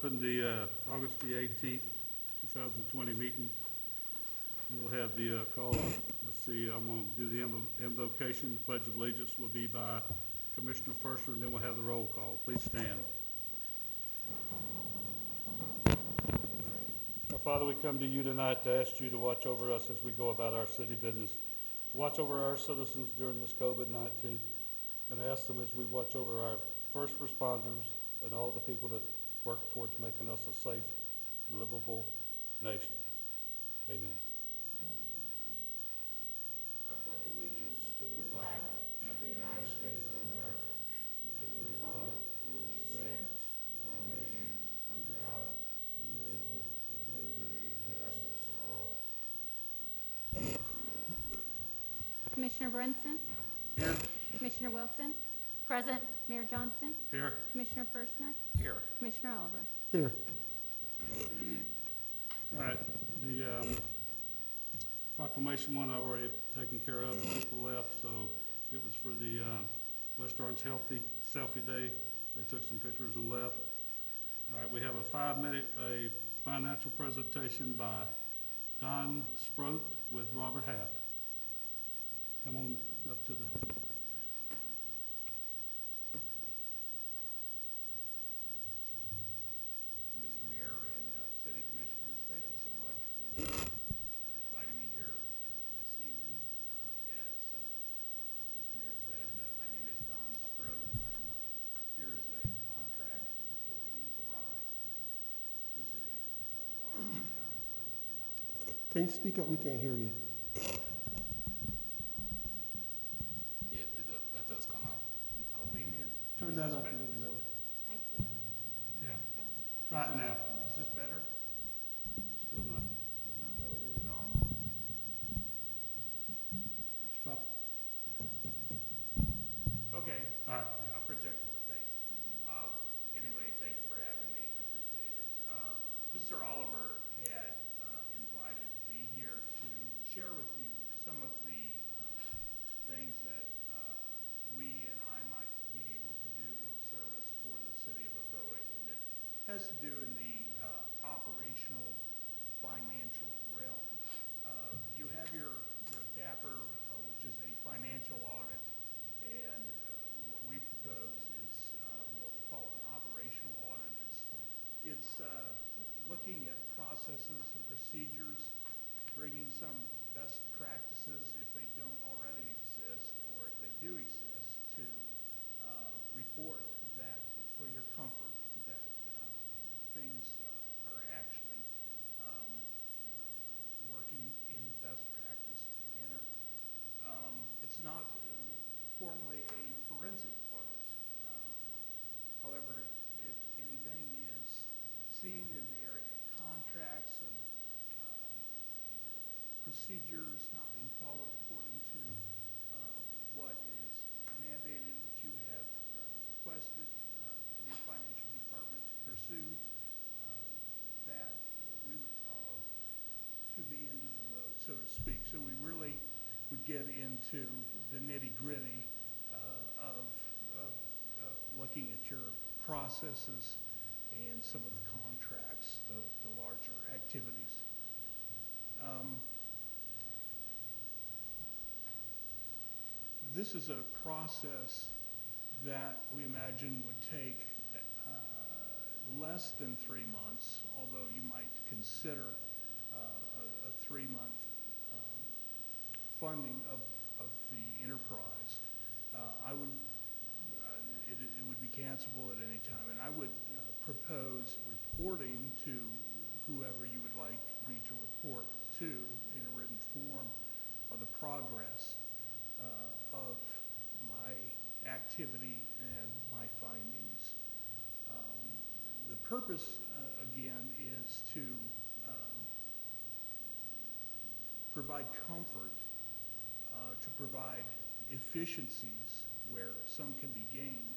Open the August the 18th, 2020 meeting. We'll have the call. Let's see, I'm going to do the invocation. The Pledge of Allegiance will be by Commissioner Firster, and then we'll have the roll call. Please stand. Our Father, we come to you tonight to ask you to watch over us as we go about our city business, to watch over our citizens during this COVID-19, and ask them as we watch over our first responders and all the people that work towards making us a safe, livable nation. Amen. I pledge allegiance to the flag of the United States of America, and to the republic for which it stands, one nation, under God, indivisible, with liberty and justice for all. Commissioner Brunson? Here. Commissioner Wilson? Present. Mayor Johnson? Here. Commissioner Firstner? Here. Commissioner Oliver? Here. All right. The proclamation one I already taken care of. People left, so it was for the West Orange Healthy Selfie Day. They took some pictures and left. All right, we have a 5-minute financial presentation by Don Sproat with Robert Half. Come on up to the... Can you speak up? We can't hear you. Yeah, that does come out. Turn that up a little, Billy. I did. Yeah. Try it now. Is this better? Still not. Is it on? Stop. Okay. All right. I'll project more. Thanks. Anyway, thank you for having me. I appreciate it. Mr. Oliver had invited me here to share with you some of the things that we and I might be able to do of service for the city of Ocoee. And it has to do in the operational financial realm. You have your CAPR, which is a financial audit, and what we propose is what we call an operational audit. It's looking at processes and procedures, bringing some best practices if they don't already exist, or if they do exist, to report that for your comfort that things are actually working in best practice manner. It's not formally a forensic audit. However, if anything is seen in the area of contracts and procedures not being followed according to what is mandated that you have requested from your financial department to pursue, that we would follow to the end of the road, so to speak. So we really would get into the nitty-gritty of looking at your processes and some of the contracts, the larger activities. This is a process that we imagine would take less than 3 months, although you might consider a 3-month funding of the enterprise. It would be cancelable at any time, and I would propose reporting to whoever you would like me to report to in a written form of the progress of my activity and my findings. The purpose, again, is to provide comfort, to provide efficiencies where some can be gained.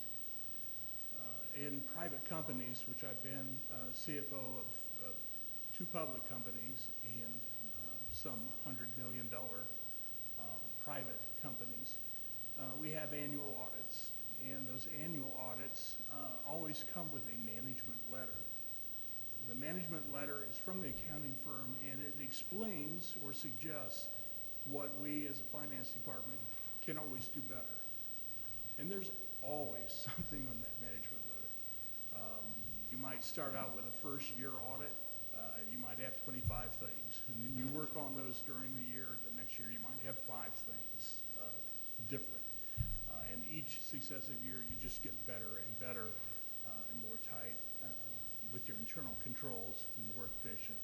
In private companies, which I've been CFO of 2 public companies and some $100 million private companies, we have annual audits, and those annual audits always come with a management letter management letter is from the accounting firm, and it explains or suggests what we as a finance department can always do better. And there's always something on that management letter. You might start out with a first year audit, and you might have 25 things. And then you work on those during the year. The next year you might have 5 things different. And each successive year you just get better and better and more tight with your internal controls and more efficient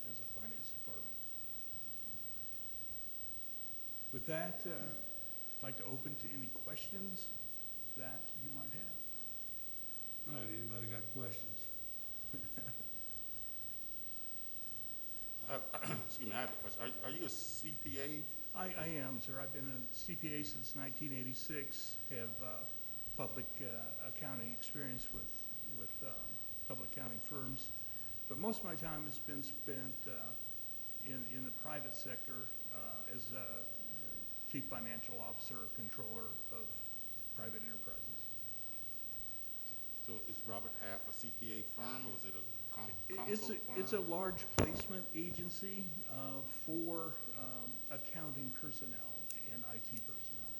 as a finance department. With that, I'd like to open to any questions that you might have. All right, anybody got questions? Excuse me, I have a question. Are you a CPA? I am, sir. I've been a CPA since 1986, have public accounting experience with public accounting firms. But most of my time has been spent in the private sector as a chief financial officer or controller of private enterprises. So is Robert Half a CPA firm, or is it a consult firm? It's a large placement agency for accounting personnel and IT personnel.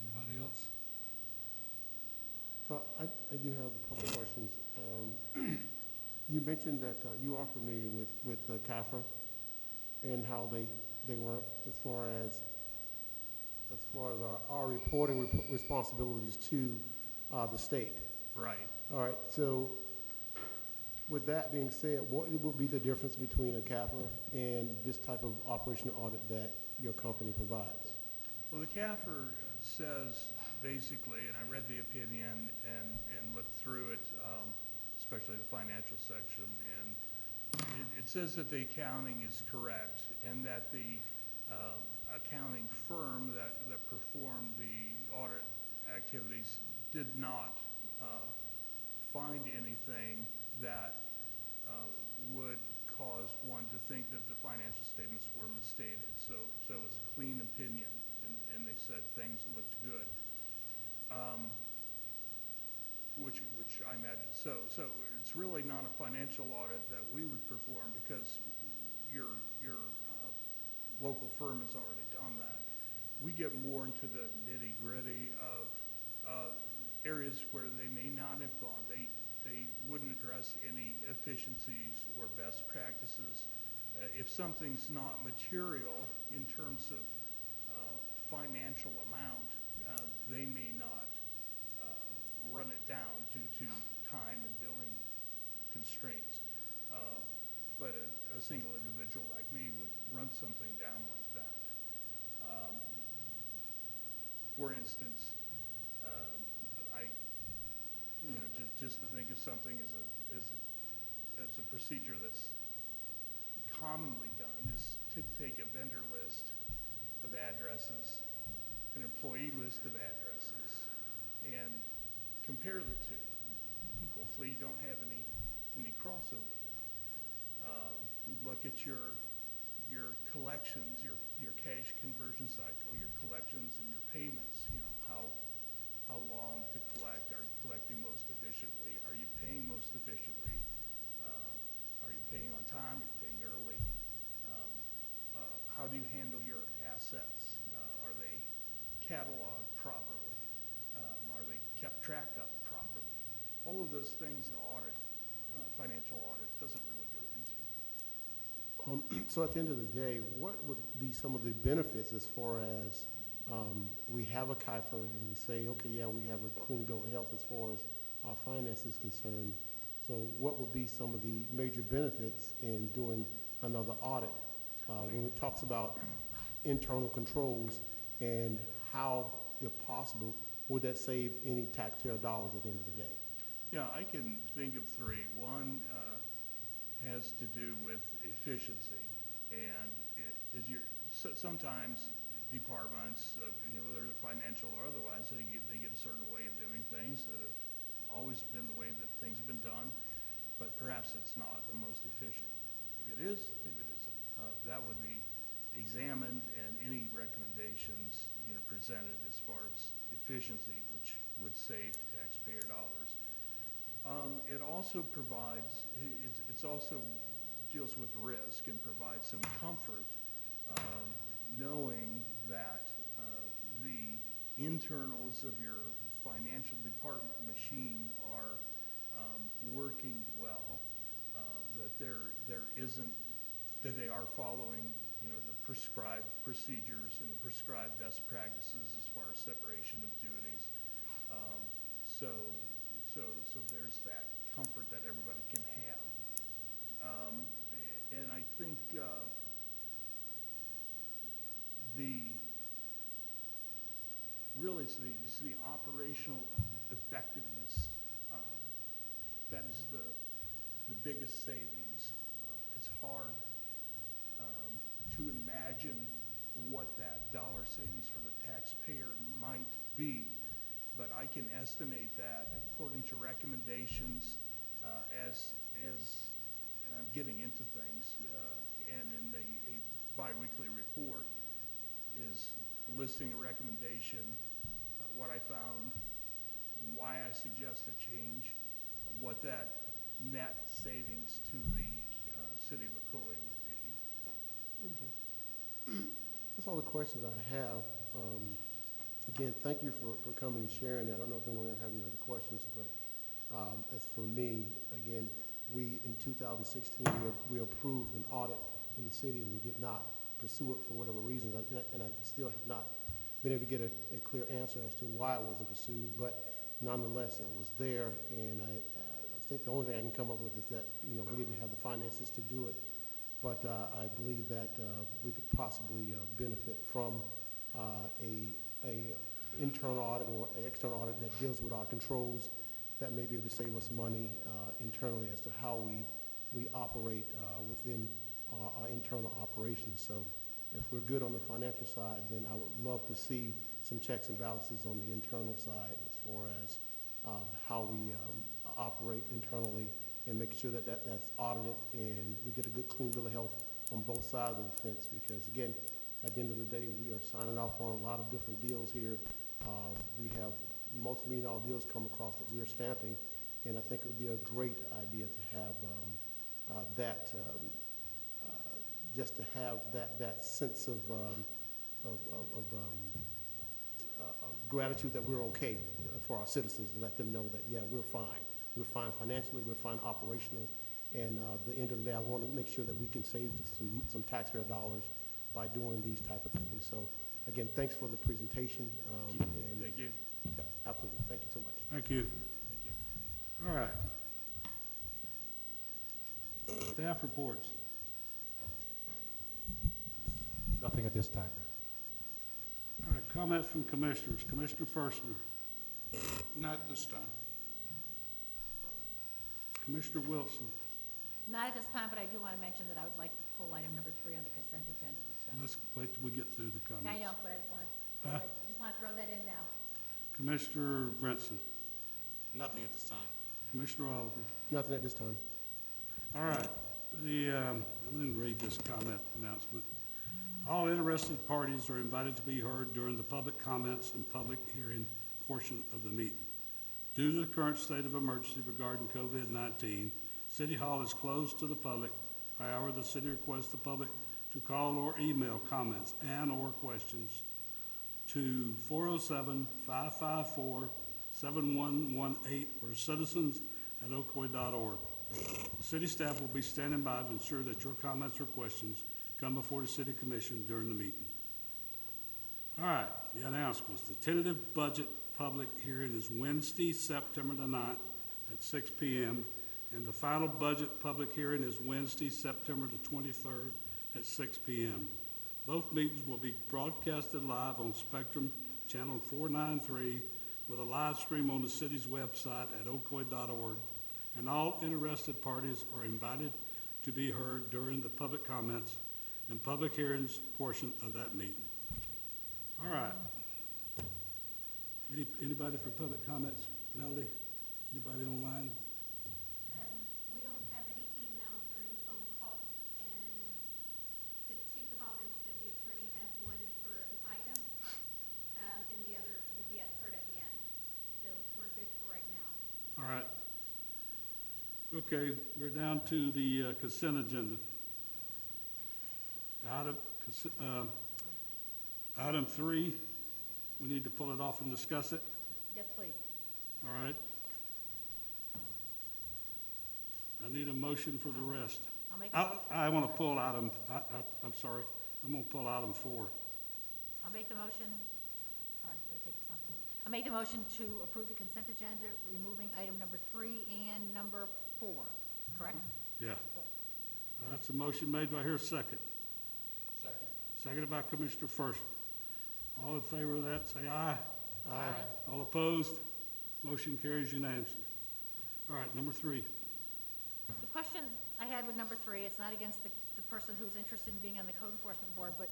Anybody else? So I do have a couple of questions. You mentioned that you are familiar with CAFR and how they work as far as our reporting responsibilities to the state. Right. All right, so with that being said, what would be the difference between a CAFR and this type of operational audit that your company provides? Well, the CAFR says basically, and I read the opinion and looked through it, especially the financial section, and it says that the accounting is correct and that the accounting firm that performed the audit activities did not find anything that would cause one to think that the financial statements were misstated. So it was a clean opinion, and they said things looked good, which I imagine so. So it's really not a financial audit that we would perform because your local firm has already done that. We get more into the nitty-gritty of areas where they may not have gone. They wouldn't address any efficiencies or best practices. If something's not material in terms of financial amount, they may not run it down due to time and billing constraints. But a single individual like me would run something down like that. For instance, just to think of something as a procedure that's commonly done is to take a vendor list of addresses, an employee list of addresses, and compare the two. Hopefully you don't have any crossover there. You look at your collections, your cash conversion cycle, your collections and your payments, how long to collect, are you collecting most efficiently, are you paying most efficiently, are you paying on time, are you paying early, how do you handle your assets, are they cataloged properly, are they kept track of properly? All of those things the audit, financial audit doesn't really go into. So at the end of the day, what would be some of the benefits as far as we have a CAFR and we say, okay, yeah, we have a clean bill of health as far as our finance is concerned. So what would be some of the major benefits in doing another audit? When it talks about internal controls and how, if possible, would that save any taxpayer dollars at the end of the day? Yeah, I can think of 3. One has to do with efficiency, and sometimes departments, whether they're financial or otherwise, they get a certain way of doing things that have always been the way that things have been done, but perhaps it's not the most efficient. If it is, if it isn't, that would be examined, and any recommendations presented as far as efficiency, which would save taxpayer dollars. It also provides, it's also deals with risk and provides some comfort, knowing that the internals of your financial department machine are working well, that there isn't, that they are following, you know, the prescribed procedures and the prescribed best practices as far as separation of duties. So there's that comfort that everybody can have. And I think really it's the operational effectiveness that is the biggest savings. It's hard to imagine what that dollar savings for the taxpayer might be, but I can estimate that according to recommendations as I'm getting into things, and in a biweekly report is listing a recommendation, what I found, why I suggest a change, what that net savings to the city of Ocoee would be. Okay. That's all the questions I have. Again, thank you for coming and sharing that. I don't know if anyone has any other questions, but as for me, again, we, in 2016, we approved an audit in the city, and we did not pursue it for whatever reasons, and I still have not been able to get a clear answer as to why it wasn't pursued, but nonetheless, it was there, and I think the only thing I can come up with is that, you know, we didn't have the finances to do it, but I believe that we could possibly benefit from a internal audit or an external audit that deals with our controls that may be able to save us money internally as to how we operate within our internal operations. So if we're good on the financial side, then I would love to see some checks and balances on the internal side as far as how we operate internally and make sure that that's audited and we get a good clean bill of health on both sides of the fence, because again, at the end of the day, we are signing off on a lot of different deals here. We have multi-million-dollar deals come across that we're stamping, and I think it would be a great idea to have just to have that sense of gratitude that we're okay for our citizens, to let them know that, yeah, we're fine. We're fine financially, we're fine operational, and at the end of the day, I want to make sure that we can save some taxpayer dollars by doing these type of things. So, again, thanks for the presentation. And Thank you. yeah, absolutely. Thank you so much. Thank you. Thank you. All right. Staff reports. Nothing at this time, Mayor. All right, comments from commissioners. Commissioner Ferstner. Not this time. Commissioner Wilson. Not at this time, but I do want to mention that I would like to pull item number 3 on the consent agenda discussion. Let's wait till we get through the comments. I know, but I just want to throw that in now. Commissioner Brinson. Nothing at this time. Commissioner Oliver. Nothing at this time. All right. I'm going to read this comment announcement. All interested parties are invited to be heard during the public comments and public hearing portion of the meeting. Due to the current state of emergency regarding COVID-19, City Hall is closed to the public. However, the city requests the public to call or email comments and or questions to 407-554-7118 or citizens@ocoee.org. The city staff will be standing by to ensure that your comments or questions come before the city commission during the meeting. All right, the announcements. The tentative budget public hearing is Wednesday, September the 9th at 6 p.m. and the final budget public hearing is Wednesday, September the 23rd at 6 p.m. Both meetings will be broadcasted live on Spectrum Channel 493 with a live stream on the city's website at ocoee.org, and all interested parties are invited to be heard during the public comments and public hearings portion of that meeting. All right. Anybody for public comments? Melody? Anybody online? We don't have any emails or any phone calls, and the 2 comments that the attorney has, one is for an item, and the other will be heard at the end. So we're good for right now. All right. Okay, we're down to the consent agenda. Item 3, we need to pull it off and discuss it, Yes, please. all right? I need a motion for the rest. I'll make a motion. I want to pull item, I'm sorry, I'm going to pull item 4. I'll make the motion. Sorry, did I take this off? I'll make the motion to approve the consent agenda, removing item number 3 and number 4, correct? Yeah. That's a motion made. Do I hear a second? Second. Seconded by Commissioner First. All in favor of that, say aye. Aye. All opposed? Motion carries unanimously. All right, number 3. The question I had with number 3, it's not against the person who's interested in being on the code enforcement board, but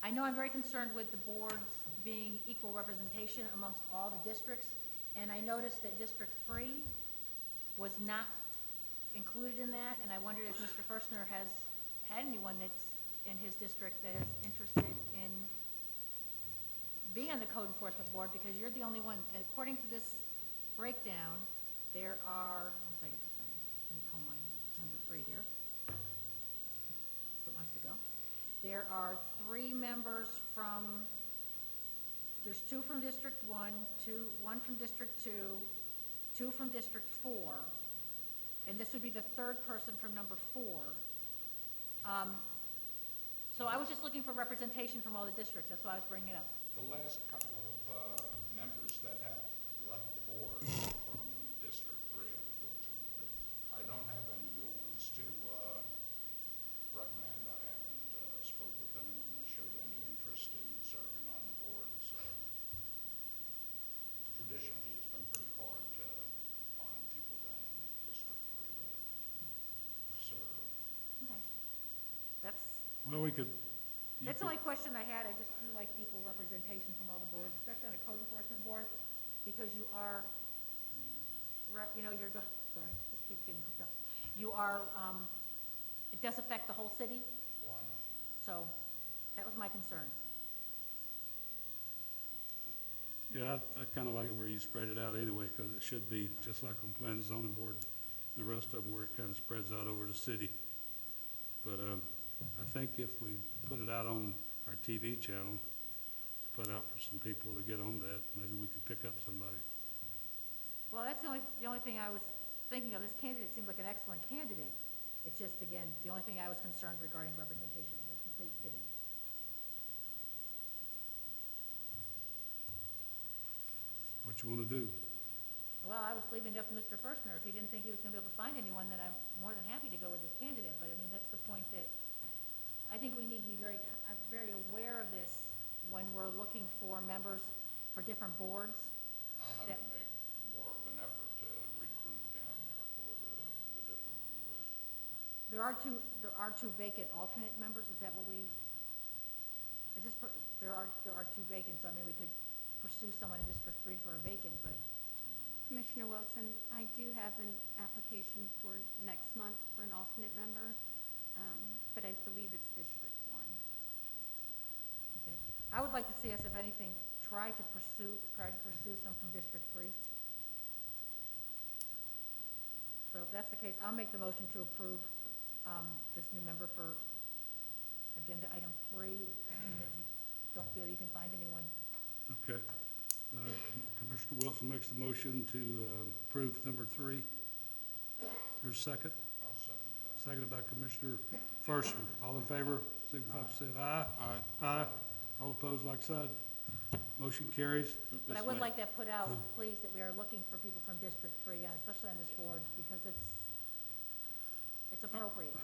I know I'm very concerned with the boards being equal representation amongst all the districts, and I noticed that District 3 was not included in that, and I wondered if Mr. Firstner has had anyone that's in his district that is interested in being on the code enforcement board, because you're the only one, according to this breakdown, there are, one second, sorry, let me pull my number 3 here. If it wants to go. There are 3 members from, there's 2 from District 1, 1 from District 2, 2 from District 4, and this would be the 3rd person from number 4. So I was just looking for representation from all the districts, that's why I was bringing it up. The last couple of members that have left the board from District 3, unfortunately. I don't have any new ones to recommend. I haven't spoke with anyone that showed any interest in serving on the board, so traditionally it's been pretty hard to find people down in District 3 to serve. Okay. That's Well, we could. That's the only question I had. I just do like equal representation from all the boards, especially on a code enforcement board, because you are, sorry, just keep getting hooked up. You are, it does affect the whole city, Well, I know. so that was my concern. Yeah, I kind of like it where you spread it out anyway, because it should be just like on planning and zoning board, and the rest of them where it kind of spreads out over the city. But I think if we put it out on our TV channel, put out for some people to get on that, maybe we could pick up somebody. Well, that's the only thing I was thinking of. This candidate seems like an excellent candidate. It's just, again, the only thing I was concerned regarding representation in the complete city. What you want to do? Well, I was leaving it up to Mr. Firstner. If he didn't think he was going to be able to find anyone, then I'm more than happy to go with this candidate. But I mean, that's the point that I think we need to be very aware of this when we're looking for members for different boards. I'll have That- to make more of an effort to recruit down there for the different boards. There are two vacant alternate members. Is that what we? Is this? There are 2 vacant. So I mean, we could pursue someone in District 3 for a vacant, but. Commissioner Wilson, I do have an application for next month for an alternate member, but I believe it's District 1. Okay. I would like to see us, if anything, try to pursue some from District 3. So if that's the case, I'll make the motion to approve this new member for agenda item 3, and that you don't feel you can find anyone. Okay. Commissioner Wilson makes the motion to approve number 3. There's a second? I'll second that. Seconded by Commissioner Firstner. All in favor, signify by saying aye. Aye. Aye. All opposed, like side. Motion carries. But I Ms. would Ma- like that put out, please, that we are looking for people from District 3, especially on this board, because it's appropriate.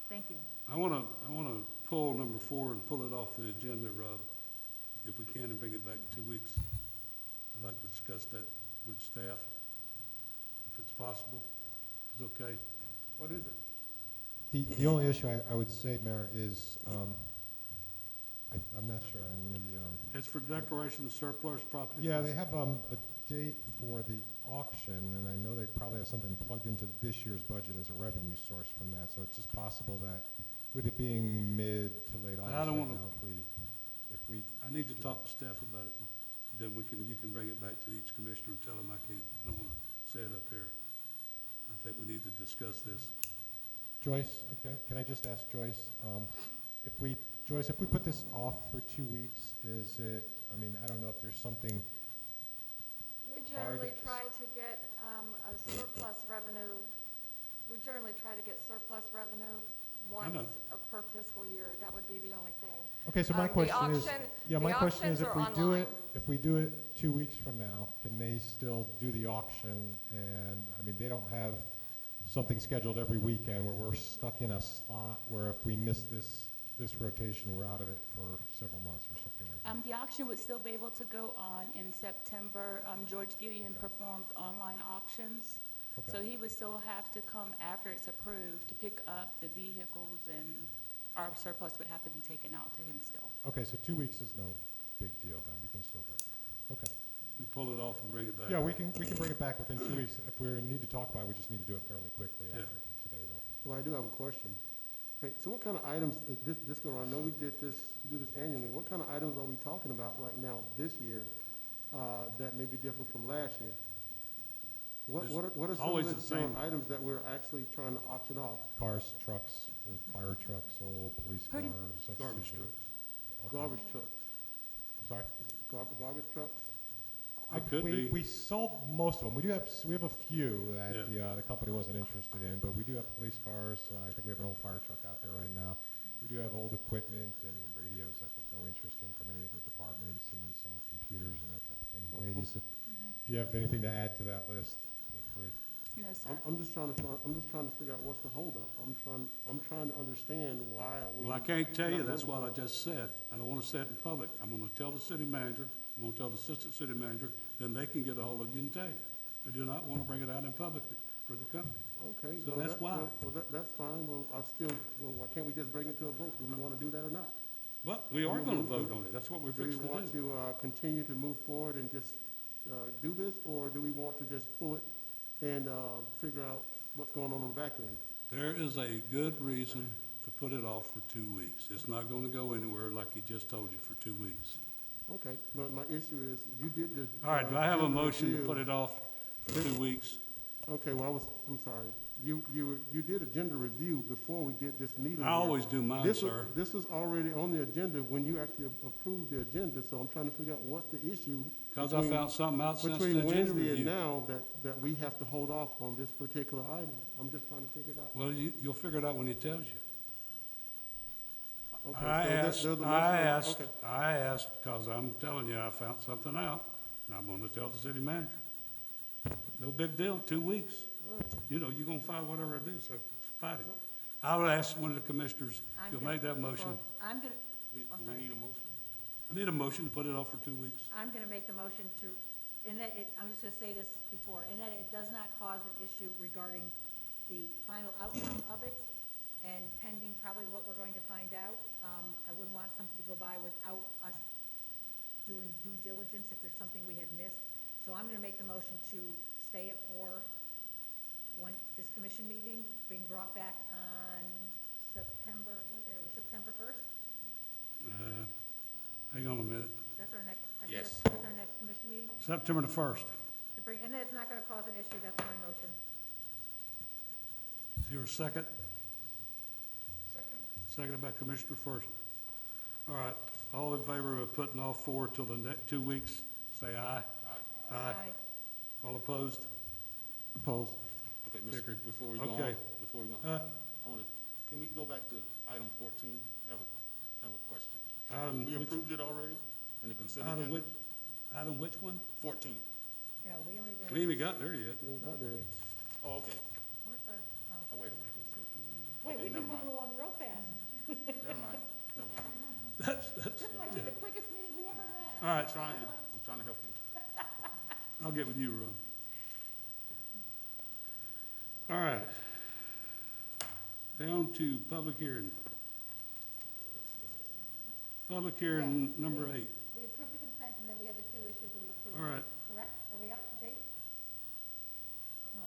Thank you. I want to pull number 4 and pull it off the agenda, Rob, if we can, and bring it back in 2 weeks. I'd like to discuss that with staff, if it's possible. Is it okay? What is it? The only issue I would say, Mayor, is, I'm not sure, It's for declaration of surplus property. yeah, they have a date for the auction, and I know they probably have something plugged into this year's budget as a revenue source from that, so it's just possible that with it being mid to late August I don't right wanna- now, if we I need to talk to staff about it, then you can bring it back to each commissioner and tell them I don't want to say it up here. I think we need to discuss this. Joyce, okay, can I just ask Joyce, Joyce, if we put this off for 2 weeks, is it, I mean, I don't know if there's something, We generally Hard. try to get a surplus revenue, we generally try to get surplus revenue once know. per fiscal year. That would be the only thing. okay, so my The question is, auction- yeah, the my question is, auctions if are we do online. it, if we do it 2 weeks from now, can they still do the auction? And, I mean, they don't have something scheduled every weekend where we're stuck in a slot where if we miss this rotation, we're out of it for several months or something like that. The auction would still be able to go on in September. George Gideon performed online auctions. Okay. So he would still have to come after it's approved to pick up the vehicles, and our surplus would have to be taken out to him still. Okay, so 2 weeks is no big deal then, we can still do it. Okay. We pull it off and bring it back. Yeah, we can bring it back within 2 weeks. If we need to talk about it, we just need to do it fairly quickly Yeah. after today, though. Well, I do have a question. Okay, so what kind of items, this go around, I know we do this annually, what kind of items are we talking about right now this year that may be different from last year? What are some always of the the same. items that we're actually trying to auction off? Cars, trucks, fire trucks, old police Pretty- cars. that's Garbage usually trucks. all kinds. Garbage trucks, I'm sorry? garbage trucks? It could be. We sold most of them. We have a few that Yeah. the company wasn't interested in, but we do have police cars. I think we have an old fire truck out there right now. We do have old equipment and radios that there's no interest in from any of the departments, and some computers and that type of thing. Ladies, if you have anything to add to that list, feel free. No, sir. I'm just trying to figure out what's the holdup. I'm trying to understand why are we. Well, I can't tell you, not that's moving what I forward? just said. I don't want to say it in public. I'm going to tell the city manager, I'm going to tell the assistant city manager, then they can get a hold of you and tell you. I do not want to bring it out in public for the company. Okay. So well, that's why. That's fine. Well, why can't we just bring it to a vote? Do we want to do that or not? Well, we are going to vote on it. That's what we're Do we fixing to want do. to continue to move forward and just do this, or do we want to just pull it and figure out what's going on the back end? There is a good reason to put it off for 2 weeks. It's not going to go anywhere like he just told you for 2 weeks. Okay, but my issue is, you did the. All right, do I have a agenda motion to review. put it off for 2 weeks? Okay, well, I'm sorry. You did agenda review before we did this meeting. I here. always do mine, sir. This was already on the agenda when you actually approved the agenda, so I'm trying to figure out what's the issue. Because I found something out since the Between agenda Wednesday and review. now that we have to hold off on this particular item. I'm just trying to figure it out. Well, you'll figure it out when he tells you. Okay, so there's the motion. Okay. I asked, because I'm telling you, I found something out, and I'm going to tell the city manager. No big deal, 2 weeks. You know, you're going to fight whatever I do, so fight it. I would ask one of the commissioners, I'm you'll gonna- make that motion. I'm gonna, Do I'm we sorry. need a motion? I need a motion to put it off for 2 weeks. I'm gonna make the motion to, in that it, I'm just gonna say this before, in that it does not cause an issue regarding the final outcome of it, and pending probably what we're going to find out. I wouldn't want something to go by without us doing due diligence if there's something we had missed. So I'm gonna make the motion to stay it for this commission meeting, being brought back on September 1st? Hang on a minute. That's our next, I think Yes. that's our next commission meeting? September the 1st. To bring, and then it's not gonna cause an issue, that's my motion. Is there a second? Second. Seconded by Commissioner First. All right, all in favor of putting off forward till the next 2 weeks, say aye. Aye. All opposed? Opposed. Okay, Mr. Pickard. Before we go Okay. on, before we go on, I want to, can we go back to item 14? I have a question. Item We which- approved it already in the consent Item agenda? Item which one? 14. No, we only went. We ain't even got there yet. We ain't got there yet. Oh, okay. Where's our, Oh, wait. wait, Okay, we've never been mind. moving along real fast. Never mind. Never mind. This might be the quickest meeting we ever had. All right, I'm trying to help you. I'll get with you, Ron. All right. Down to public hearing. Public hearing number 8. We approved the consent, and then we had the two issues that we approved. All right. Correct? Are we up to date? No.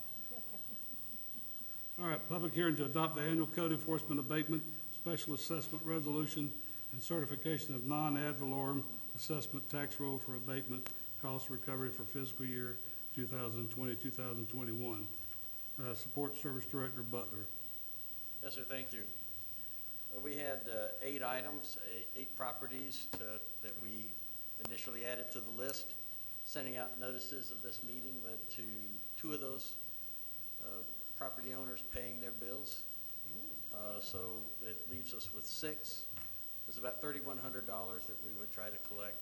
All right, public hearing to adopt the annual code enforcement abatement, special assessment resolution, and certification of non-ad valorem assessment tax roll for abatement, cost recovery for fiscal year 2020, 2021. Support Service Director Butler. Yes, sir, thank you. We had 8 items, 8 properties that we initially added to the list. Sending out notices of this meeting led to 2 of those property owners paying their bills. So it leaves us with 6. It's about $3,100 that we would try to collect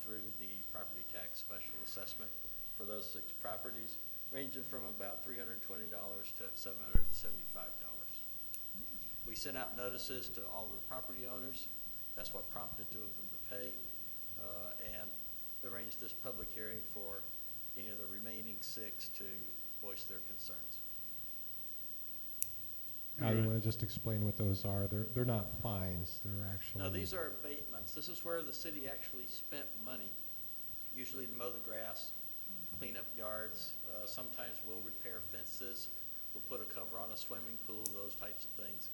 through the property tax special assessment for those 6 properties, ranging from about $320 to $775. We sent out notices to all the property owners. That's what prompted 2 of them to pay, and arranged this public hearing for any of the remaining 6 to voice their concerns. Al, you want to just explain what those are? They're not fines, they're actually... No, these are abatements. This is where the city actually spent money, usually to mow the grass, clean up yards. Sometimes we'll repair fences, we'll put a cover on a swimming pool, those types of things.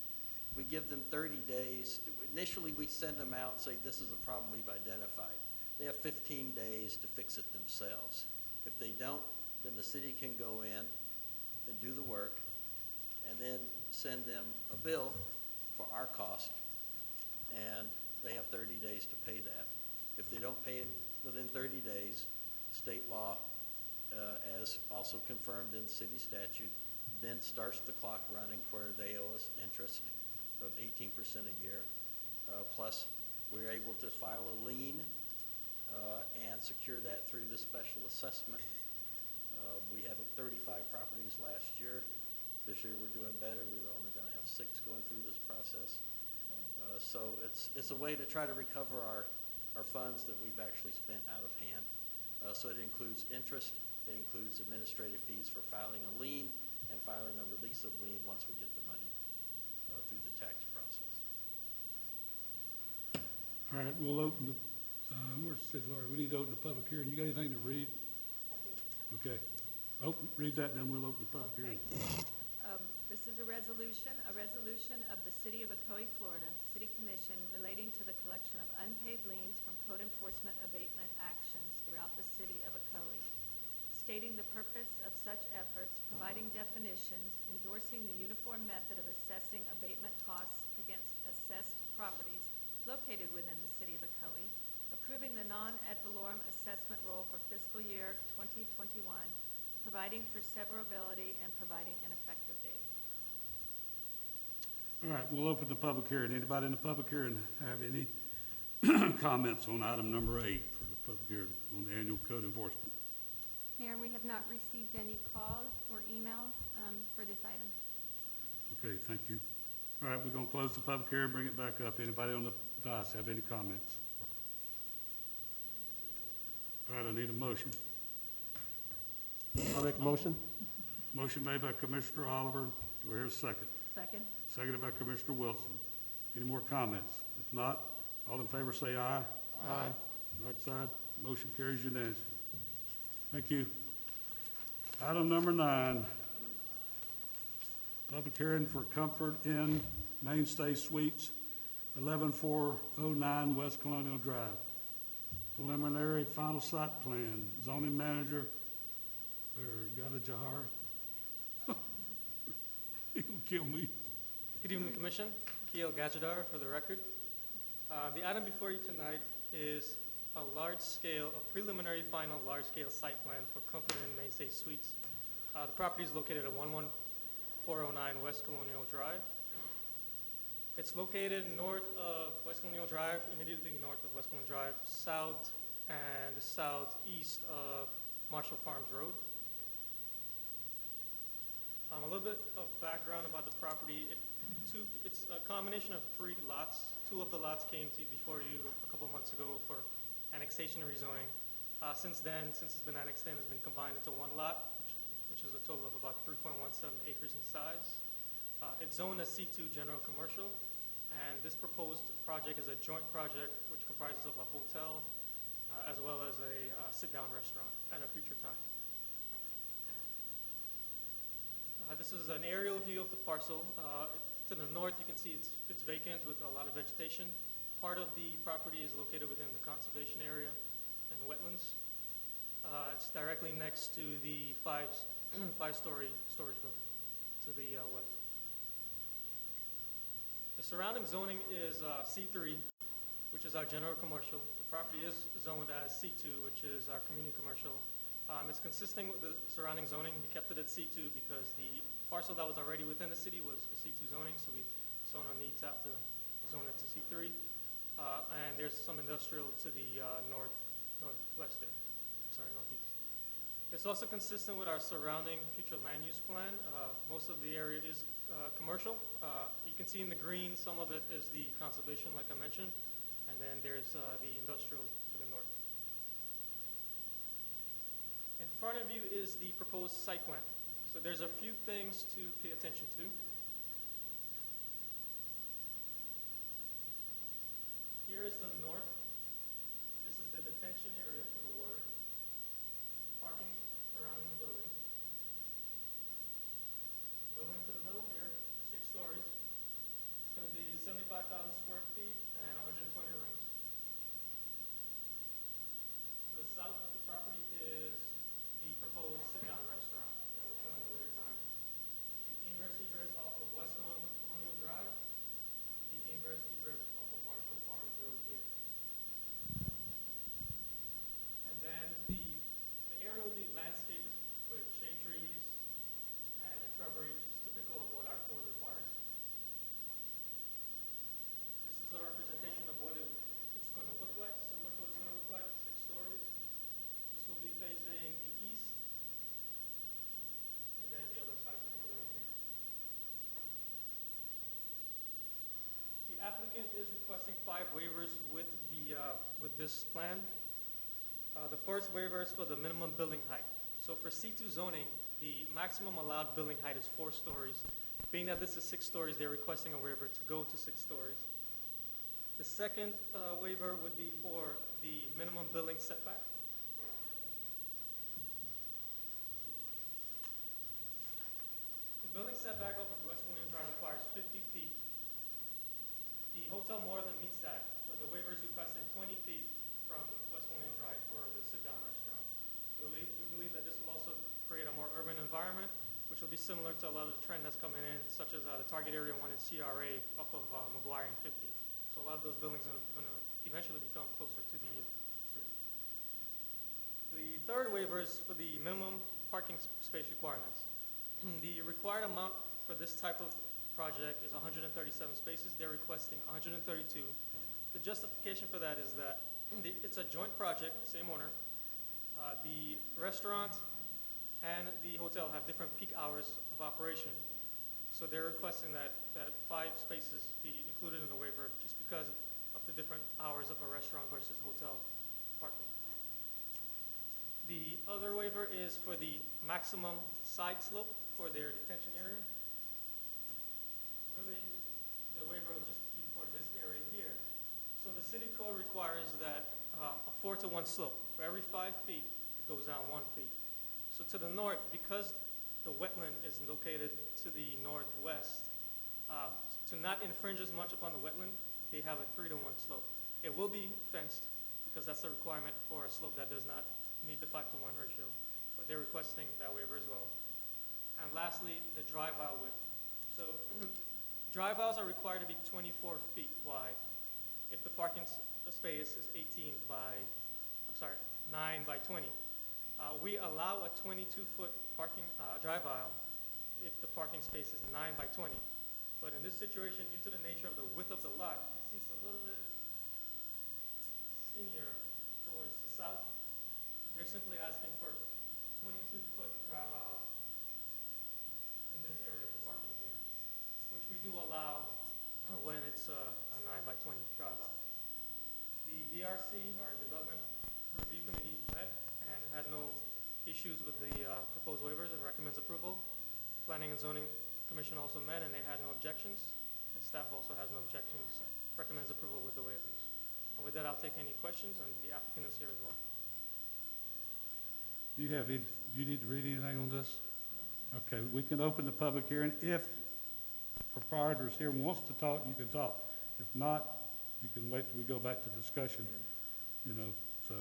We give them 30 days. Initially, we send them out, say, this is a problem we've identified. They have 15 days to fix it themselves. If they don't, then the city can go in and do the work and then send them a bill for our cost, and they have 30 days to pay that. If they don't pay it within 30 days, state law, as also confirmed in city statute, then starts the clock running where they owe us interest of 18% a year. Plus, we're able to file a lien and secure that through the special assessment. We had 35 properties last year. This year we're doing better. We were only going to have 6 going through this process. So it's a way to try to recover our funds that we've actually spent out of hand. So it includes interest, it includes administrative fees for filing a lien and filing a release of lien once we get the money through the tax process. All right, we'll open the, where's the city lawyer? We need to open the public hearing. You got anything to read? I do. Okay. Read that, and then we'll open the public Okay. hearing. This is a resolution of the City of Ocoee, Florida, City Commission relating to the collection of unpaid liens from code enforcement abatement actions throughout the City of Ocoee, stating the purpose of such efforts, providing definitions, endorsing the uniform method of assessing abatement costs against assessed properties located within the City of Ocoee, approving the non-ad valorem assessment roll for fiscal year 2021, providing for severability, and providing an effective date. All right, we'll open the public hearing. Anybody in the public hearing have any comments on item number 8 for the public hearing on the annual code enforcement? Mayor, we have not received any calls or emails for this item. Okay, thank you. All right, we're going to close the public hearing, bring it back up. Anybody on the dais have any comments? All right, I need a motion. I'll make a motion. Motion made by Commissioner Oliver. Do I hear a second? Second? Seconded by Commissioner Wilson. Any more comments? If not, all in favor say aye. Aye. Right side, motion carries unanimously. Thank you. Item number 9, public hearing for Comfort Inn Mainstay Suites, 11409 West Colonial Drive. Preliminary final site plan, zoning manager, Gada Jahar. He'll kill me. Good evening, Commission. Kiel Gajadar for the record. The item before you tonight is a preliminary final large-scale site plan for Comfort Inn Mainstay Suites. The property is located at 11409 West Colonial Drive. It's located north of West Colonial Drive, immediately north of West Colonial Drive, south and southeast of Marshall Farms Road. A little bit of background about the property. It's a combination of 3 lots. 2 of the lots came to before you a couple months ago for annexation and rezoning. Since then, since it's been annexed in, it's been combined into 1 lot, which is a total of about 3.17 acres in size. It's zoned as C2 general commercial, and this proposed project is a joint project which comprises of a hotel as well as a sit-down restaurant at a future time. This is an aerial view of the parcel. To the north, you can see it's vacant with a lot of vegetation. Part of the property is located within the conservation area and wetlands. It's directly next to the 5 5-story storage building to the west. The surrounding zoning is C3, which is our general commercial. The property is zoned as C2, which is our community commercial. It's consistent with the surrounding zoning. We kept it at C2 because the parcel that was already within the city was C2 zoning, so we saw no need to have to zone it to C3. And there's some industrial to the northwest there. Sorry, northeast. It's also consistent with our surrounding future land use plan. Most of the area is commercial. You can see in the green, some of it is the conservation, like I mentioned, and then there's the industrial to the north. In front of you is the proposed site plan. So there's a few things to pay attention to. Here is the north. This is the detention area for the water. Parking surrounding the building. Building to the middle here, 6 stories. It's going to be 75,000 square feet and 120 rooms. To the south of the property is the proposed sit-down restaurant that will come in a later time. The ingress-egress off of West Colonial Drive. The ingress-egress off of Marshall Farms Road here. And then the area will be landscaped with shade trees and shrubbery, which is typical of what our code requires. This is a representation of what it's going to look like, similar to what it's going to look like, 6 stories. This will be facing the east, and then the other side of the building here. The applicant is requesting 5 waivers with this plan. The first waiver is for the minimum building height. So for C2 zoning, the maximum allowed building height is 4 stories. Being that this is 6 stories, they're requesting a waiver to go to 6 stories. The second waiver would be for the minimum building setback. The building setback off of West Colonial Drive requires 50 feet. The hotel more than meets that, but the waiver is requesting 20 feet from West Colonial Drive for the sit-down restaurant. We believe that this will also create a more urban environment, which will be similar to a lot of the trend that's coming in, such as the target area 1 in CRA off of McGuire and 50. So a lot of those buildings are going to eventually become closer to the street. The third waiver is for the minimum parking space requirements. The required amount for this type of project is 137 spaces. They're requesting 132. The justification for that is that it's a joint project, same owner. The restaurant and the hotel have different peak hours of operation. So they're requesting that 5 spaces be included in the waiver just because of the different hours of a restaurant versus hotel parking. The other waiver is for the maximum side slope for their detention area. Really, the waiver will just be for this area here. So the city code requires that a 4-to-1 slope. For every 5 feet, it goes down 1 feet. So to the north, because the wetland is located to the northwest, to not infringe as much upon the wetland, they have a 3-to-1 slope. It will be fenced because that's a requirement for a slope that does not meet the 5-to-1 ratio, but they're requesting that waiver as well. And lastly, the drive aisle width. So drive aisles are required to be 24 feet wide if the parking space is 9 by 20. We allow a 22-foot parking drive aisle if the parking space is 9 by 20. But in this situation, due to the nature of the width of the lot, you see it's a little bit skinnier towards the south. They're simply asking for a 22-foot drive aisle in this area for parking here, which we do allow when it's a 9 by 20 drive aisle. The DRC, our Development Review Committee, met and had no issues with the proposed waivers and recommends approval. Planning and Zoning Commission also met and they had no objections, and staff also has no objections, recommends approval with the waivers. And with that, I'll take any questions, and the applicant is here as well. Do you need to read anything on this? Okay, we can open the public hearing. If proprietors here wants to talk, you can talk. If not, you can wait till we go back to discussion, so.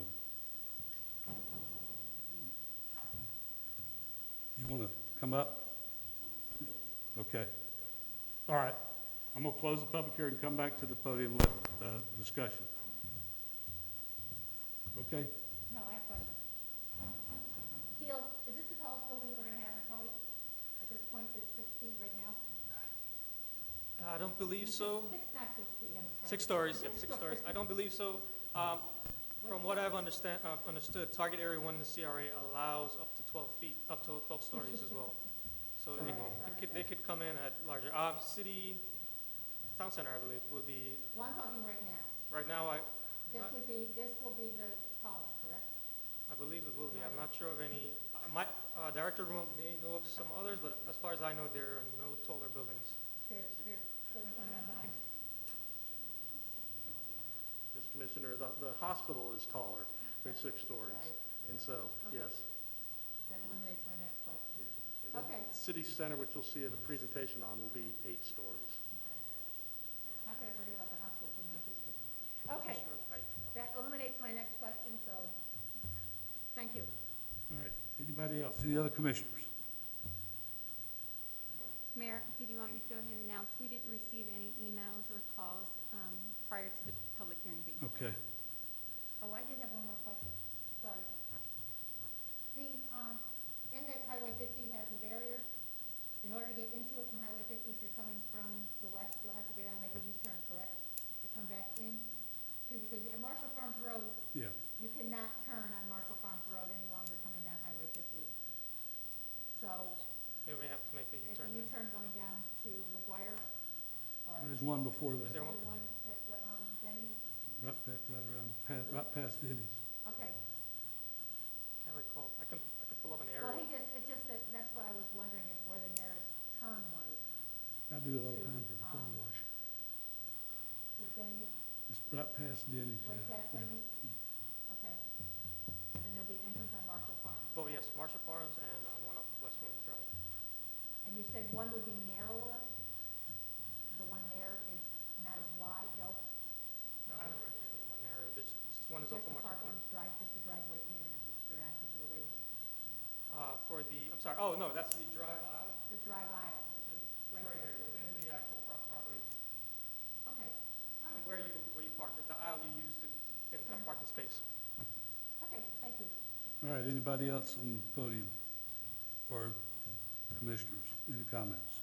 You want to come up? Okay. All right. I'm going to close the public hearing and come back to the podium and let discussion. Okay? No, I have a question. Keel, is this the tallest building we're gonna have in Ocoee? At this point, it's 6 feet right now? I don't believe so. Not 6 feet, I'm sorry. 6 stories, yeah, 6 stories. I don't believe so. From what I've understood, target area 1 in the CRA allows up to 12 feet, up to 12 stories as well. So they could come in at larger. Town center, I believe, will be, Well, I'm talking right now. right now, This will be the tallest, correct? I believe it will be. I'm not sure of any, my director may know of some others, but as far as I know, there are no taller buildings. Here, someone come down behind. Mr. Commissioner, the hospital is taller than 6 stories, and so, Okay. yes. That eliminates my next question. And then Okay. City Center, which you'll see a presentation on, will be 8 stories. How could I forget about the hospital in my district? Okay, Sure, height. that eliminates my next question, so, thank you. All right. Anybody else? Any other commissioners? Mayor, did you want me to go ahead and announce, we didn't receive any emails or calls prior to the public hearing being. Okay. Oh, I did have one more question, sorry. The, in that Highway 50 has a barrier. In order to get into it from Highway 50, if you're coming from the west, you'll have to go down and make a U-turn, correct? To come back in to, because at Marshall Farms Road, Yeah. you cannot turn on Marshall Farms Road any longer coming down Highway 50. So, They may have to make a it's a U-turn then. U-turn going down to McGuire, or There's one before Is that, there is one? there one at the, Denny's? right past Denny's. Okay. Can't recall. I can pull up an Well, area. it's just that, that's what I was wondering, if where the nearest turn was, I do it all the time for the car wash. with Denny's, It's right past Denny's, right yeah. past Denny's? Okay. And then there'll be an entrance on Marshall Farm. Oh, yes, Marshall Farms and one off Westmoreland Drive. And you said one would be narrower? The one there is not as wide, no? No, I don't mention anything about narrow. This one is off Just of the Marshall parking, Farms. just the driveway in, if they're asking for the waiver. For the, I'm sorry, oh, no, that's the drive aisle, The drive aisle, which is right right there. here, within the actual property. Okay, all right, Where you park, the aisle you use to get into a parking space. okay, thank you. All right, anybody else on the podium or commissioners? Any comments?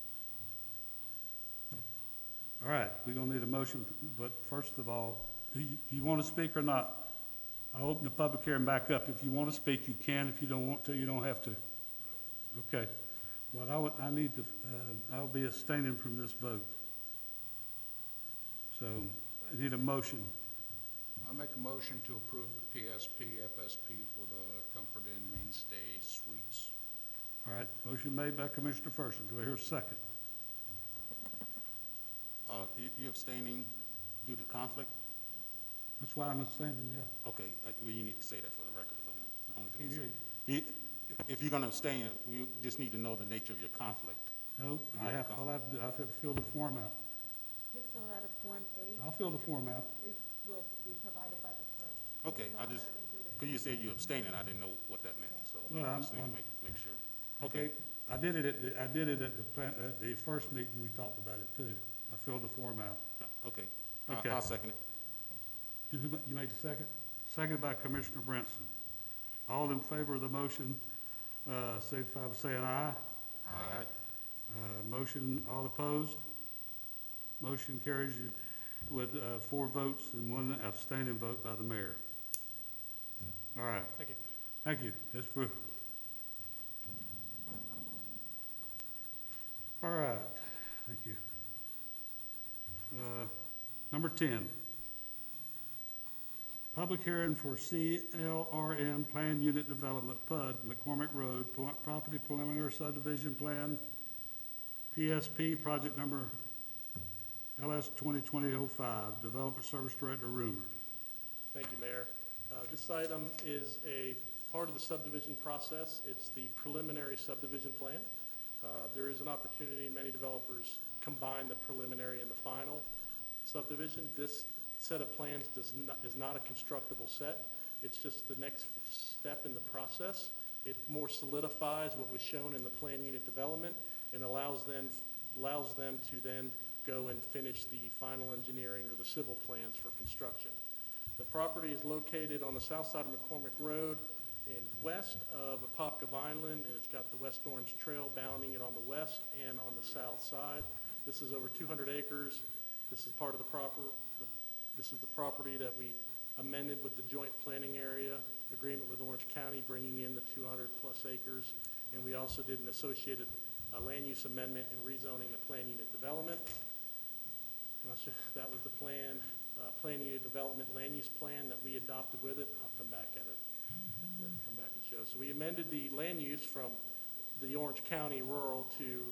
All right, we're gonna need a motion, but first of all, do you want to speak or not? I'll open the public hearing back up. If you want to speak, you can. If you don't want to, you don't have to. Okay. What I need to, I'll be abstaining from this vote. So I need a motion. I make a motion to approve the PSP, FSP for the Comfort Inn Mainstay Suites. All right, motion made by Commissioner Ferguson. Do I hear a second? You abstaining due to conflict? That's why I'm abstaining, yeah. Okay, well, you need to say that for the record, is the only thing Can't I'm hear saying. If you're gonna abstain, we just need to know the nature of your conflict. No, I'll have to fill the form out. Just fill out a Form 8. I'll fill the form out. It will be provided by the clerk. Okay, because you said you abstaining, I didn't know what that meant, so Well, I just need to make sure. Okay, I did it at the first meeting, we talked about it too. I filled the form out. Okay, Okay. I'll second it. You made the second? Seconded by Commissioner Brinson. All in favor of the motion, signify by saying aye. Aye. Motion, all opposed? Motion carries with 4 votes and 1 abstaining vote by the mayor. All right. Thank you. Thank you. That's approved. All right. Thank you. Number 10. Public hearing for CLRM Plan Unit Development, PUD, McCormick Road, Property Preliminary Subdivision Plan, PSP, project number LS 2020-05, Development Service Director Rumor. Thank you, Mayor. This item is a part of the subdivision process. It's the preliminary subdivision plan. There is an opportunity, many developers combine the preliminary and the final subdivision. This set of plans is not a constructible set. It's just the next step in the process. It more solidifies what was shown in the plan unit development and allows them to then go and finish the final engineering or the civil plans for construction. The property is located on the south side of McCormick Road and west of Apopka Vineland, and it's got the West Orange Trail bounding it on the west and on the south side. This is over 200 acres. This is part of this is the property that we amended with the joint planning area agreement with Orange County, bringing in the 200 plus acres. And we also did an associated land use amendment and rezoning the plan unit development. That was the plan unit development land use plan that we adopted with it. I'll come back at it, come back and show. So we amended the land use from the Orange County rural to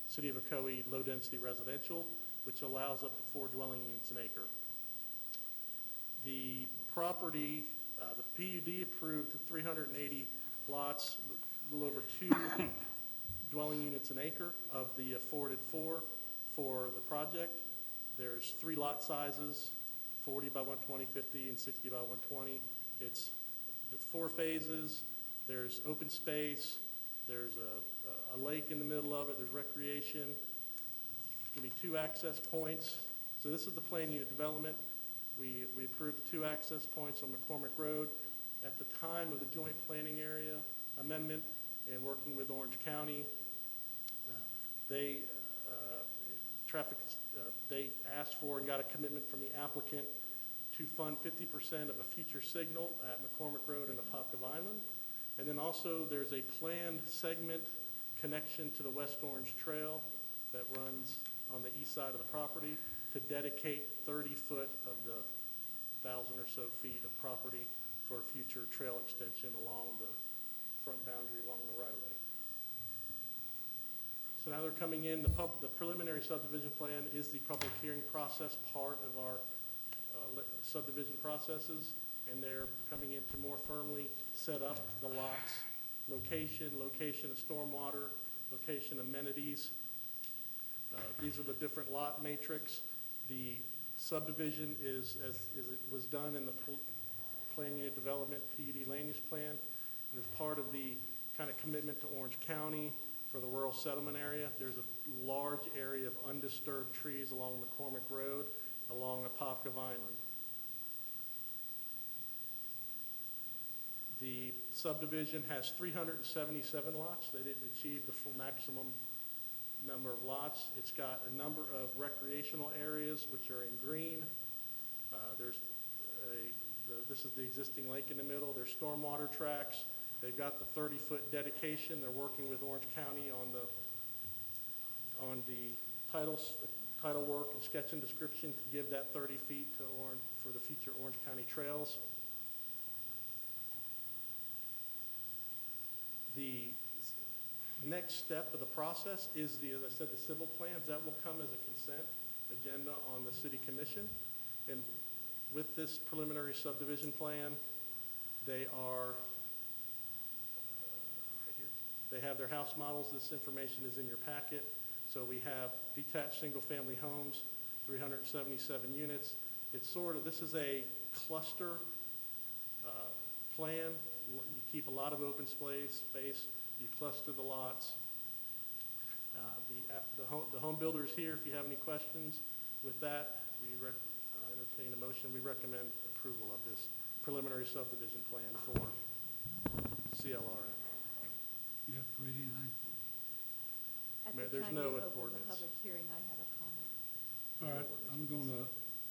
City of Ocoee low density residential, which allows up to 4 dwelling units an acre. The property, the PUD approved 380 lots, a little over 2 dwelling units an acre of the afforded 4 for the project. There's 3 lot sizes, 40 by 120, 50, and 60 by 120. It's 4 phases. There's open space. There's a lake in the middle of it. There's recreation. There's going to be 2 access points. So this is the plan unit development. We approved the 2 access points on McCormick Road. At the time of the joint planning area amendment and working with Orange County, they asked for and got a commitment from the applicant to fund 50% of a future signal at McCormick Road and Apopka Vineland. And then also there's a planned segment connection to the West Orange Trail that runs on the east side of the property to dedicate 30 foot of the 1,000 or so feet of property for a future trail extension along the front boundary along the right-of-way. So now they're coming in, the preliminary subdivision plan is the public hearing process part of our subdivision processes, and they're coming in to more firmly set up the lots, location of stormwater, location amenities. These are the different lot matrix. The subdivision is as it was done in the plan unit development PUD land use plan. And as part of the kind of commitment to Orange County for the rural settlement area, there's a large area of undisturbed trees along McCormick Road, along Apopka Vineland. The subdivision has 377 lots. They didn't achieve the full maximum number of lots. It's got a number of recreational areas which are in green. This is the existing lake in the middle. There's stormwater tracks. They've got the 30-foot dedication. They're working with Orange County on the title work and sketch and description to give that 30 feet to for the future Orange County trails. The next step of the process is as I said, the civil plans. That will come as a consent agenda on the City Commission. And with this preliminary subdivision plan, they are right here. They have their house models. This information is in your packet. So we have detached single-family homes, 377 units. It's this is a cluster plan. You keep a lot of open space. You cluster the lots. The home builder is here if you have any questions. With that, we entertain a motion. We recommend approval of this preliminary subdivision plan for CLRN. You have to read anything? At Mayor, the there's time no you opened ordinance. the public hearing, I have a comment. All right, I'm going to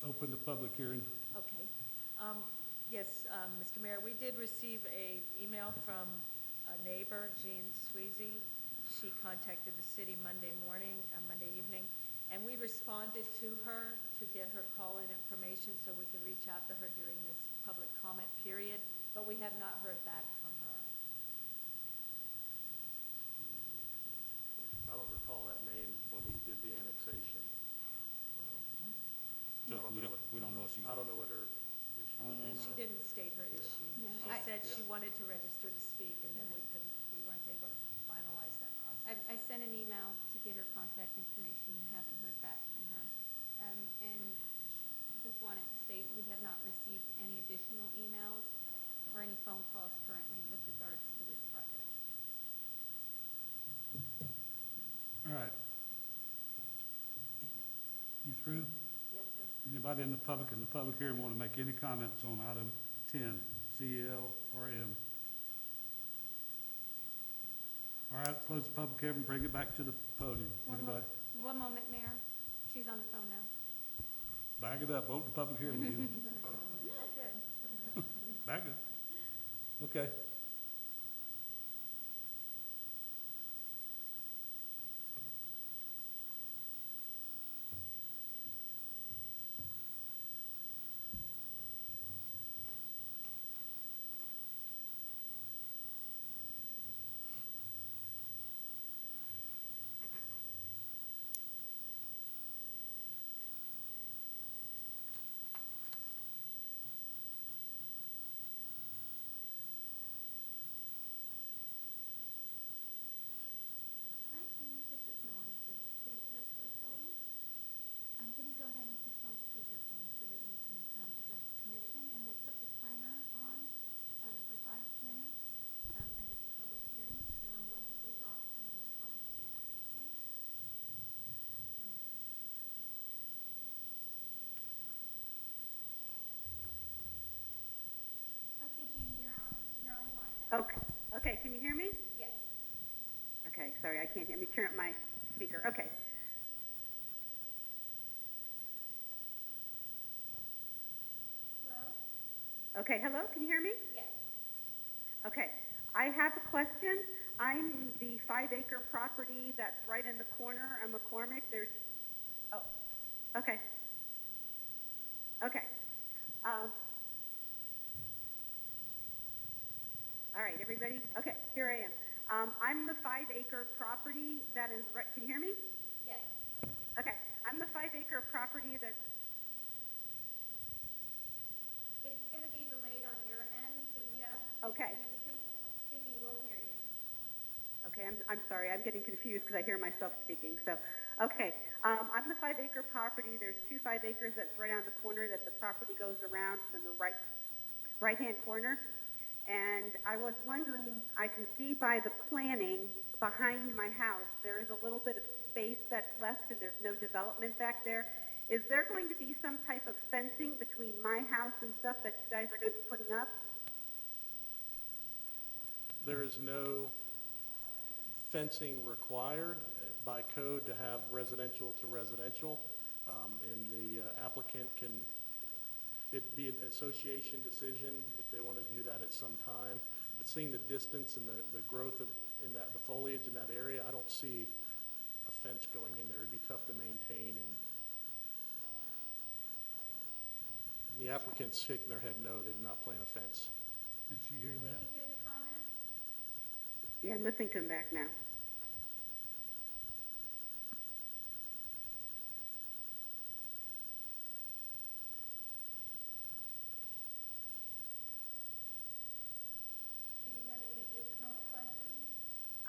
open the public hearing. Okay. Yes, Mr. Mayor, we did receive an email from a neighbor, Jean Sweezy. She contacted the city Monday evening, and we responded to her to get her call-in information so we could reach out to her during this public comment period, but we have not heard back from her. I don't recall that name when we did the annexation. So we don't know if she. I don't know what her issue is. She didn't state her issue. No. She said she wanted to register to speak, and then we weren't able to finalize that process. I sent an email to get her contact information, haven't heard back from her. And just wanted to state, we have not received any additional emails or any phone calls currently with regards to this project. All right. You through? Yes, sir. Anybody in the public hearing want to make any comments on item 10, CLRM? All right, close the public hearing, bring it back to the podium. Anybody? One moment, Mayor. She's on the phone now. Back it up, open the public hearing again. Good. Back up. Okay. I think this is known as the city clerk for Ocoee. I'm going to go ahead and put you on speakerphone so that you can address the commission, and we'll put the timer on for 5 minutes as it's a public hearing. Once it goes off, comments will be okay? Okay, Jean, you're on the line now. Okay. Okay, can you hear me? Yes. Okay, sorry, I can't hear. Let me turn up my speaker. Okay. Hello? Okay, hello, can you hear me? Yes. Okay, I have a question. I'm the 5-acre property that's right in the corner of McCormick. There's, oh, okay. Okay. All right, everybody? Okay, here I am. I'm the 5-acre property that is right, can you hear me? Yes. Okay, I'm the 5-acre property that's, It's going to be delayed on your end, so yes. okay. If you keep speaking, we'll hear you. Okay, I'm sorry, I'm getting confused because I hear myself speaking. So, okay, I'm the 5-acre property. There's 2 5 acres that's right on the corner that the property goes around. It's in the right-hand corner. And I was wondering, I can see by the planning behind my house, there is a little bit of space that's left and there's no development back there. Is there going to be some type of fencing between my house and stuff that you guys are going to be putting up? There is no fencing required by code to have residential to residential. And the applicant can, it be an association decision if they want to do that at some time. But seeing the distance and the growth of in that the foliage in that area, I don't see a fence going in there. It'd be tough to maintain, and the applicant's shaking their head no, they did not plan a fence. Did you hear that? Did you hear the comment? Yeah, I'm listening to him back now. Do you have any additional questions?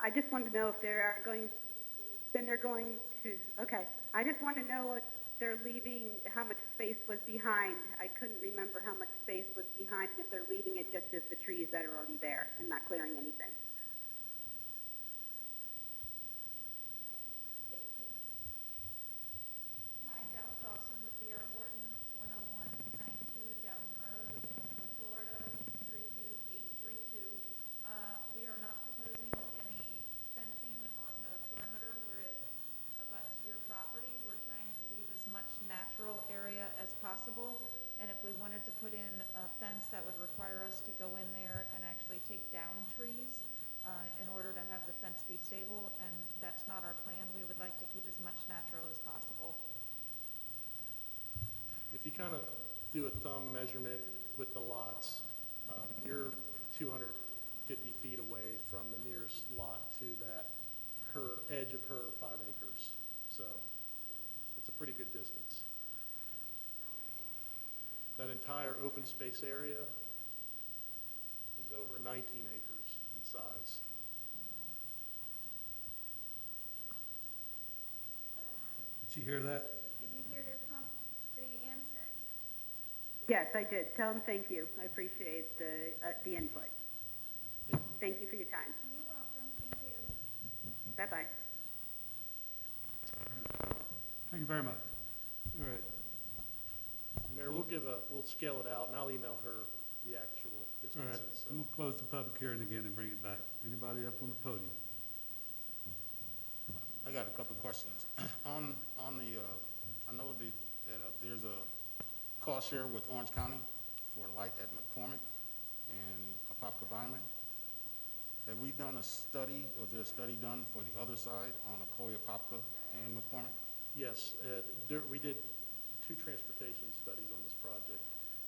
I just want to know if they're going to, okay. I just want to know if they're leaving, how much space was behind. I couldn't remember how much space was behind, if they're leaving it just as the trees that are already there and not clearing anything. Hi, Dallas Austin with D.R. Horton, 10192 down the road, Florida, 32832. We are not proposing any fencing on the perimeter where it abuts your property. We're trying to leave as much natural area as possible. And if we wanted to put in a fence, that would require us to go in there and actually take down trees in order to have the fence be stable, and that's not our plan. We would like to keep as much natural as possible. If you kind of do a thumb measurement with the lots, you're 250 feet away from the nearest lot to that edge of her 5 acres. So it's a pretty good distance. That entire open space area is over 19 acres in size. Did you hear that? Did you hear the answers? Yes, I did. Tell them thank you. I appreciate the input. Thank you for your time. You're welcome. Thank you. Bye-bye. Thank you very much. All right. Mayor, we'll scale it out, and I'll email her the actual All right, distances. I'm gonna close the public hearing again and bring it back. Anybody up on the podium? I got a couple of questions. On the, I know that there's a cost share with Orange County for light at McCormick and Apopka Vineland. Have we done a study, or is there a study done for the other side on Ocoee, Apopka, and McCormick? Yes, we did 2 transportation studies on this project.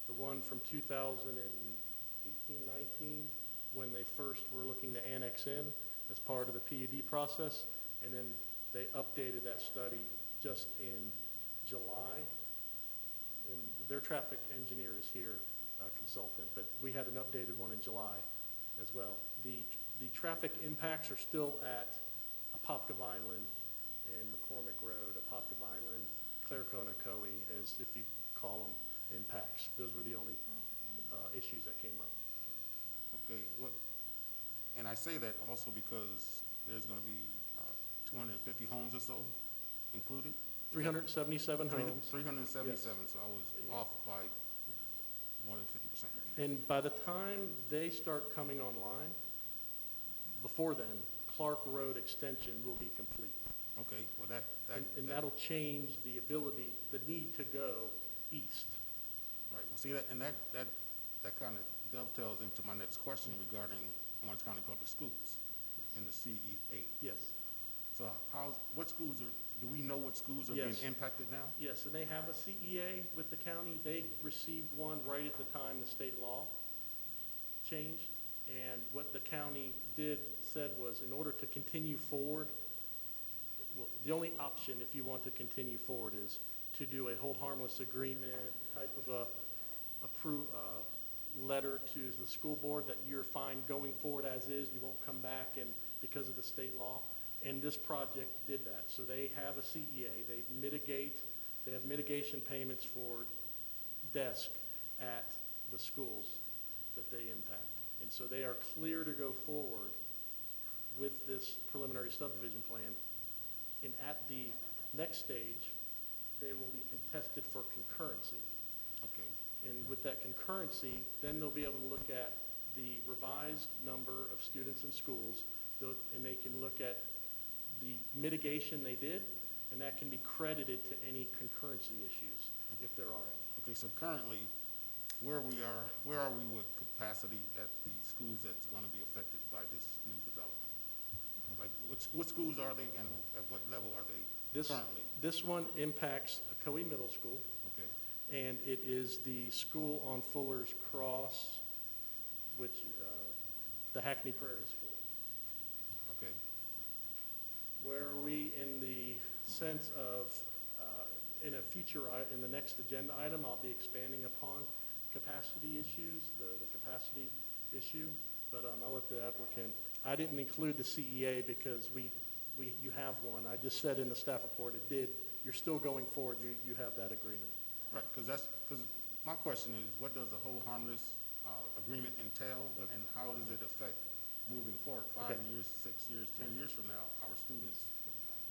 The one from 2018-19, when they first were looking to annex in as part of the PUD process, and then they updated that study just in July. And their traffic engineer is here, consultant, but we had an updated one in July as well. The traffic impacts are still at Apopka Vineland and McCormick Road, Apopka Vineland, Claircona, Ocoee, as if you call them impacts. Those were the only issues that came up. Okay, and I say that also because there's going to be 250 homes or so included? 377 homes. 377, Yes. so I was off by more than 50%. And by the time they start coming online, before then, Clark Road extension will be complete. Okay, well And that'll change the ability, the need to go east. Right, well, see, that kind of dovetails into my next question regarding Orange County Public Schools in the CE8. Yes. So what schools do we know what schools are being Yes. impacted now? Yes, and they have a CEA with the county. They received one right at the time the state law changed. And what the county said was, in order to continue forward, well, the only option if you want to continue forward is to do a hold harmless agreement type of letter to the school board that you're fine going forward as is, you won't come back and because of the state law. And this project did that. So they have a CEA, they have mitigation payments for desk at the schools that they impact. And so they are clear to go forward with this preliminary subdivision plan. And at the next stage, they will be contested for concurrency. Okay. And with that concurrency, then they'll be able to look at the revised number of students in schools, and they can look at the mitigation they did, and that can be credited to any concurrency issues, if there are any. Okay, so currently, where are we with capacity at the schools that's going to be affected by this new development? Like, what schools are they, and at what level are they currently? This one impacts Ocoee Middle School. Okay. And it is the school on Fuller's Cross, which, the Hackney Prairie School. Okay. Where are we in the sense of, in the next agenda item, I'll be expanding upon capacity issues, the capacity issue, but I'll let the applicant, I didn't include the CEA because you have one. I just said in the staff report it did. You're still going forward, you have that agreement. Right, because my question is, what does the hold harmless agreement entail, and how does it affect moving forward? 5 years, 6 years, 10 years from now, our students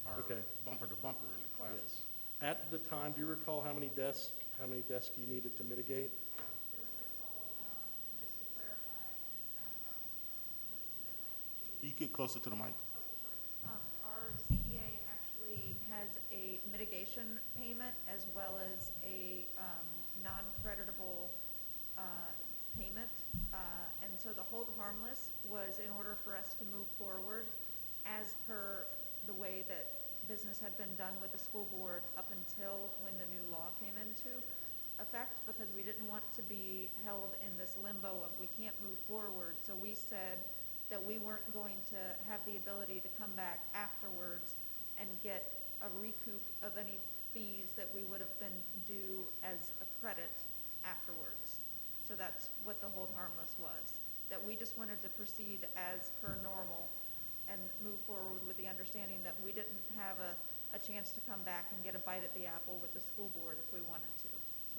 are bumper to bumper in the class. Yes. At the time, do you recall how many desks you needed to mitigate? I don't recall, and just to clarify, and expound on what you said about Can you get closer to the mic? Our CEA actually has a mitigation payment as well as a non-creditable payment. And so the hold harmless was in order for us to move forward as per the way that business had been done with the school board up until when the new law came into effect, because we didn't want to be held in this limbo of we can't move forward. So we said that we weren't going to have the ability to come back afterwards and get a recoup of any fees that we would have been due as a credit afterwards. So that's what the hold harmless was, that we just wanted to proceed as per normal and move forward with the understanding that we didn't have a chance to come back and get a bite at the apple with the school board if we wanted to.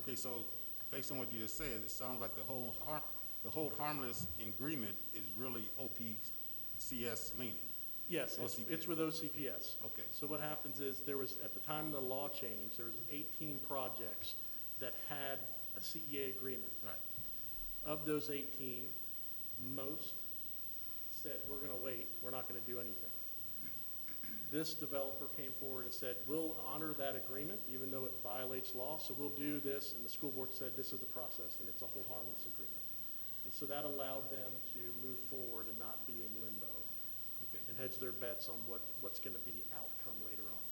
Okay, so based on what you just said, it sounds like the hold harmless agreement is really OPCS leaning. Yes, it's with OCPS. Okay. So what happens is there was, at the time the law changed, there was 18 projects that had a CEA agreement. Right. Of those 18, most said, we're going to wait, we're not going to do anything. This developer came forward and said, we'll honor that agreement even though it violates law, so we'll do this, and the school board said this is the process, and it's a hold harmless agreement. And so that allowed them to move forward and not be in limbo. Okay. And hedge their bets on what's going to be the outcome later on.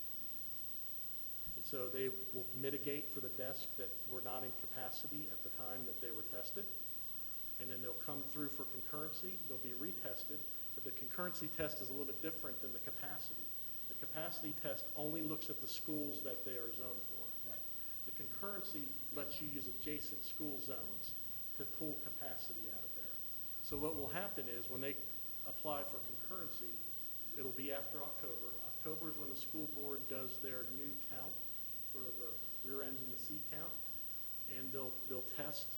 And so they will mitigate for the desks that were not in capacity at the time that they were tested. And then they'll come through for concurrency. They'll be retested. But the concurrency test is a little bit different than the capacity. The capacity test only looks at the schools that they are zoned for. Right. The concurrency lets you use adjacent school zones to pull capacity out of there. So what will happen is when they apply for concurrency, it'll be after October. October is when the school board does their new count, sort of the rear engine, the C count, and they'll test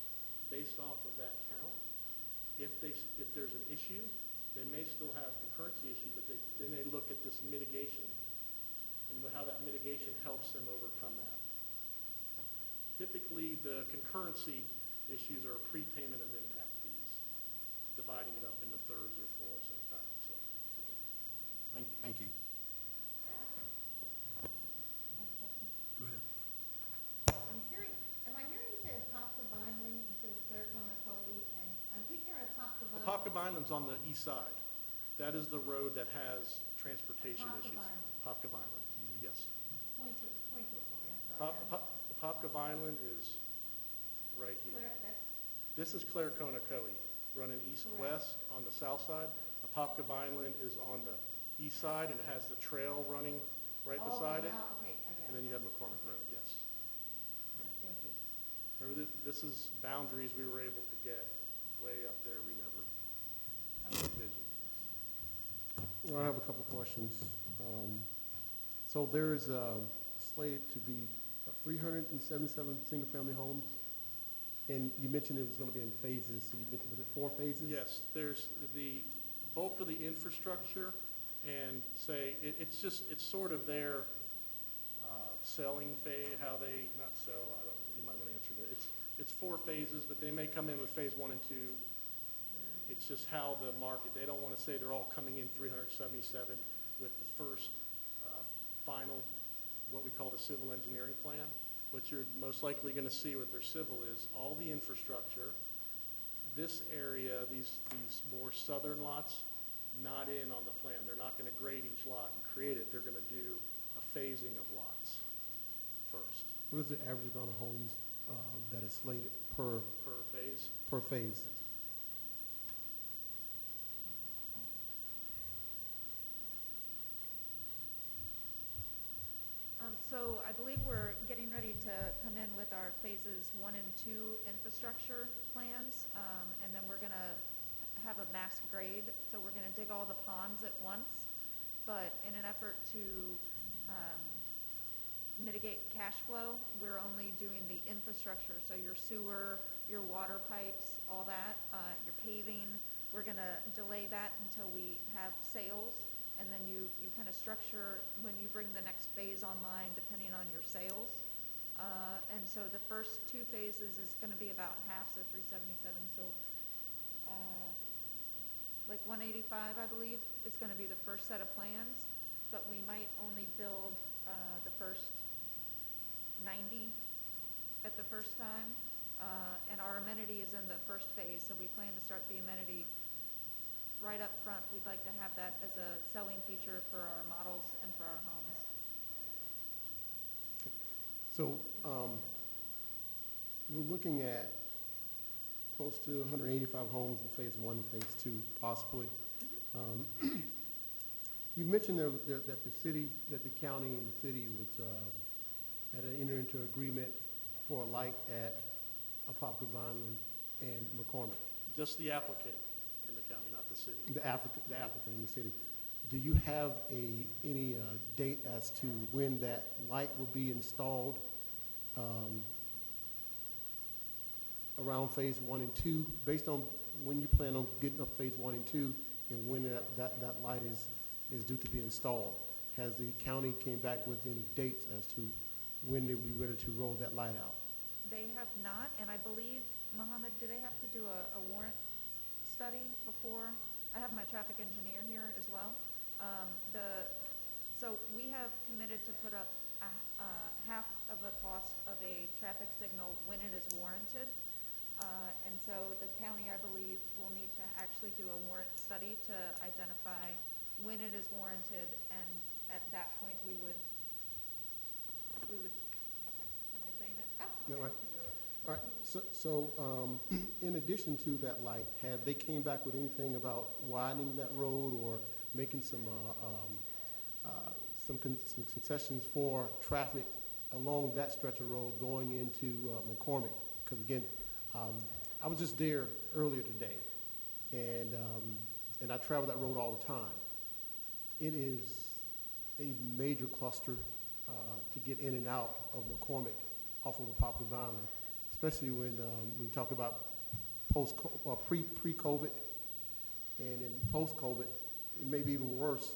based off of that count. If there's an issue, they may still have concurrency issues, but then they look at this mitigation and how that mitigation helps them overcome that. Typically, the concurrency issues are a prepayment of impact fees, dividing it up into thirds or fourths at a time. So, okay. Thank you. Go ahead. Am I hearing you say Apopka Vineland instead of Claricone Ocoee? And I keep hearing Apopka Vineland. Apopka Vineland's on the east side. That is the road that has transportation Apopka issues. Vineland. Apopka Vineland, yes. Point to it for me, I'm sorry. Apopka Vineland is right here. This is Claricone Ocoee, running east-west on the south side. Apopka Vineland is on the east side, and it has the trail running right beside it. Okay, I get it. And then you have McCormick Road, yes. Thank you. Remember, this is boundaries we were able to get way up there. We never envisioned this. Well, I have a couple questions. So there is slated to be 377 single-family homes, and you mentioned it was going to be in phases. So you mentioned, was it 4 phases? Yes, there's the bulk of the infrastructure, and it's sort of their selling phase, how they, not sell, you might want to answer that. It's 4 phases, but they may come in with phase 1 and 2. It's just how the market, they don't want to say they're all coming in 377 with the first final, what we call the civil engineering plan. What you're most likely going to see with their civil is all the infrastructure, this area, these more southern lots, not in on the plan. They're not going to grade each lot and create it. They're going to do a phasing of lots first. What is the average amount of homes that is slated per phase? Per phase. So I believe we're getting ready to come in with our phases 1 and 2 infrastructure plans, and then we're going to have a mass grade. So we're going to dig all the ponds at once, but in an effort to mitigate cash flow, we're only doing the infrastructure. So your sewer, your water pipes, all that, your paving, we're going to delay that until we have sales. And then you kind of structure when you bring the next phase online depending on your sales. And so the first 2 phases is going to be about half, so 377. So like 185, I believe, is going to be the first set of plans. But we might only build the first 90 at the first time. And our amenity is in the first phase, so we plan to start the amenity right up front. We'd like to have that as a selling feature for our models and for our homes. So we're looking at close to 185 homes in phase 1 and phase 2, possibly. You mentioned that the city, that the county and the city was had entered into an agreement for a light at Apopka Vineland and McCormick. Just the applicant in the county, not the city. The applicant in the city. Do you have any date as to when that light will be installed around phase 1 and 2, based on when you plan on getting up phase 1 and 2, and when that light is is due to be installed. Has the county came back with any dates as to when they would be ready to roll that light out? They have not, and I believe, Mohammed, do they have to do a warrant study before? I have my traffic engineer here as well. So we have committed to put up half of the cost of a traffic signal when it is warranted. And so the county, I believe, will need to actually do a warrant study to identify when it is warranted, and at that point we would, okay, am I saying it? Ah. Is that right? All right, so in addition to that light, have they came back with anything about widening that road or making some concessions for traffic along that stretch of road going into McCormick? Because again, I was just there earlier today, and I travel that road all the time. It is a major cluster to get in and out of McCormick off of Apopka Island, especially when we talk about pre-COVID, and in post-COVID, it may be even worse.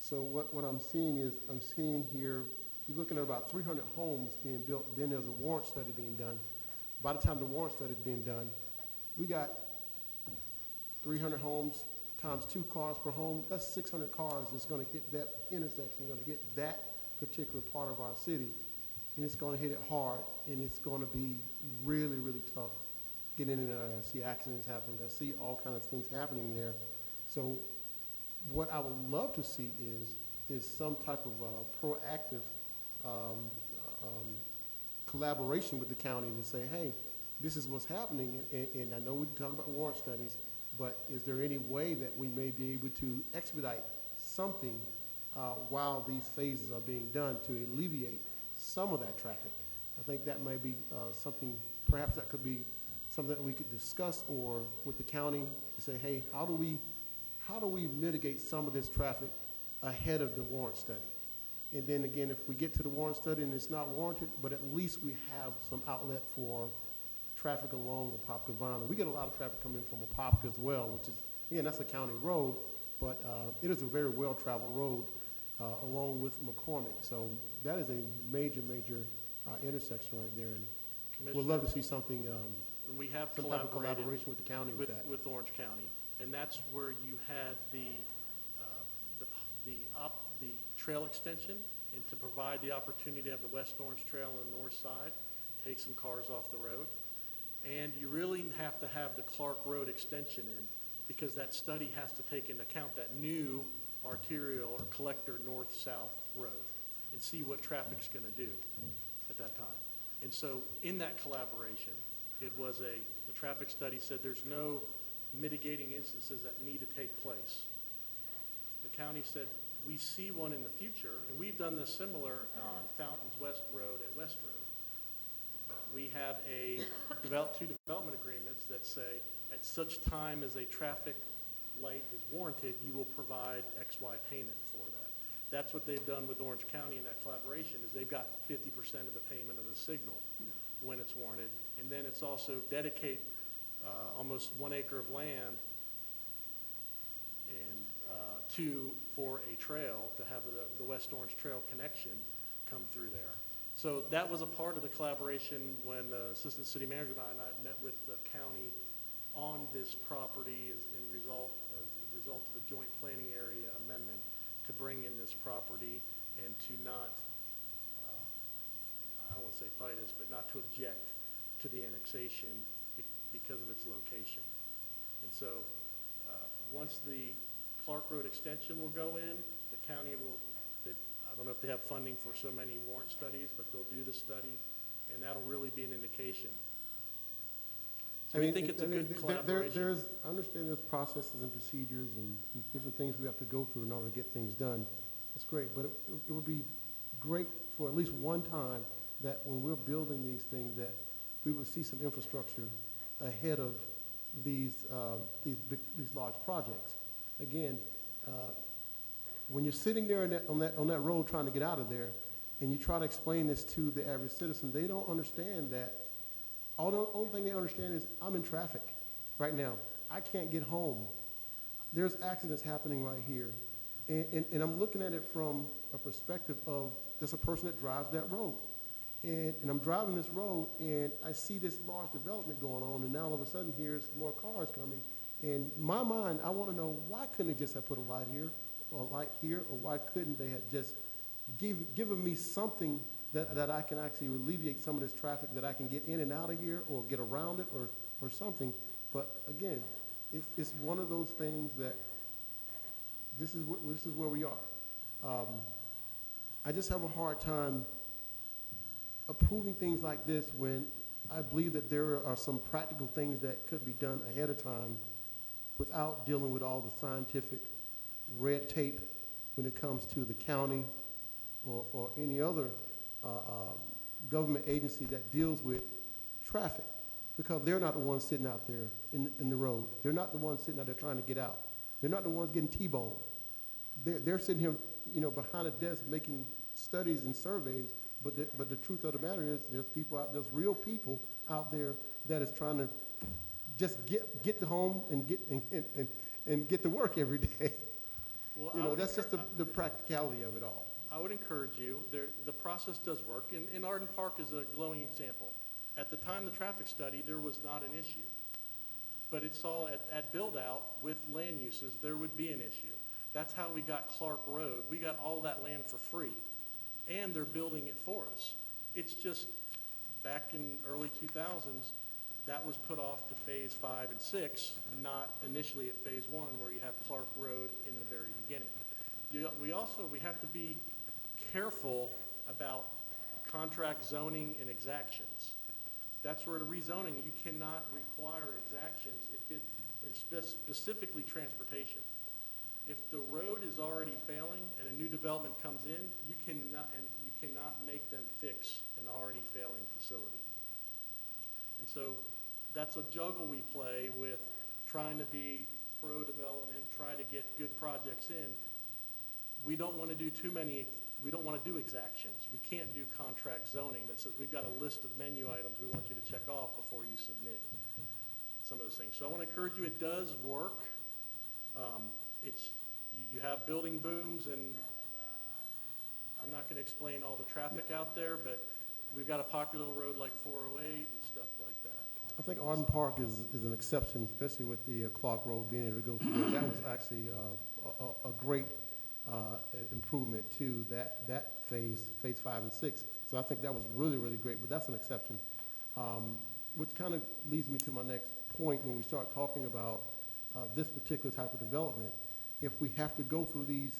So what I'm seeing is, I'm seeing here, you're looking at about 300 homes being built, then there's a warrant study being done. By the time the warrant study is being done, we got 300 homes times 2 cars per home. That's 600 cars that's going to hit that intersection, going to hit that particular part of our city, and it's going to hit it hard, and it's going to be really, really tough getting in and out. I see accidents happening. I see all kinds of things happening there. So what I would love to see is some type of proactive collaboration with the county to say, hey, this is what's happening, and I know we can talk about warrant studies, but is there any way that we may be able to expedite something while these phases are being done to alleviate some of that traffic? I think that may be something, perhaps that could be something that we could discuss, or with the county to say, hey, how do we mitigate some of this traffic ahead of the warrant study? And then again, if we get to the warrant study and it's not warranted, but at least we have some outlet for traffic along Apopka Island. We get a lot of traffic coming from Apopka as well, which is, again, that's a county road, but it is a very well-traveled road along with McCormick. So that is a major, major intersection right there, and we'd love to see something, we have some type of collaboration with the county with that. With Orange County, and that's where you had the trail extension, and to provide the opportunity to have the West Orange Trail on the north side, take some cars off the road. And you really have to have the Clark Road extension in, because that study has to take into account that new arterial or collector north-south road and see what traffic's going to do at that time. And so in that collaboration, the traffic study said there's no mitigating instances that need to take place. The county said, we see one in the future, and we've done this similar on Fountains West Road at West Road. We have two development agreements that say at such time as a traffic light is warranted, you will provide XY payment for that. That's what they've done with Orange County in that collaboration, is they've got 50% of the payment of the signal when it's warranted. And then it's also dedicate almost 1 acre of land and for a trail to have the West Orange Trail connection come through there. So that was a part of the collaboration when Assistant City Manager and I met with the county on this property as a result of the joint planning area amendment to bring in this property and to not, I don't want to say fight us, but not to object to the annexation because of its location. And so once the Clark Road extension will go in, the county will, I don't know if they have funding for so many warrant studies, but they'll do the study, and that'll really be an indication. So we think it's a good collaboration. I understand there's processes and procedures and different things we have to go through in order to get things done. That's great, but it would be great for at least one time that when we're building these things that we would see some infrastructure ahead of these large projects. Again, when you're sitting there on that road trying to get out of there, and you try to explain this to the average citizen, they don't understand that. The only thing they understand is I'm in traffic right now. I can't get home. There's accidents happening right here. And I'm looking at it from a perspective of there's a person that drives that road. And I'm driving this road, and I see this large development going on, and now all of a sudden here's more cars coming. In my mind, I want to know, why couldn't they just have put a light here, or why couldn't they have just given me something that I can actually alleviate some of this traffic, that I can get in and out of here or get around it or something. But again, it's one of those things that this is where we are. I just have a hard time approving things like this when I believe that there are some practical things that could be done ahead of time without dealing with all the scientific red tape when it comes to the county or any other government agency that deals with traffic, because they're not the ones sitting out there in the road. They're not the ones sitting out there trying to get out. They're not the ones getting T-boned. They're sitting here, behind a desk making studies and surveys, but the truth of the matter is there's real people out there that is trying to just get to home and get to work every day. Well, that's just the practicality of it all. I would encourage you, the process does work, and Arden Park is a glowing example. At the time of the traffic study, there was not an issue. But it saw at build-out with land uses, there would be an issue. That's how we got Clark Road. We got all that land for free, and they're building it for us. It's just back in early 2000s, that was put off to phase 5 and 6, not initially at phase 1, where you have Clark Road in the very beginning. We have to be careful about contract zoning and exactions. That's where the rezoning, you cannot require exactions if it is specifically transportation. If the road is already failing and a new development comes in, you cannot make them fix an already failing facility. And so that's a juggle we play with trying to be pro-development, try to get good projects in. We don't want to do we don't want to do exactions. We can't do contract zoning that says we've got a list of menu items we want you to check off before you submit some of those things. So I want to encourage you, it does work. You have building booms, and I'm not going to explain all the traffic out there, but we've got a popular road like 408 and stuff like that. I think Arden Park is an exception, especially with the Clark Road being able to go through. That was actually a great improvement to that phase 5 and 6. So I think that was really, really great, but that's an exception. Which kind of leads me to my next point when we start talking about this particular type of development. If we have to go through these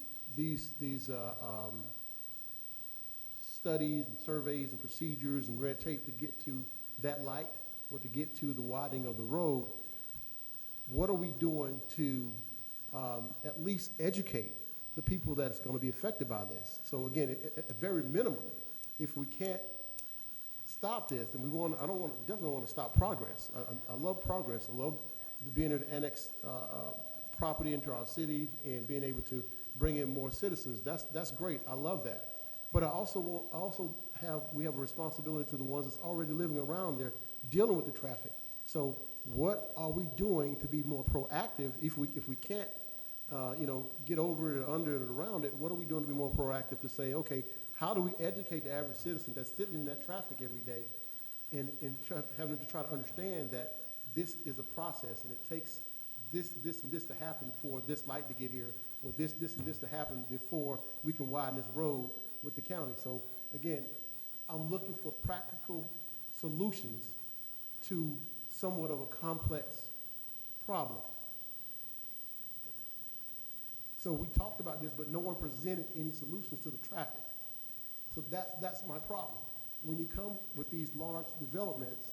studies and surveys and procedures and red tape to get to that light or to get to the widening of the road, what are we doing to at least educate the people that's going to be affected by this? So again, at very minimum, if we can't stop this, and definitely want to stop progress. I love progress. I love being able to annex property into our city and being able to bring in more citizens. That's great. I love that. But we have a responsibility to the ones that's already living around there, dealing with the traffic. So what are we doing to be more proactive if we can't get over it, under it, or around it? What are we doing to be more proactive to say, okay, how do we educate the average citizen that's sitting in that traffic every day and having to try to understand that this is a process and it takes this, and this to happen for this light to get here, or this, and this to happen before we can widen this road with the county. So again, I'm looking for practical solutions to somewhat of a complex problem. So we talked about this, but no one presented any solutions to the traffic. So that's my problem. When you come with these large developments,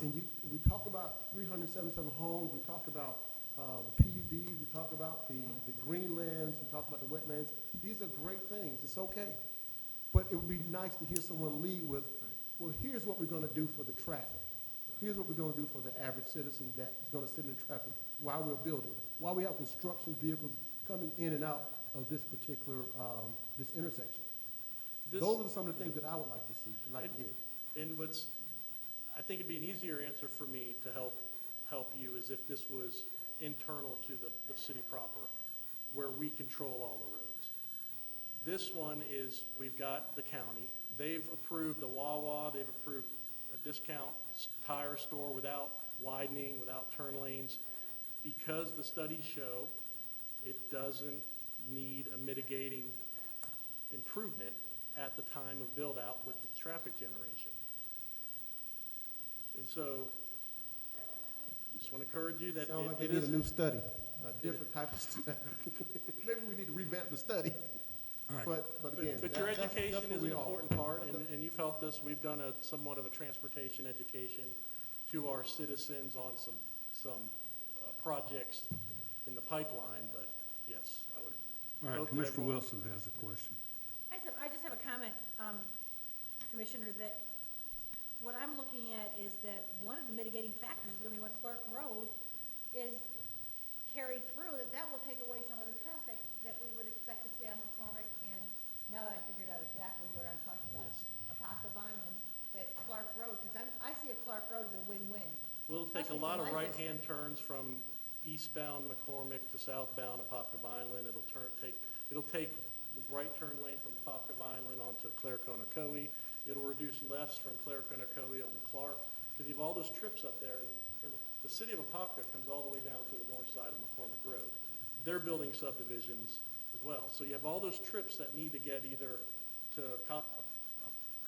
and we talk about 377 homes, we talk about the PUDs, we talk about the greenlands, we talk about the wetlands. These are great things. It's okay. But it would be nice to hear someone lead with, well, here's what we're going to do for the traffic. Here's what we're going to do for the average citizen that is going to sit in the traffic while we're building, while we have construction vehicles coming in and out of this particular this intersection. Those are some of the things that I would like to see, like to hear. And I think it'd be an easier answer for me to help you is if this was internal to the city proper, where we control all the roads. This one is, we've got the county. They've approved the Wawa, they've approved a discount tire store without widening, without turn lanes, because the studies show it doesn't need a mitigating improvement at the time of build-out with the traffic generation. And so, just want to encourage you that Sounds like it they need is. a new study, a different type of study. Maybe we need to revamp the study. All right. But again, But your that's education what is we an offer. important part, and you've helped us. We've done somewhat of a transportation education to our citizens on some projects in the pipeline, but yes, I would. All right, hope that Commissioner everyone- Wilson has a question. I just have a comment, Commissioner, that what I'm looking at is that one of the mitigating factors is gonna be when Clark Road is carried through, that will take away some of the traffic that we would expect to see on McCormick, and now that I figured out exactly where I'm talking about, Apopka Vineland, that Clark Road, because I see a Clark Road as a win-win. We'll take a especially lot for of my right-hand turns from eastbound McCormick to southbound Apopka Vineland. It'll take the right turn lane from Apopka Vineland onto Claricone Ocoee. It'll reduce lefts from Claricone Ocoee on the Clark, because you have all those trips up there. And the city of Apopka comes all the way down to the north side of McCormick Road. They're building subdivisions as well. So you have all those trips that need to get either to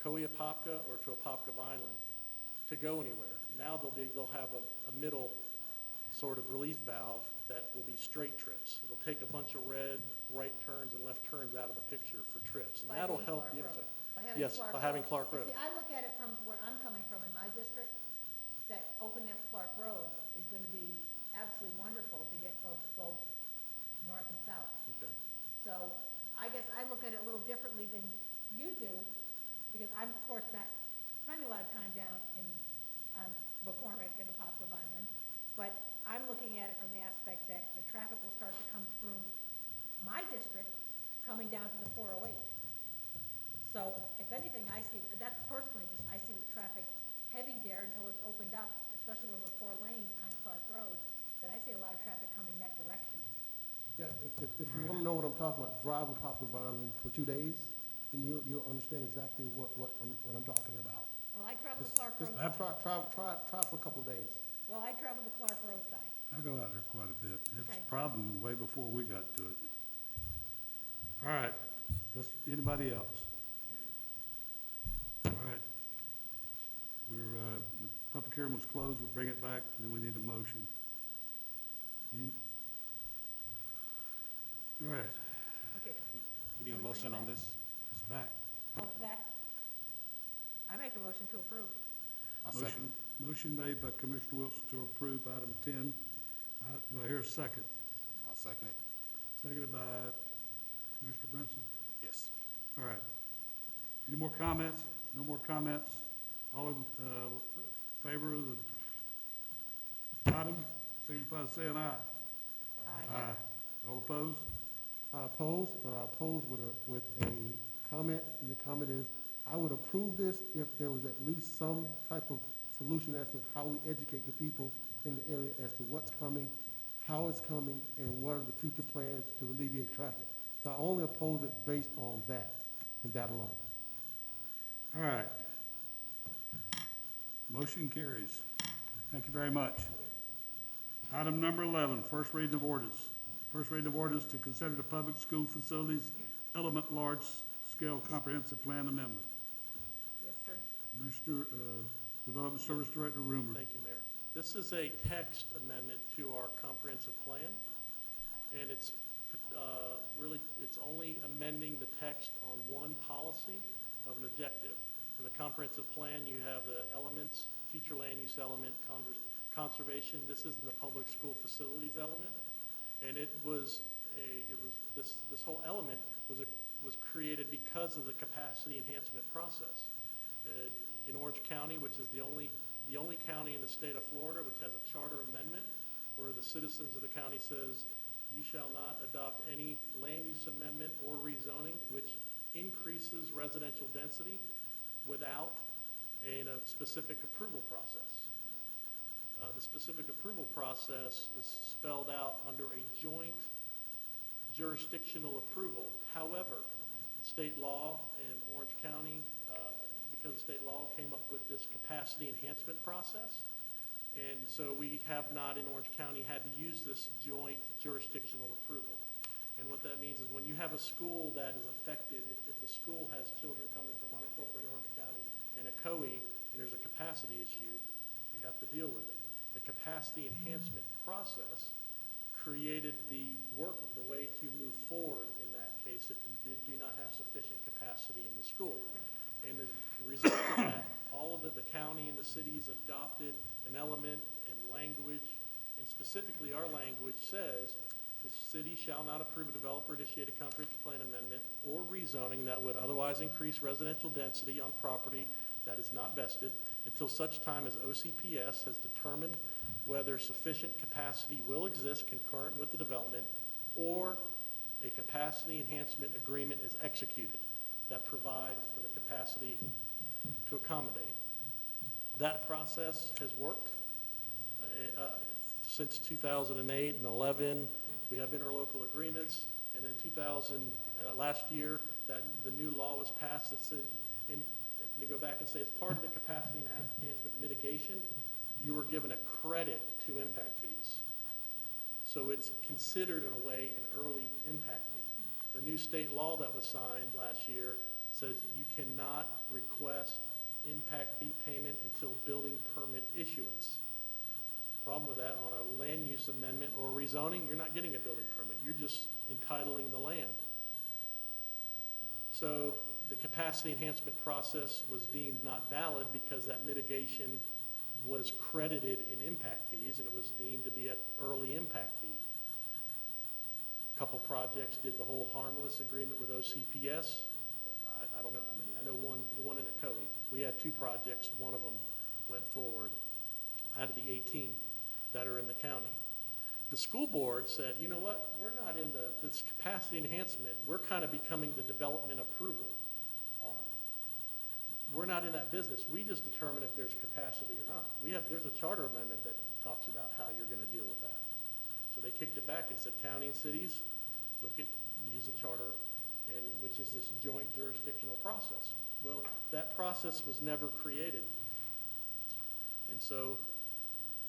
Ocoee Apopka or to Apopka Vineland to go anywhere. Now they'll have a middle sort of relief valve that will be straight trips. It'll take a bunch of red right turns and left turns out of the picture for trips. And By that'll having help the Clark Road. intersection. By having Yes, Clark by having Road. Clark But Road. see, I look at it from where I'm coming from in my district, that opening up Clark Road is gonna be absolutely wonderful to get folks both north and south. Okay. So I guess I look at it a little differently than you do, because I'm, of course, not spending a lot of time down on McCormick and Apopka Vineland, but I'm looking at it from the aspect that the traffic will start to come through my district, coming down to the 408. So if anything, that's personally just, I see the traffic heavy there until it's opened up, especially when we're 4 lanes on Clark Road, that I see a lot of traffic coming that direction. Yeah, if you want to know what I'm talking about, drive Apopka Vineland for 2 days, and you'll understand exactly what I'm talking about. Well, I travel the Clark Just Road. try for a couple of days. Well, I travel the Clark Road side. I go out there quite a bit. It's Okay. a problem way before we got to it. All right, anybody else? All right. The public hearing was closed, we'll bring it back, and then we need a motion. All right, Okay. You need a motion on this? it's back. Oh, it's back. I make a motion to approve. I'll second. Motion made by Commissioner Wilson to approve item 10. Do I hear a second? I'll second it. Seconded by Commissioner Brinson. Yes. All right. Any more comments? No more comments? All in favor of the item, signify by saying aye. Aye. All opposed? I oppose, but I oppose with a comment, and the comment is, I would approve this if there was at least some type of solution as to how we educate the people in the area as to what's coming, how it's coming, and what are the future plans to alleviate traffic. So I only oppose it based on that, and that alone. All right. Motion carries. Thank you very much. Item number 11, first reading of ordinance. First reading of ordinance to consider the public school facilities element large-scale comprehensive plan amendment. Yes, sir. Commissioner, Development Service Director Rumor. Thank you, Mayor. This is a text amendment to our comprehensive plan, and it's it's only amending the text on one policy of an objective. In the comprehensive plan, you have the elements, future land use element, conservation. This is in the public school facilities element, and this whole element was created because of the capacity enhancement process. In Orange County, which is the only county in the state of Florida which has a charter amendment where the citizens of the county says, you shall not adopt any land use amendment or rezoning which increases residential density without a specific approval process. The specific approval process is spelled out under a joint jurisdictional approval. However, state law in Orange County, because of state law, came up with this capacity enhancement process. And so we have not in Orange County had to use this joint jurisdictional approval. And what that means is when you have a school that is affected, if the school has children coming from unincorporated Orange County and Ocoee, and there's a capacity issue, you have to deal with it. The capacity enhancement process created the way to move forward in that case if you do not have sufficient capacity in the school. And as a result of that, all of the county and the cities adopted an element and language, and specifically our language says, the city shall not approve a developer-initiated comprehensive plan amendment or rezoning that would otherwise increase residential density on property that is not vested until such time as OCPS has determined whether sufficient capacity will exist concurrent with the development or a capacity enhancement agreement is executed that provides for the capacity to accommodate. That process has worked since 2008 and 11. We have interlocal agreements, and in last year, that the new law was passed that says, and let me go back and say, as part of the capacity enhancement mitigation, you were given a credit to impact fees. So it's considered in a way an early impact fee. The new state law that was signed last year says you cannot request impact fee payment until building permit issuance. Problem with that, on a land use amendment or rezoning, you're not getting a building permit. You're just entitling the land. So the capacity enhancement process was deemed not valid because that mitigation was credited in impact fees, and it was deemed to be an early impact fee. A couple projects did the hold harmless agreement with OCPS. I don't know how many. I know one in Ocoee. We had 2 projects. One of them went forward out of the 18 that are in the county. The school board said, you know what, we're not in this capacity enhancement. We're kind of becoming the development approval arm. We're not in that business. We just determine if there's capacity or not. There's a charter amendment that talks about how you're going to deal with that. So they kicked it back and said, county and cities, use the charter, which is this joint jurisdictional process. Well, that process was never created. And so,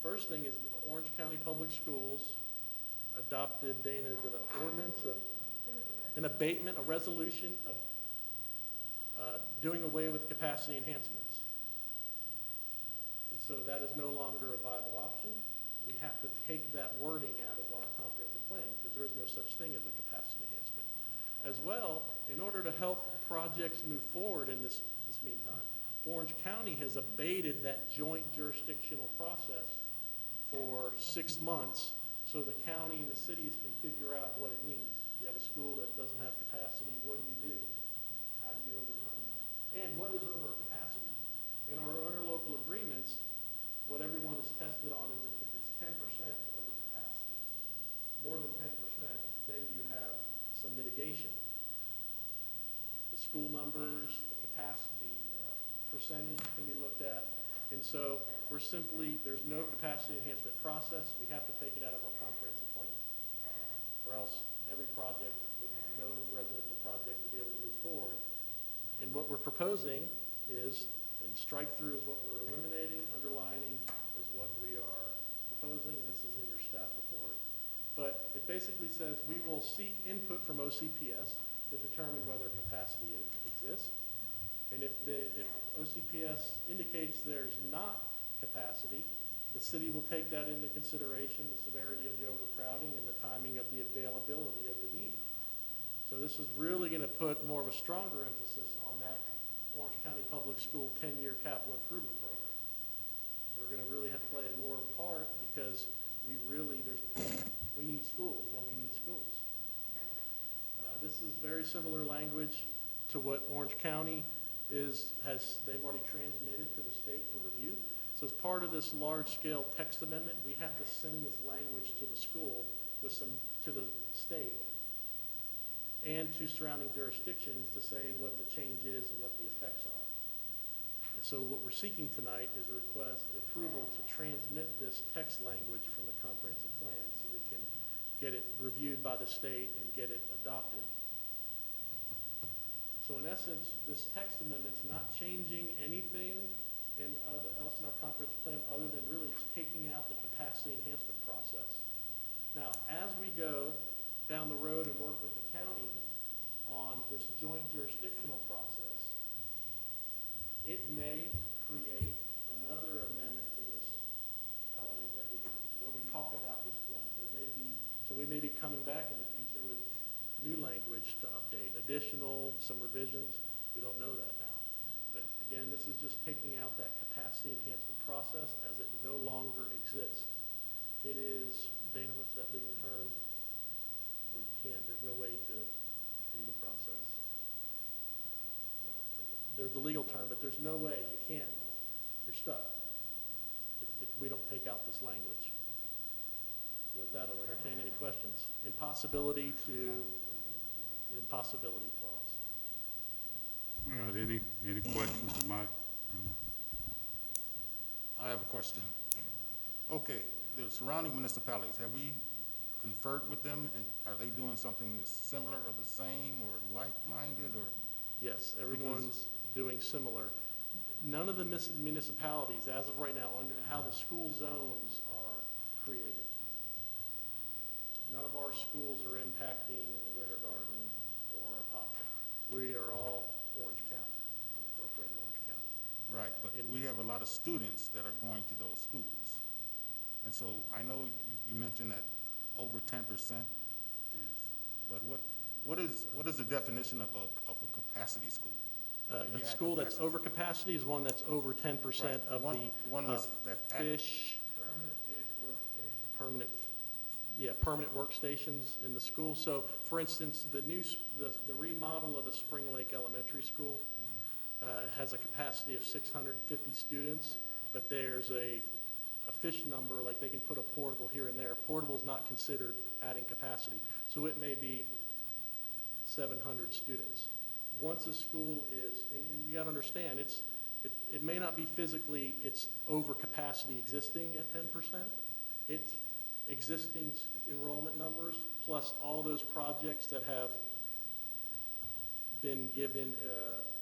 first thing is Orange County Public Schools adopted, Dana, is it an ordinance, an abatement, a resolution of doing away with capacity enhancements. And so that is no longer a viable option. We have to take that wording out of our comprehensive plan because there is no such thing as a capacity enhancement. As well, in order to help projects move forward in this meantime, Orange County has abated that joint jurisdictional process for 6 months so the county and the cities can figure out what it means. You have a school that doesn't have capacity, what do? How do you overcome that? And what is overcapacity? In our interlocal agreements, what everyone is tested on is if it's 10% overcapacity, more than 10%, then you have some mitigation. The school numbers, the capacity percentage can be looked at. And so there's no capacity enhancement process. We have to take it out of our comprehensive plan. Or else every project, no residential project would be able to move forward. And what we're proposing is, and strike through is what we're eliminating, underlining is what we are proposing, and this is in your staff report. But it basically says we will seek input from OCPS to determine whether capacity exists. And if OCPS indicates there's not capacity, the city will take that into consideration, the severity of the overcrowding and the timing of the availability of the need. So this is really going to put more of a stronger emphasis on that Orange County Public School 10-year capital improvement program. We're going to really have to play a more part because we need schools when we need schools. This is very similar language to what Orange County they've already transmitted to the state for review. So as part of this large-scale text amendment, we have to send this language to the school to the state and to surrounding jurisdictions to say what the change is and what the effects are. And so what we're seeking tonight is a request approval to transmit this text language from the comprehensive plan so we can get it reviewed by the state and get it adopted. So in essence, this text amendment's not changing anything else in our comprehensive plan other than really it's taking out the capacity enhancement process. Now, as we go down the road and work with the county on this joint jurisdictional process, it may create another amendment to this element where we talk about this joint. So we may be coming back in the future with new language to update, some revisions. We don't know that now. But again, this is just taking out that capacity enhancement process as it no longer exists. It is, Dana, what's that legal term? Where you can't, there's no way to do the process. There's a legal term, but there's no way, you can't, you're stuck if we don't take out this language. So with that, I'll entertain any questions. Impossibility clause. All right, any questions of Mike? I have a question. Okay, the surrounding municipalities, have we conferred with them, and are they doing something that's similar or the same or like-minded, or? Yes, everyone's doing similar. None of the municipalities, as of right now, under how the school zones are created, none of our schools are impacting Winter Garden or Apopka. We are all Orange County, unincorporated Orange County. Right, but we have a lot of students that are going to those schools. And so I know you mentioned that over 10% is, but what is the definition of a capacity school? A school that's over capacity is one that's over 10% of fish. Permanent workstations in the school. So, for instance, the remodel of the Spring Lake Elementary School has a capacity of 650 students, but there's a fish number, like they can put a portable here and there. Portable is not considered adding capacity. So it may be 700 students. Once a school is, and you got to understand, it may not be physically, it's over capacity existing at 10%. It's existing enrollment numbers plus all those projects that have been given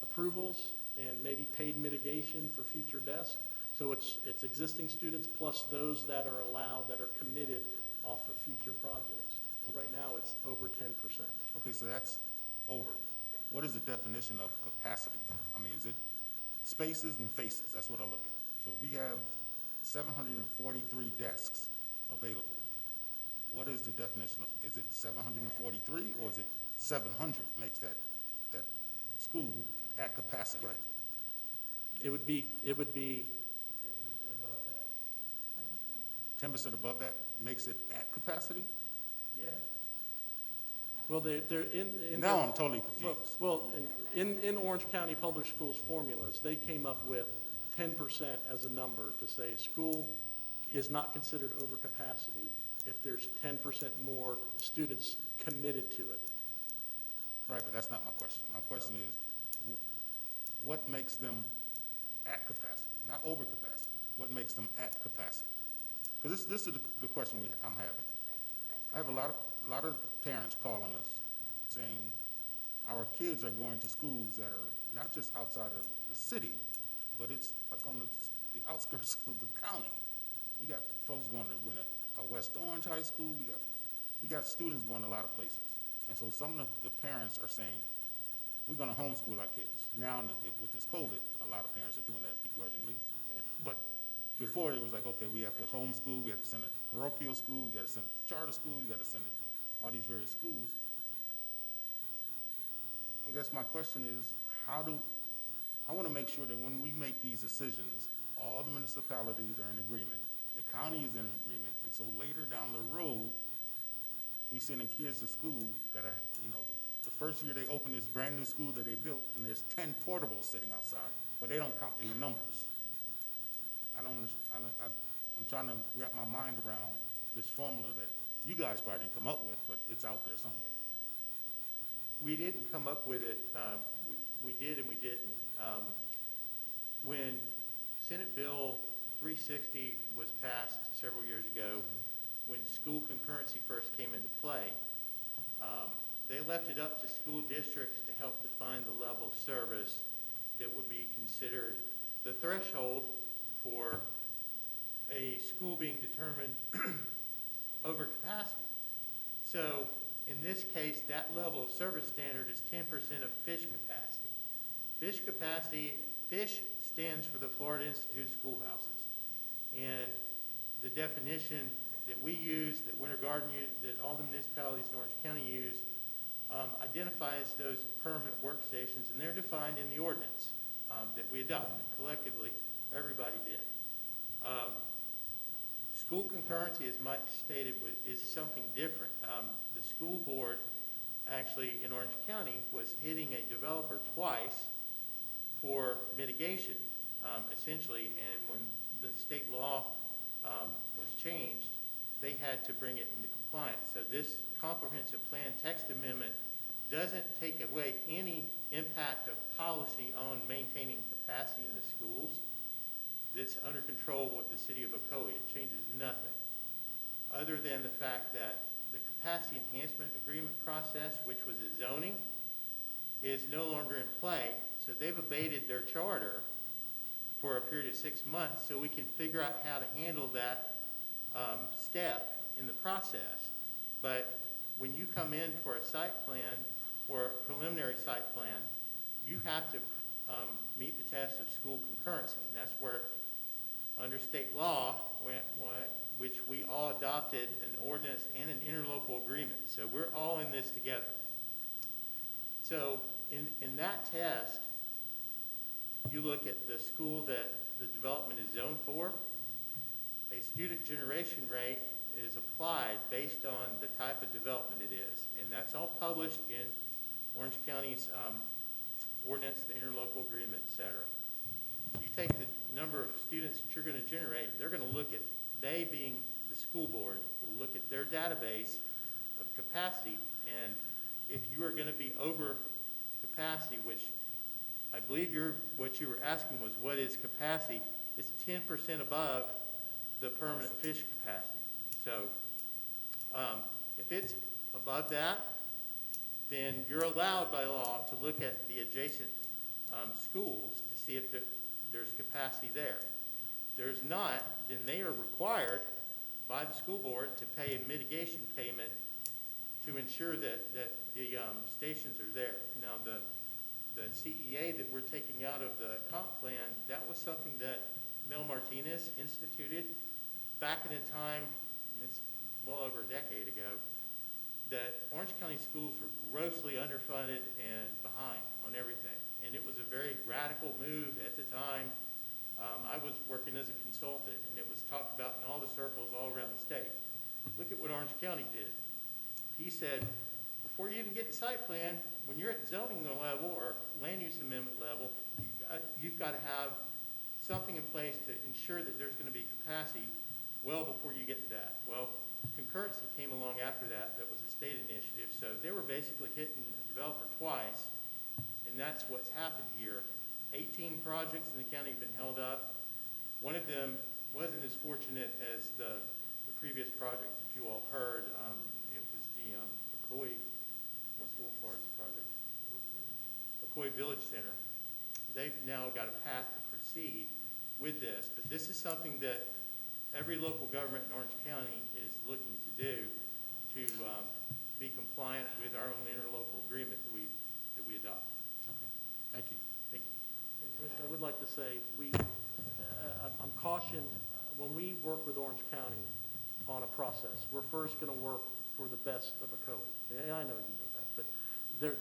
approvals and maybe paid mitigation for future desks. So it's existing students plus those that are allowed, that are committed off of future projects. So right now it's over 10%. Okay, so that's over. What is the definition of capacity? I mean, is it spaces and faces? That's what I look at. So we have 743 desks available. What is the definition of, is it 743 or is it 700 makes that school at capacity? Right. It would be 10% above that makes it at capacity? Yes. Well, they're in now I'm totally confused. Well, in Orange County Public Schools formulas, they came up with 10% as a number to say a school is not considered over capacity if there's 10% more students committed to it. Right, but that's not my question. My question is, what makes them at capacity, not over capacity? What makes them at capacity? Because this is the question I'm having. I have a lot of parents calling us saying our kids are going to schools that are not just outside of the city, but it's like on the outskirts of the county. We got folks going to West Orange High School. We got students going to a lot of places. And so some of the parents are saying, we're going to homeschool our kids. Now with this COVID, a lot of parents are doing that begrudgingly. But before it was like, okay, we have to homeschool, we have to send it to parochial school, we got to send it to charter school, we got to send it to all these various schools. I guess my question is, I want to make sure that when we make these decisions, all the municipalities are in agreement, the county is in agreement, and so later down the road, we sending kids to school that are, the first year they open this brand new school that they built, and there's 10 portables sitting outside, but they don't count in the numbers. I'm trying to wrap my mind around this formula that you guys probably didn't come up with, but it's out there somewhere. We didn't come up with it. We did and we didn't. When Senate Bill 360 was passed several years ago, when school concurrency first came into play, they left it up to school districts to help define the level of service that would be considered the threshold for a school being determined over capacity. So in this case, that level of service standard is 10% of fish capacity. Fish stands for the Florida Institute of Schoolhouses. And the definition that we use, that Winter Garden use, that all the municipalities in Orange County use, identifies those permanent workstations, and they're defined in the ordinance that we adopted collectively. Everybody did. School concurrency, as Mike stated, is something different. The school board, actually, in Orange County, was hitting a developer twice for mitigation, essentially, and when the state law was changed, they had to bring it into compliance. So this comprehensive plan text amendment doesn't take away any impact of policy on maintaining capacity in the schools. That's under control with the city of Ocoee. It changes nothing other than the fact that the capacity enhancement agreement process, which was at zoning, is no longer in play. So they've abated their charter for a period of 6 months so we can figure out how to handle that step in the process. But when you come in for a site plan or a preliminary site plan, you have to meet the test of school concurrency. And that's where, under state law, which we all adopted an ordinance and an interlocal agreement. So we're all in this together. So in that test, you look at the school that the development is zoned for. A student generation rate is applied based on the type of development it is. And that's all published in Orange County's ordinance, the interlocal agreement, et cetera. You take the number of students that you're going to generate, they're going to look at, they being the school board, will look at their database of capacity. And if you are going to be over capacity, which I believe what you were asking was what is capacity, it's 10% above the permanent fish capacity. So if it's above that, then you're allowed by law to look at the adjacent schools to see if there's capacity there. If there's not, then they are required by the school board to pay a mitigation payment to ensure that the stations are there. Now, the CEA that we're taking out of the comp plan, that was something that Mel Martinez instituted back in a time, and it's well over a decade ago, that Orange County schools were grossly underfunded and behind on everything. And it was a very radical move at the time. I was working as a consultant, and it was talked about in all the circles all around the state. Look at what Orange County did. He said, before you even get the site plan, when you're at zoning level or land use amendment level, you've got to have something in place to ensure that there's going to be capacity well before you get to that. Well, concurrency came along after that. That was a state initiative. So they were basically hitting a developer twice, and that's what's happened here. 18 projects in the county have been held up. One of them wasn't as fortunate as the previous project that you all heard. It was the Ocoee, what's the Wolf Forest project? Ocoee Village Center. They've now got a path to proceed with this, but this is something that every local government in Orange County is looking to do to be compliant with our own interlocal agreement that we adopt. Okay, thank you. Thank you. Hey, Commissioner, I would like to say, I'm cautioned, when we work with Orange County on a process, we're first going to work for the best of Ocoee. Yeah, I know you know that, but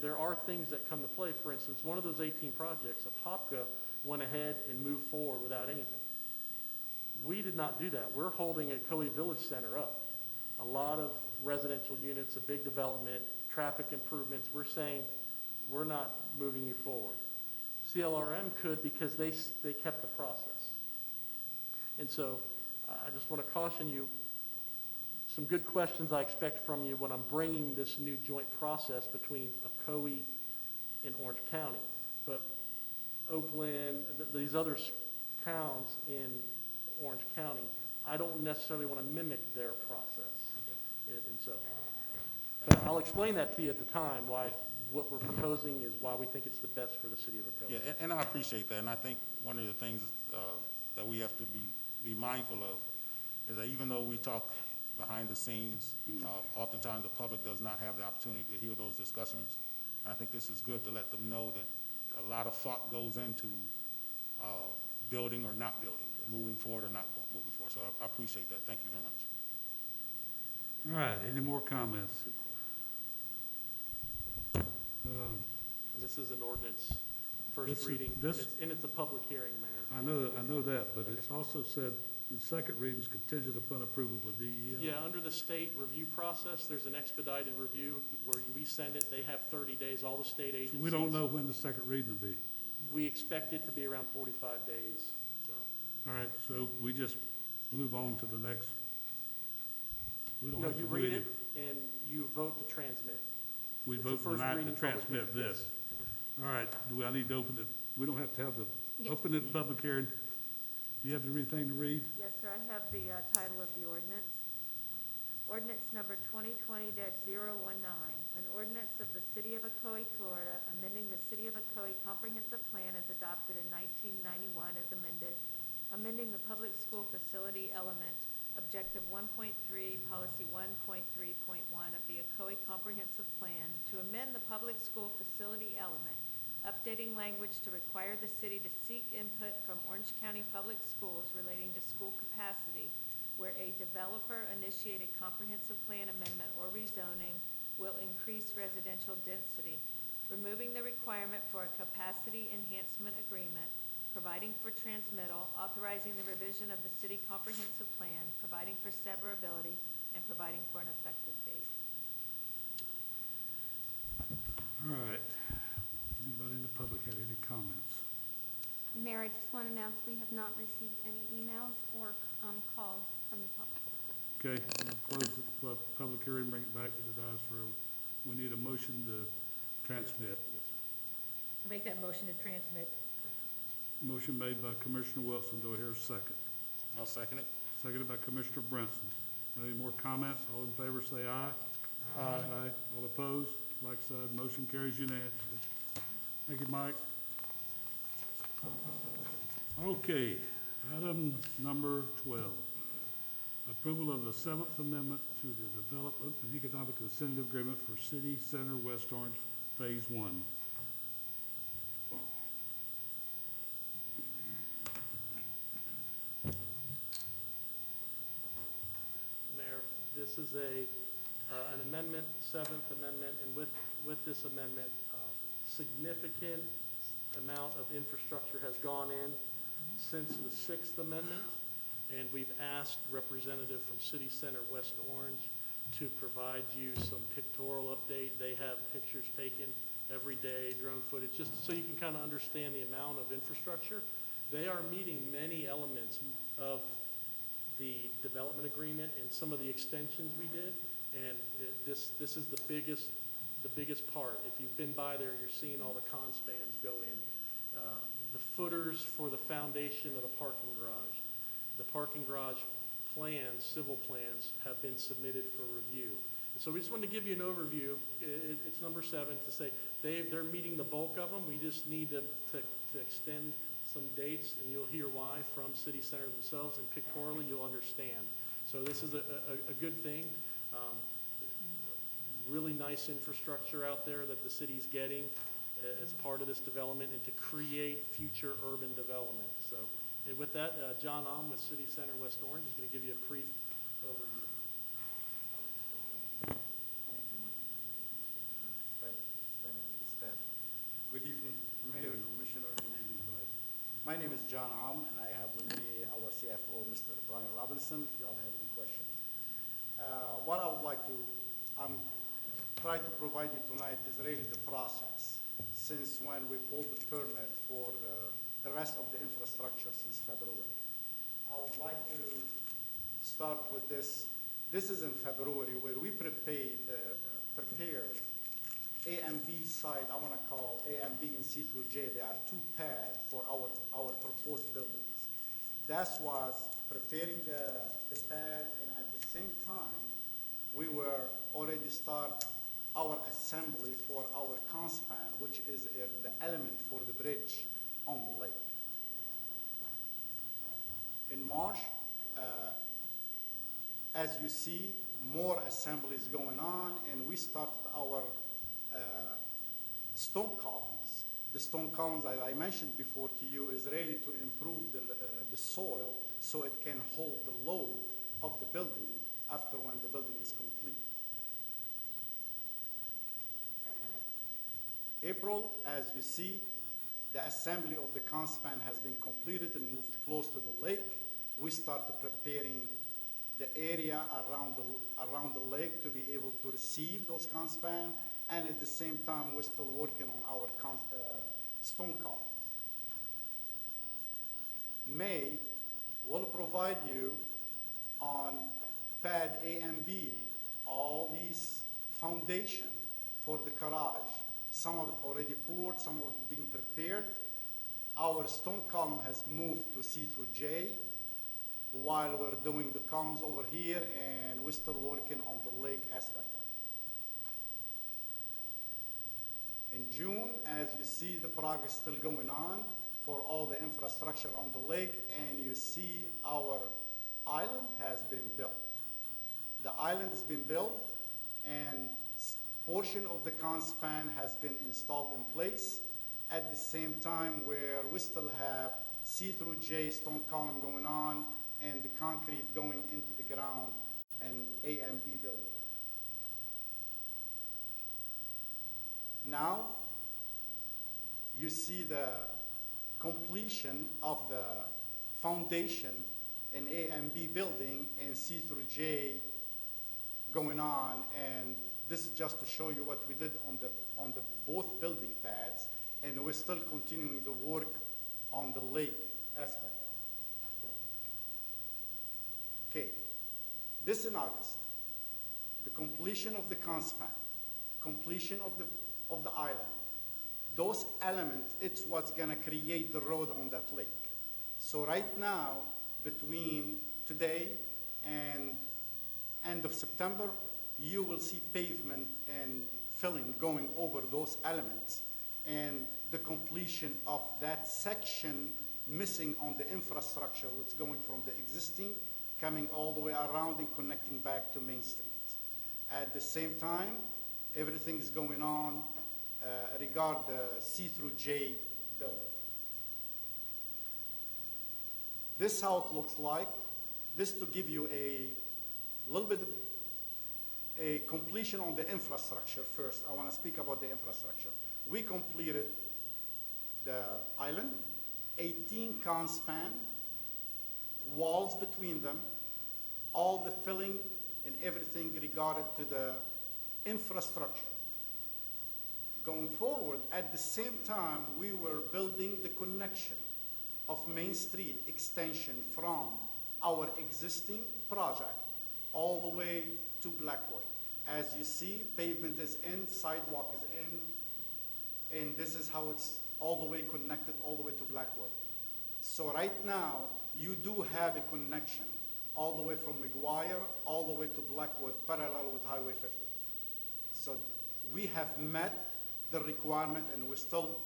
there are things that come to play. For instance, one of those 18 projects, Apopka went ahead and moved forward without anything. We did not do that. We're holding Ocoee Village Center up. A lot of residential units, a big development, traffic improvements. We're saying we're not moving you forward. CLRM could because they kept the process. And so I just want to caution you, some good questions I expect from you when I'm bringing this new joint process between Ocoee and Orange County. But Oakland, these other towns in Orange County, I don't necessarily want to mimic their process. Okay. And so, I'll explain that to you at the time, why what we're proposing is why we think it's the best for the city of Ocoee. Yeah, and I appreciate that, and I think one of the things that we have to be mindful of is that even though we talk behind the scenes, oftentimes the public does not have the opportunity to hear those discussions. And I think this is good to let them know that a lot of thought goes into building or not building, moving forward or not moving forward. So I appreciate that. Thank you very much. All right, any more comments? This is an ordinance, first This is- reading, this- and it's a public hearing, Mayor. I know that, but it's also said the second reading is contingent upon approval of DEO. Yeah, under the state review process, there's an expedited review where we send it, they have 30 days, all the state So agencies. we don't know when the second reading will be. We expect it to be around 45 days, so. All right, so we just move on to the next. We don't No, have to you do read any. it and you vote to transmit. We It's a vote first tonight to reading public transmit hearing, this. yes. All right, do I need to open it? We don't have to have the, Yes. open it public hearing. Do you have anything to read? Yes, sir, I have the title of the ordinance. Ordinance number 2020-019, an ordinance of the City of Ocoee, Florida, amending the City of Ocoee Comprehensive Plan as adopted in 1991 as amended, amending the public school facility element, Objective 1.3, Policy 1.3.1 of the Ocoee Comprehensive Plan to amend the public school facility element, updating language to require the city to seek input from Orange County Public Schools relating to school capacity where a developer-initiated comprehensive plan amendment or rezoning will increase residential density, removing the requirement for a capacity enhancement agreement, providing for transmittal, authorizing the revision of the city comprehensive plan, providing for severability, and providing for an effective date. All right. Anybody in the public have any comments? Mayor, I just want to announce we have not received any emails or calls from the public. Okay, we'll close the public hearing, bring it back to the dais room. We need a motion to transmit. Make that motion to transmit. Motion made by Commissioner Wilson. Do I hear a second? I'll second it. Seconded by Commissioner Brinson. Any more comments? All in favor say aye. Aye. All opposed? Like side. Motion carries unanimously. Thank you, Mike. Okay, item number 12. Approval of the Seventh Amendment to the Development and Economic Incentive Agreement for City Center West Orange Phase 1. Mayor, this is an amendment, Seventh Amendment, and with this amendment, significant amount of infrastructure has gone in since the Sixth Amendment, and we've asked representative from City Center West Orange to provide you some pictorial update. They have pictures taken every day, drone footage, just so you can kind of understand the amount of infrastructure. They are meeting many elements of the development agreement and some of the extensions we did, and this is the biggest part. If you've been by there, you're seeing all the con spans go in. The footers for the foundation of the parking garage. The parking garage plans, civil plans, have been submitted for review. And so we just wanted to give you an overview. It's number 7 to say they're meeting the bulk of them. We just need to extend some dates, and you'll hear why from City Center themselves, and pictorially you'll understand. So this is a good thing. Really nice infrastructure out there that the city's getting as part of this development and to create future urban development. So and with that, John Alm with City Center West Orange is going to give you a brief overview. Good evening, Mayor, Commissioner, good evening. My name is John Alm, and I have with me our CFO, Mr. Brian Robinson, if you all have any questions. What I would like to try to provide you tonight is really the process since when we pulled the permit for the rest of the infrastructure since February. I would like to start with this. This is in February where we prepared A and B side. I want to call A and B and C through J. They are 2 pads for our proposed buildings. That was preparing the pad, and at the same time, we were already start our assembly for our conspan, which is the element for the bridge on the lake. In March, as you see, more assemblies going on, and we started our stone columns. The stone columns, as I mentioned before to you, is really to improve the soil so it can hold the load of the building after when the building is complete. April, as you see, the assembly of the conspan has been completed and moved close to the lake. We started preparing the area around the lake to be able to receive those conspan, and at the same time, we're still working on our stone columns. May will provide you on pad A and B all these foundation for the garage. Some of it already poured, some of it being prepared. Our stone column has moved to C through J while we're doing the columns over here, and we're still working on the lake aspect of it. In June, as you see, the progress still going on for all the infrastructure on the lake, and you see our island has been built. The island has been built, and portion of the conspan has been installed in place. At the same time, where we still have C through J stone column going on, and the concrete going into the ground, and A and B building. Now, you see the completion of the foundation in A and B building and C through J going on, and this is just to show you what we did on the both building pads, and we're still continuing the work on the lake aspect. Okay, this in August, the completion of the conspan, completion of the island. Those elements, it's what's gonna create the road on that lake. So right now, between today and end of September, you will see pavement and filling going over those elements, and the completion of that section missing on the infrastructure, which is going from the existing, coming all the way around and connecting back to Main Street. At the same time, everything is going on regard the C through J building. This is how it looks like. This to give you a little bit of a completion on the infrastructure first. I want to speak about the infrastructure. We completed the island, 18 conspan, walls between them, all the filling and everything regarded to the infrastructure. Going forward, at the same time, we were building the connection of Main Street extension from our existing project all the way to Blackwood. As you see, pavement is in, sidewalk is in, and this is how it's all the way connected all the way to Blackwood. So right now, you do have a connection all the way from McGuire, all the way to Blackwood, parallel with Highway 50. So we have met the requirement, and we're still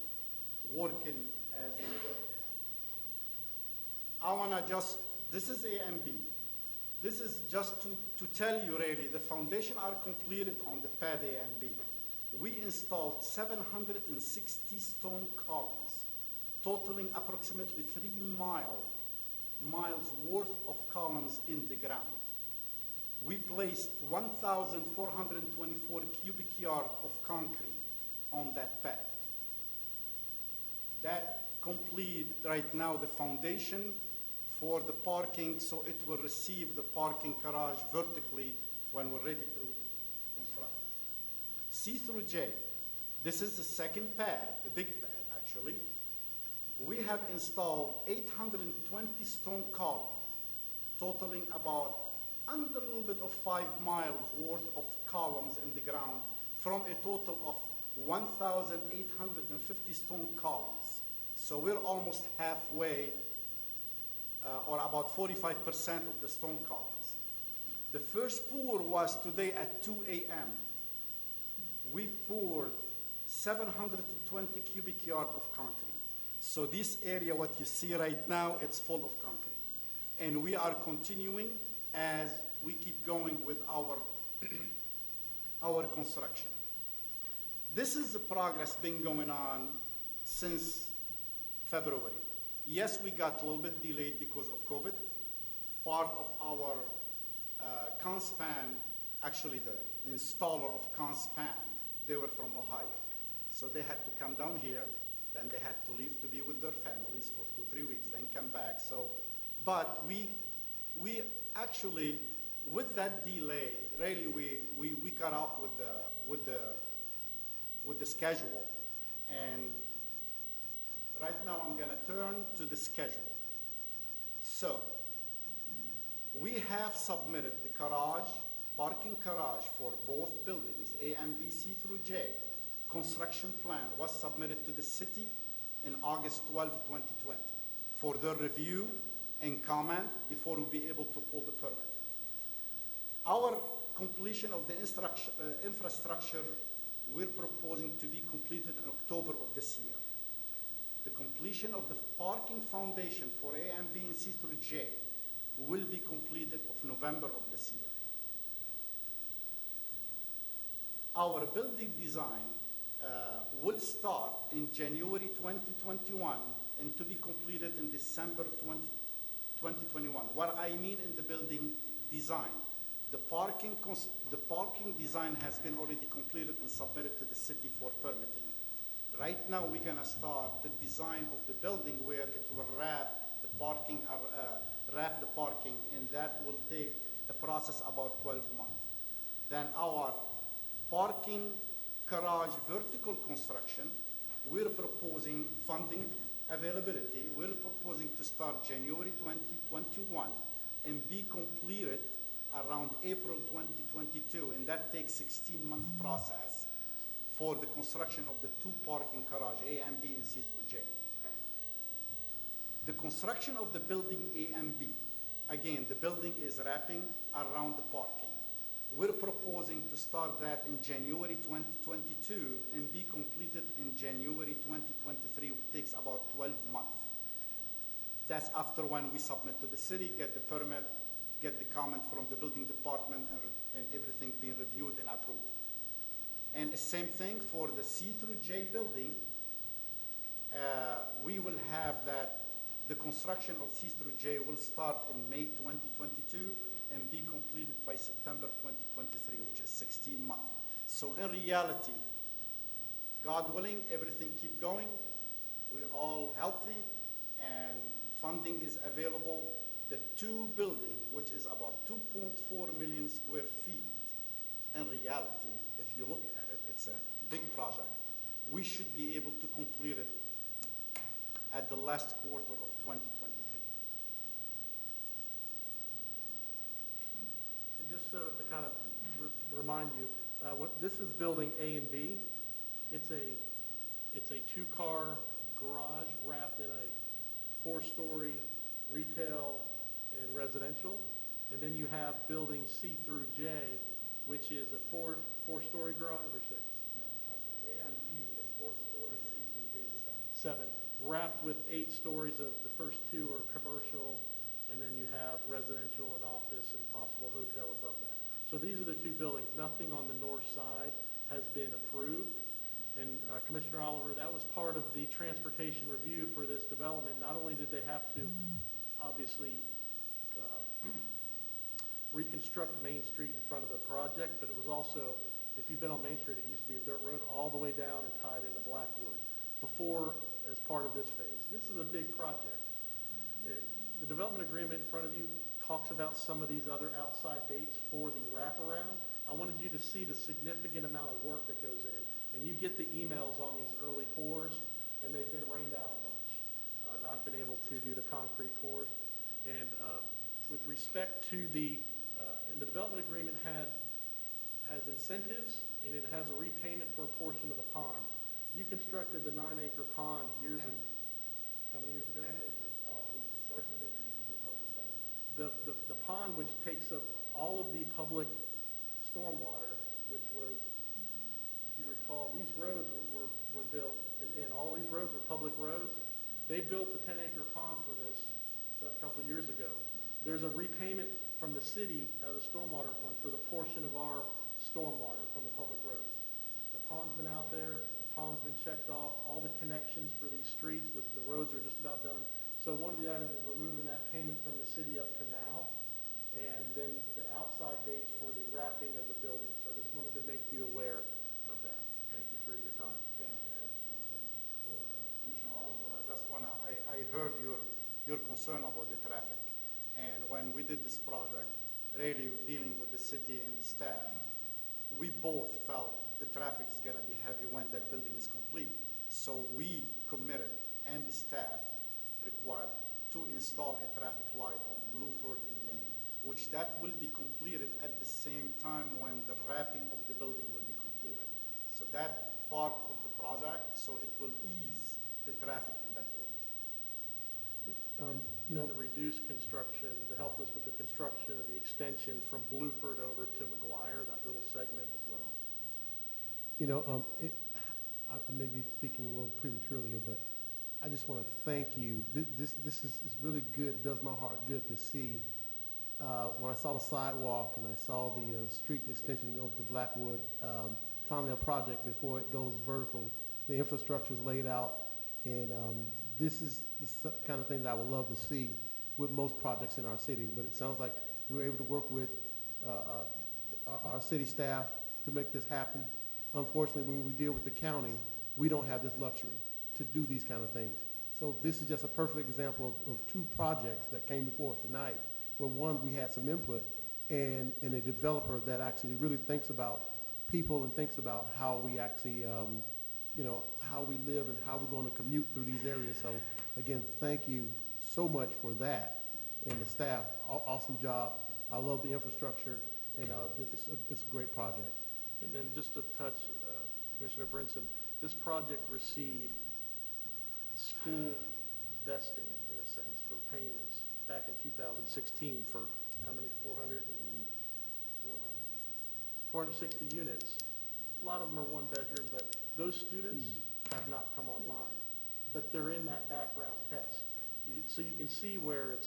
working as we go. I wanna just, this is A and B. This is just to tell you really, the foundation are completed on the pad A and B. We installed 760 stone columns, totaling approximately 3 miles worth of columns in the ground. We placed 1,424 cubic yards of concrete on that pad. That complete right now the foundation for the parking, so it will receive the parking garage vertically when we're ready to construct. C through J, this is the second pad, the big pad actually. We have installed 820 stone columns, totaling about under a little bit of 5 miles worth of columns in the ground from a total of 1,850 stone columns. So we're almost halfway, or about 45% of the stone columns. The first pour was today at 2 a.m. We poured 720 cubic yards of concrete. So this area, what you see right now, it's full of concrete. And we are continuing as we keep going with our, our construction. This is the progress been going on since February. Yes, we got a little bit delayed because of COVID. Part of our ConSpan, actually the installer of ConSpan, they were from Ohio. So they had to come down here, then they had to leave to be with their families for 2-3 weeks, then come back. So, but we actually, with that delay, really we caught up with the schedule. And right now I'm gonna turn to the schedule. So, we have submitted the garage, parking garage for both buildings, A and B, C through J. Construction plan was submitted to the city in August 12, 2020 for their review and comment before we'll be able to pull the permit. Our completion of the infrastructure, we're proposing to be completed in October of this year. The completion of the parking foundation for A and B and C through J will be completed of November of this year. Our building design will start in January 2021 and to be completed in December 2021. What I mean in the building design, the parking design has been already completed and submitted to the city for permitting. Right now, we're gonna start the design of the building where it will wrap the parking, and that will take a process about 12 months. Then our parking garage vertical construction, we're proposing funding availability. We're proposing to start January 2021 and be completed around April 2022, and that takes 16-month process for the construction of the 2 parking garage, A and B and C through J. The construction of the building A and B, again, the building is wrapping around the parking. We're proposing to start that in January 2022 and be completed in January 2023, which takes about 12 months. That's after when we submit to the city, get the permit, get the comment from the building department, and everything being reviewed and approved. And the same thing for the C through J building. We will have that, the construction of C through J will start in May 2022 and be completed by September 2023, which is 16 months. So in reality, God willing, everything keep going. We're all healthy and funding is available. The 2 building, which is about 2.4 million square feet, in reality, if you look at it, it's a big project. We should be able to complete it at the last quarter of 2023. And just so to kind of remind you, this is building A and B. It's a 2-car garage wrapped in a 4-story retail and residential. And then you have building C through J, which is a 4-story garage or 6? No, okay. A and B is 4-story, C through J 7. 7, wrapped with 8 stories of the first 2 are commercial, and then you have residential and office and possible hotel above that. So these are the 2 buildings. Nothing on the north side has been approved. And Commissioner Oliver, that was part of the transportation review for this development. Not only did they have to obviously reconstruct Main Street in front of the project, but it was also, if you've been on Main Street, it used to be a dirt road all the way down and tied into Blackwood before as part of this phase. This is a big project. The development agreement in front of you talks about some of these other outside dates for the wraparound. I wanted you to see the significant amount of work that goes in, and you get the emails on these early pours, and they've been rained out a bunch, not been able to do the concrete pours. And with respect to the development agreement has incentives, and it has a repayment for a portion of the pond. You constructed the 9-acre pond years ago. How many years ago? 10 acres. Oh, we started it in 2007. The pond, which takes up all of the public stormwater, which was, if you recall, these roads were built, and all these roads are public roads. They built the 10-acre pond for this a couple of years ago. There's a repayment from the city out of the stormwater fund for the portion of our stormwater from the public roads. The pond's been out there, the pond's been checked off, all the connections for these streets, the roads are just about done. So one of the items is removing that payment from the city up to now, and then the outside dates for the wrapping of the building. So I just wanted to make you aware of that. Thank you for your time. Can I add something for Commissioner Oliver? I heard your concern about the traffic. And when we did this project, really dealing with the city and the staff, we both felt the traffic is going to be heavy when that building is complete. So we committed, and the staff required, to install a traffic light on Bluford in Maine, which that will be completed at the same time when the wrapping of the building will be completed. So that part of the project, so it will ease the traffic in that area. The reduced construction, to help us with the construction of the extension from Bluford over to McGuire, that little segment as well. I may be speaking a little prematurely here, but I just want to thank you. This is really good. It does my heart good to see. When I saw the sidewalk and I saw the street extension over to Blackwood, finally a project before it goes vertical, the infrastructure is laid out, and this is the kind of thing that I would love to see with most projects in our city. But it sounds like we were able to work with our city staff to make this happen. Unfortunately, when we deal with the county, we don't have this luxury to do these kind of things. So this is just a perfect example of two projects that came before us tonight, where one, we had some input, and a developer that actually really thinks about people and thinks about how we actually, how we live and how we're going to commute through these areas. So again, thank you so much for that. And the staff, awesome job. I love the infrastructure, and it's a great project. And then just to touch, Commissioner Brinson, this project received school vesting, in a sense, for payments back in 2016 for how many? 460 units. A lot of them are one bedroom, but those students have not come online. But they're in that background test. So you can see where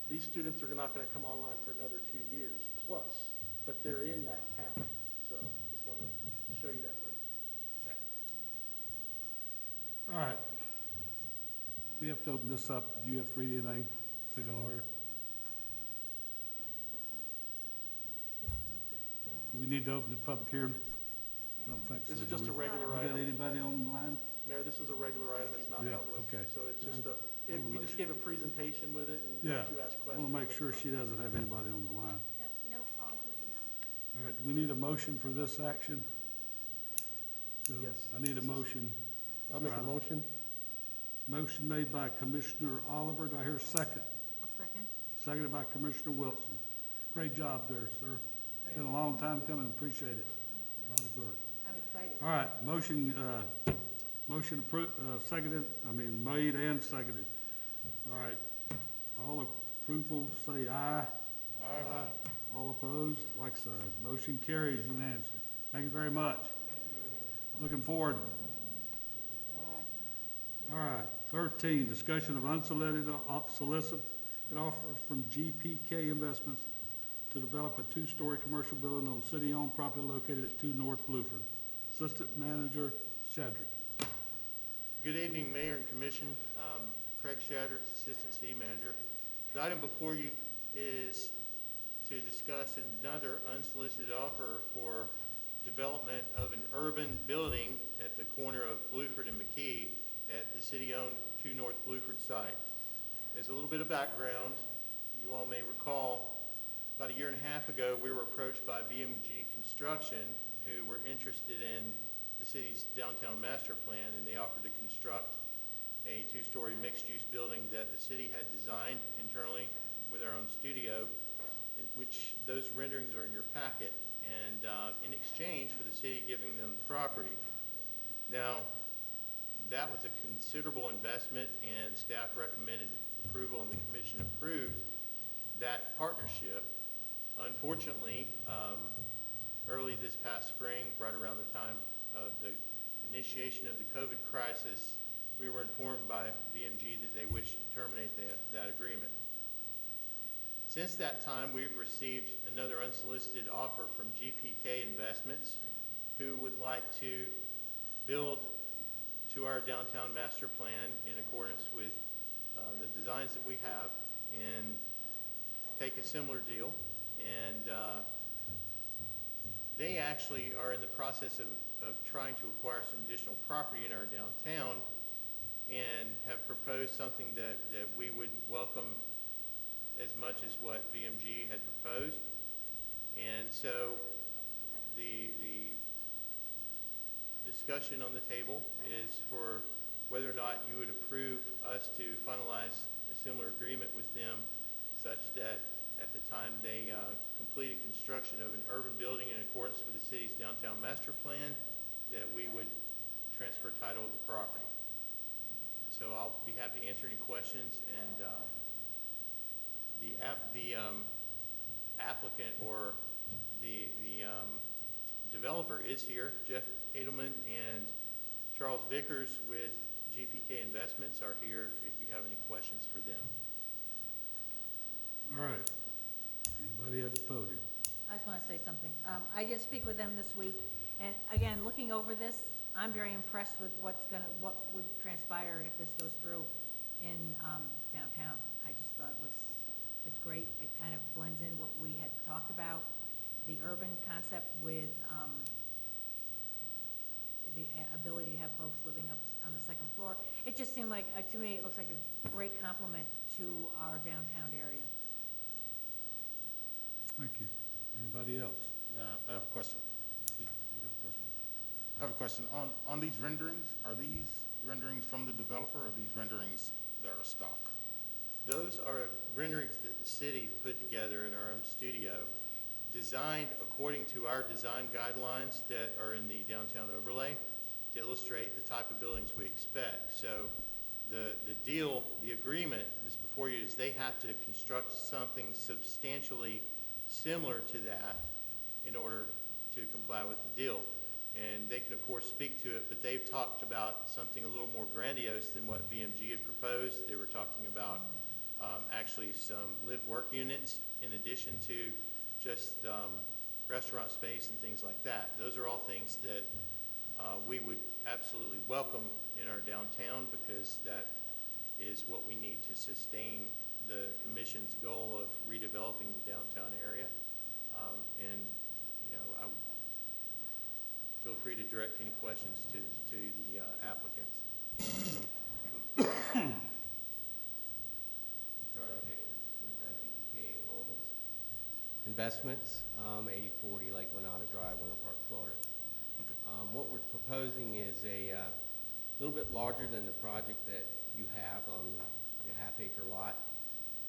these students are not going to come online for another 2 years plus, but they're in that count. So just wanted to show you that brief. All right. We have to open this up. Do you have to read anything, city lawyer? Do we need to open the public hearing? I don't think so. This is just a regular You got item. anybody on the line? Mayor, this is a regular item. It's not Yeah, public. okay. So it's just we just gave a presentation with it and Yeah. let you ask I questions. want to make sure she doesn't have anybody on the line. Nope, no calls or emails. All right, do we need a motion for this action? So Yes. I need a motion. I'll make a Right. motion. Motion made by Commissioner Oliver. Do I hear a second? I'll second. Seconded by Commissioner Wilson. Great job there, sir. Been a long time coming. Appreciate it. A lot of work. I'm excited. All right, motion approved, made and seconded. All right, all approval, say aye. Aye. All opposed, like sign. Motion carries unanimously. Thank you very much. Looking forward. All right, 13, discussion of unsolicited offers from GPK Investments to develop a two-story commercial building on city-owned property located at 2 North Bluford. Assistant Manager Shadrick. Good evening, Mayor and Commission. Craig Shadrick, Assistant City Manager. The item before you is to discuss another unsolicited offer for development of an urban building at the corner of Bluford and McKee at the city-owned 2 North Bluford site. As a little bit of background, you all may recall about a year and a half ago, we were approached by VMG Construction, who were interested in the city's downtown master plan, and they offered to construct a 2-story mixed-use building that the city had designed internally with our own studio, which those renderings are in your packet, and in exchange for the city giving them the property. Now, that was a considerable investment, and staff recommended approval, and the commission approved that partnership. Unfortunately, early this past spring, right around the time of the initiation of the COVID crisis, we were informed by VMG that they wished to terminate that agreement. Since that time, we've received another unsolicited offer from GPK Investments, who would like to build to our downtown master plan in accordance with the designs that we have and take a similar deal. And they actually are in the process of trying to acquire some additional property in our downtown and have proposed something that we would welcome as much as what VMG had proposed. And so the discussion on the table is for whether or not you would approve us to finalize a similar agreement with them such that at the time they completed construction of an urban building in accordance with the city's downtown master plan, that we would transfer title of the property. So I'll be happy to answer any questions, and the applicant or the developer is here. Jeff Edelman and Charles Vickers with GPK Investments are here if you have any questions for them. All right. Anybody at the podium? I just want to say something. I did speak with them this week, and again, looking over this, I'm very impressed with what would transpire if this goes through in downtown. I just thought it's great. It kind of blends in what we had talked about, the urban concept with the ability to have folks living up on the second floor. It just seemed like, to me, it looks like a great complement to our downtown area. Thank you. Anybody else? I have a question. You have a question? I have a question. On these renderings, are these renderings from the developer or are these renderings that are stock? Those are renderings that the city put together in our own studio, designed according to our design guidelines that are in the downtown overlay to illustrate the type of buildings we expect. So the deal, the agreement is before you, is they have to construct something substantially similar to that in order to comply with the deal. And they can, of course, speak to it, but they've talked about something a little more grandiose than what VMG had proposed. They were talking about actually some live-work units in addition to just restaurant space and things like that. Those are all things that we would absolutely welcome in our downtown, because that is what we need to sustain the commission's goal of redeveloping the downtown area. And, you know, I would feel free to direct any questions to the applicants. Charlie Vickers with GPK Investments, 8040 Lake Wenata Drive, Winter Park, Florida. Okay. What we're proposing is a little bit larger than the project that you have on the half-acre lot.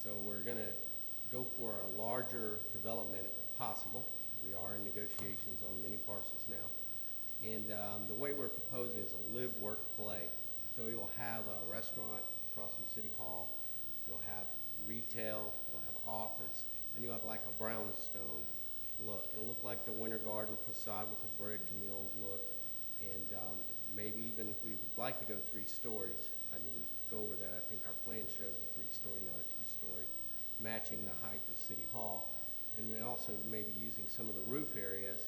So we're going to go for a larger development if possible. We are in negotiations on many parcels now. And the way we're proposing is a live, work, play. So you'll have a restaurant across from City Hall. You'll have retail. You'll have office. And you'll have like a brownstone look. It'll look like the Winter Garden facade with the brick and the old look. And maybe even we would like to go 3 stories. I didn't go over that. I think our plan shows a 3-story, not a 2-story, matching the height of City Hall. And then also maybe using some of the roof areas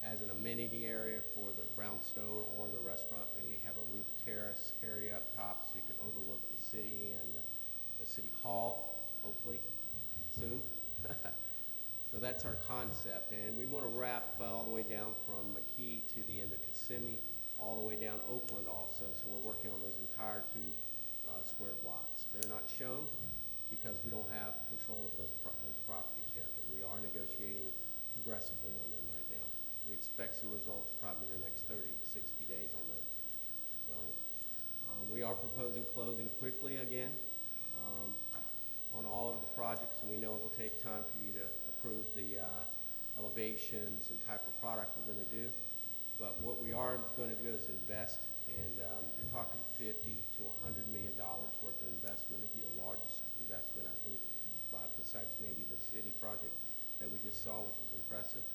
as an amenity area for the brownstone or the restaurant. Maybe have a roof terrace area up top so you can overlook the city and the City Hall, hopefully, soon. So that's our concept. And we want to wrap all the way down from McKee to the end of Kissimmee, all the way down Oakland also. So we're working on those entire 2 square blocks. They're not shown because we don't have control of those properties yet, but we are negotiating aggressively on them right now. We expect some results probably in the next 30 to 60 days on those. So we are proposing closing quickly again on all of the projects, and we know it will take time for you to approve the elevations and type of product we're going to do. But what we are going to do is invest, and you're talking $50 to $100 million worth of investment. It'll be the largest investment, I think, besides maybe the city project that we just saw, which is impressive,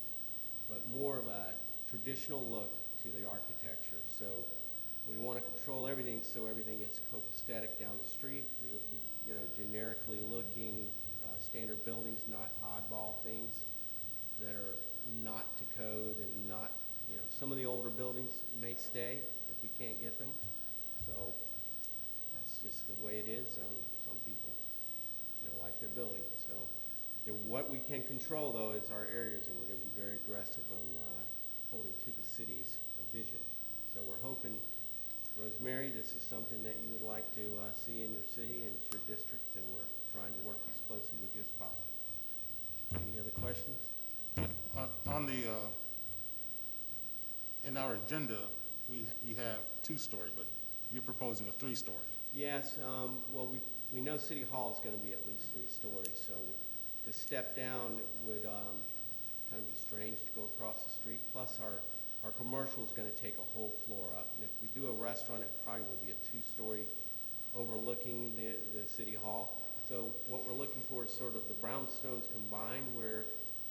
but more of a traditional look to the architecture. So we want to control everything so everything is copacetic down the street. We generically looking standard buildings, not oddball things that are not to code and not, some of the older buildings may stay if we can't get them. So that's just the way it is. Some people, like their building. So what we can control, though, is our areas, and we're going to be very aggressive on holding to the city's vision. So we're hoping, Rosemary, this is something that you would like to see in your city and it's your district, and we're trying to work as closely with you as possible. Any other questions? In our agenda, you have 2-story, but you're proposing a 3-story. Yes, well, we know City Hall is going to be at least 3 stories, so to step down would kind of be strange to go across the street. Plus, our commercial is going to take a whole floor up, and if we do a restaurant, it probably will be a 2-story overlooking the City Hall. So what we're looking for is sort of the brownstones combined, where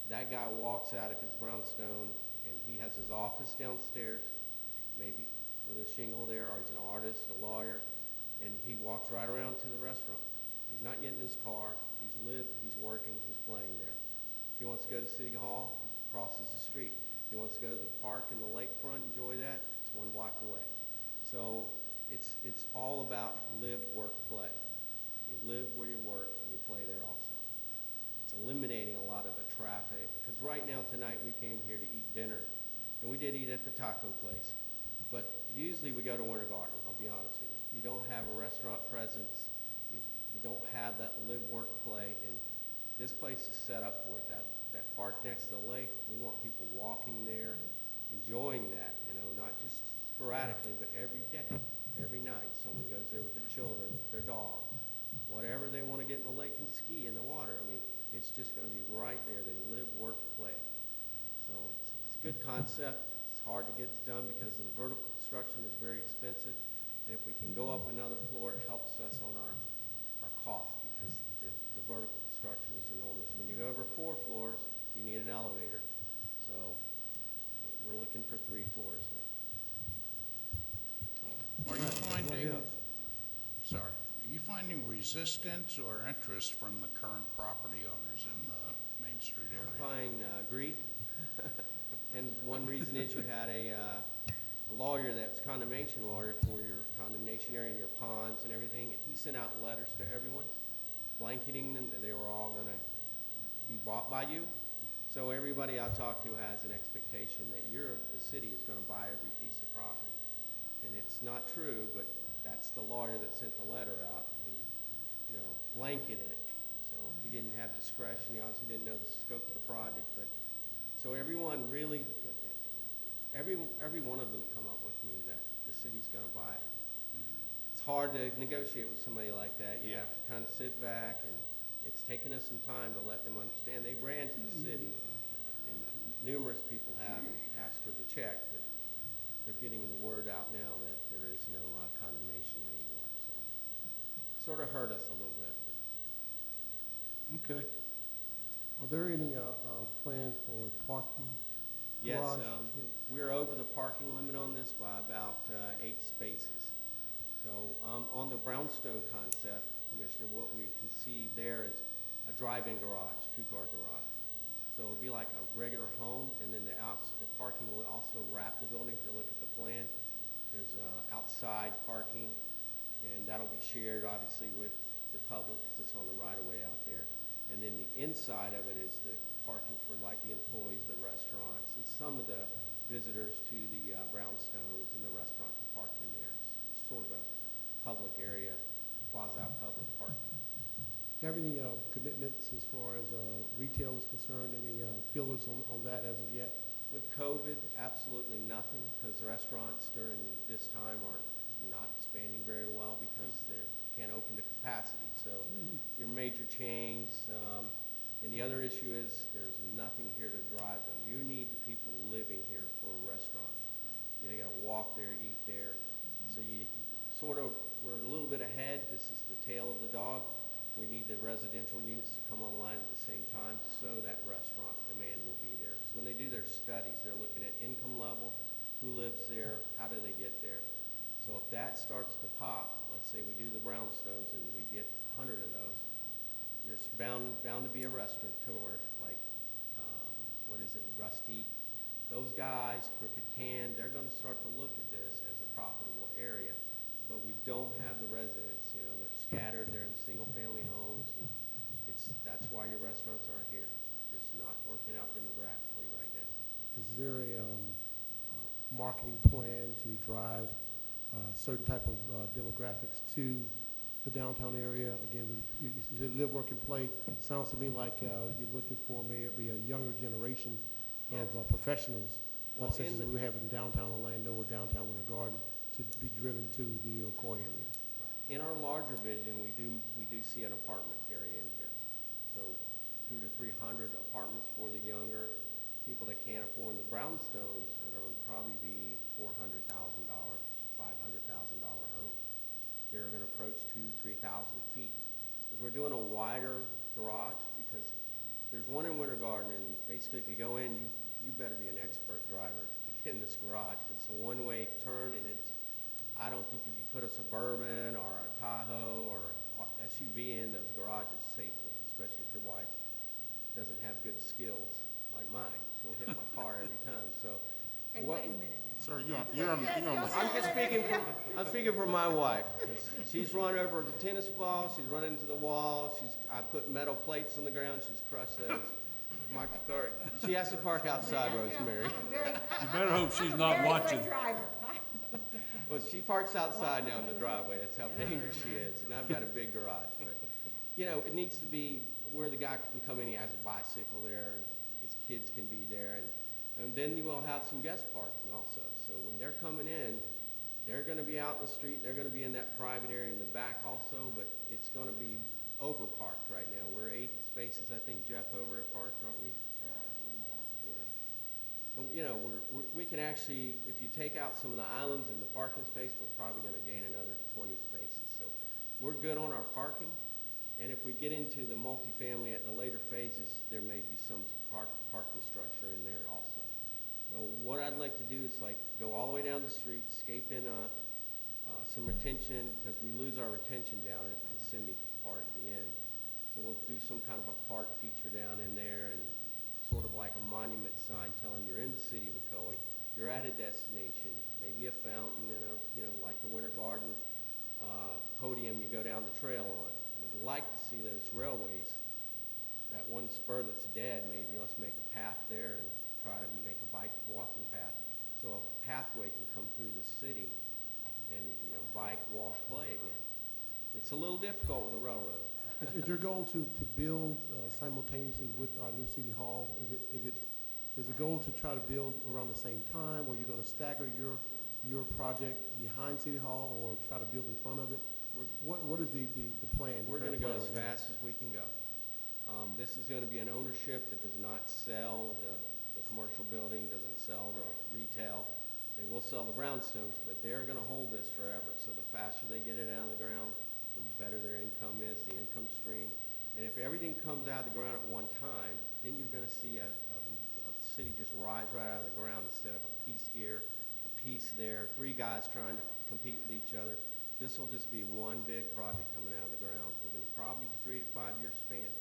that guy walks out of his brownstone and he has his office downstairs, maybe with a shingle there, or he's an artist, a lawyer, and he walks right around to the restaurant. He's not getting in his car. He's working, he's playing there. If he wants to go to City Hall, he crosses the street. If he wants to go to the park and the lakefront, enjoy that, it's 1 block away. So it's all about live, work, play. You live where you work, and you play there also. It's eliminating a lot of the traffic, because right now, tonight, we came here to eat dinner, and we did eat at the taco place, but usually we go to Winter Garden, I'll be honest with you. You don't have a restaurant presence, you don't have that live, work, play, and this place is set up for it. That park next to the lake, we want people walking there, enjoying that, not just sporadically, but every day, every night. Someone goes there with their children, their dog, whatever they want to get in the lake and ski in the water. I mean, it's just going to be right there. They live, work, play. So it's a good concept. It's hard to get done because the vertical construction is very expensive. And if we can go up another floor, it helps us on our cost, because the vertical construction is enormous. When you go over 4 floors, you need an elevator. So we're looking for 3 floors here. Are you finding resistance or interest from the current property owners in the Main Street area? I find greed. And one reason is you had a lawyer that's condemnation lawyer for your condemnation area and your ponds and everything, and he sent out letters to everyone, blanketing them that they were all going to be bought by you. So everybody I talk to has an expectation that the city is going to buy every piece of property. And it's not true, but that's the lawyer that sent the letter out. He, blanketed it. So he didn't have discretion. He obviously didn't know the scope of the project. But so everyone really, every one of them come up with me that the city's going to buy it. It's hard to negotiate with somebody like that. You have to kind of sit back, and it's taken us some time to let them understand. They ran to the city, and numerous people have and asked for the check, but they're getting the word out now that there is no condemnation anymore. So it sort of hurt us a little bit. Okay. Are there any plans for parking? Yes, garage? we're over the parking limit on this by about 8 spaces. So on the brownstone concept, Commissioner, what we conceive there is a drive-in garage, 2-car garage. So it'll be like a regular home, and then the parking will also wrap the building. If you look at the plan, there's outside parking, and that'll be shared, obviously, with the public, because it's on the right-of-way out there. And then the inside of it is the parking for, like, the employees, the restaurants, and some of the visitors to the brownstones, and the restaurant can park in there. It's sort of a public area, quasi-public parking. Do you have any commitments as far as retail is concerned? Any feelers on that as of yet? With COVID, absolutely nothing, because restaurants during this time are not expanding very well because they can't open to capacity. So your major chains, and the other issue is there's nothing here to drive them. You need the people living here for a restaurant. They got to walk there, eat there. So we're a little bit ahead. This is the tail of the dog. We need the residential units to come online at the same time so that restaurant demand will be there. Because when they do their studies, they're looking at income level, who lives there, how do they get there. So if that starts to pop, let's say we do the brownstones and we get 100 of those, there's bound to be a restaurateur like, what is it, Rustique. Those guys, Crooked Can, they're going to start to look at this as a profitable area. But we don't have the residents, you know, they're scattered, they're in single-family homes, and that's why your restaurants aren't here. Just not working out demographically right now. Is there a marketing plan to drive certain type of demographics to the downtown area? Again, you said live, work, and play. Sounds to me like you're looking for maybe a younger generation of professionals, Well, such as we have in downtown Orlando or downtown Winter Garden, to be driven to the Ocoee area. Right. In our larger vision, we do see an apartment area in here. So 200 to 300 apartments for the younger people that can't afford. The brownstones are going to probably be $400,000, $500,000 homes. They're going to approach 2,000 to 3,000 feet. Because we're doing a wider garage, because there's one in Winter Garden, and basically if you go in, you better be an expert driver to get in this garage. It's a one-way turn, and I don't think you can put a Suburban or a Tahoe or an SUV in those garages safely, especially if your wife doesn't have good skills like mine. She'll hit my car every time. So, Hey, wait a minute now. Sir, you're on I'm just speaking for my wife. 'Cause she's run over the tennis ball. She's run into the wall. I put metal plates on the ground. She's crushed those. Sorry. She has to park outside, Rosemary. You better hope she's not watching. Well, she parks outside now in the driveway. That's how dangerous she is. And I've got a big garage. But, you know, it needs to be where the guy can come in. He has a bicycle there, and his kids can be there. And then you will have some guest parking also. So when they're coming in, they're going to be out in the street. They're going to be in that private area in the back also, but it's going to be over-parked right now. We're 8 spaces, I think, Jeff, over at Park, aren't we? And, you know, we can actually, if you take out some of the islands in the parking space, we're probably going to gain another 20 spaces. So we're good on our parking. And if we get into the multifamily at the later phases, there may be some parking structure in there also. So what I'd like to do is like go all the way down the street, scape in some retention, because we lose our retention down at the Kissimmee part at the end. So we'll do some kind of a park feature down in there, and sort of like a monument sign telling you're in the city of Ocoee, you're at a destination, maybe a fountain, you know, like the Winter Garden podium you go down the trail on. We'd like to see those railways, that one spur that's dead, maybe let's make a path there and try to make a bike walking path so a pathway can come through the city and, you know, bike, walk, play again. It's a little difficult with the railroad. Is your goal to build simultaneously with our new city hall? Is the goal to try to build around the same time, or you're going to stagger your project behind City Hall, or try to build in front of it? What is the plan? We're going to go as fast as we can go. This is going to be an ownership that does not sell the commercial building, doesn't sell the retail. They will sell the brownstones, but they're going to hold this forever. So the faster they get it out of the ground, the better their income is, the income stream. And if everything comes out of the ground at one time, then you're going to see a city just rise right out of the ground instead of a piece here, a piece there, 3 guys trying to compete with each other. This will just be one big project coming out of the ground within probably 3 to 5 year span.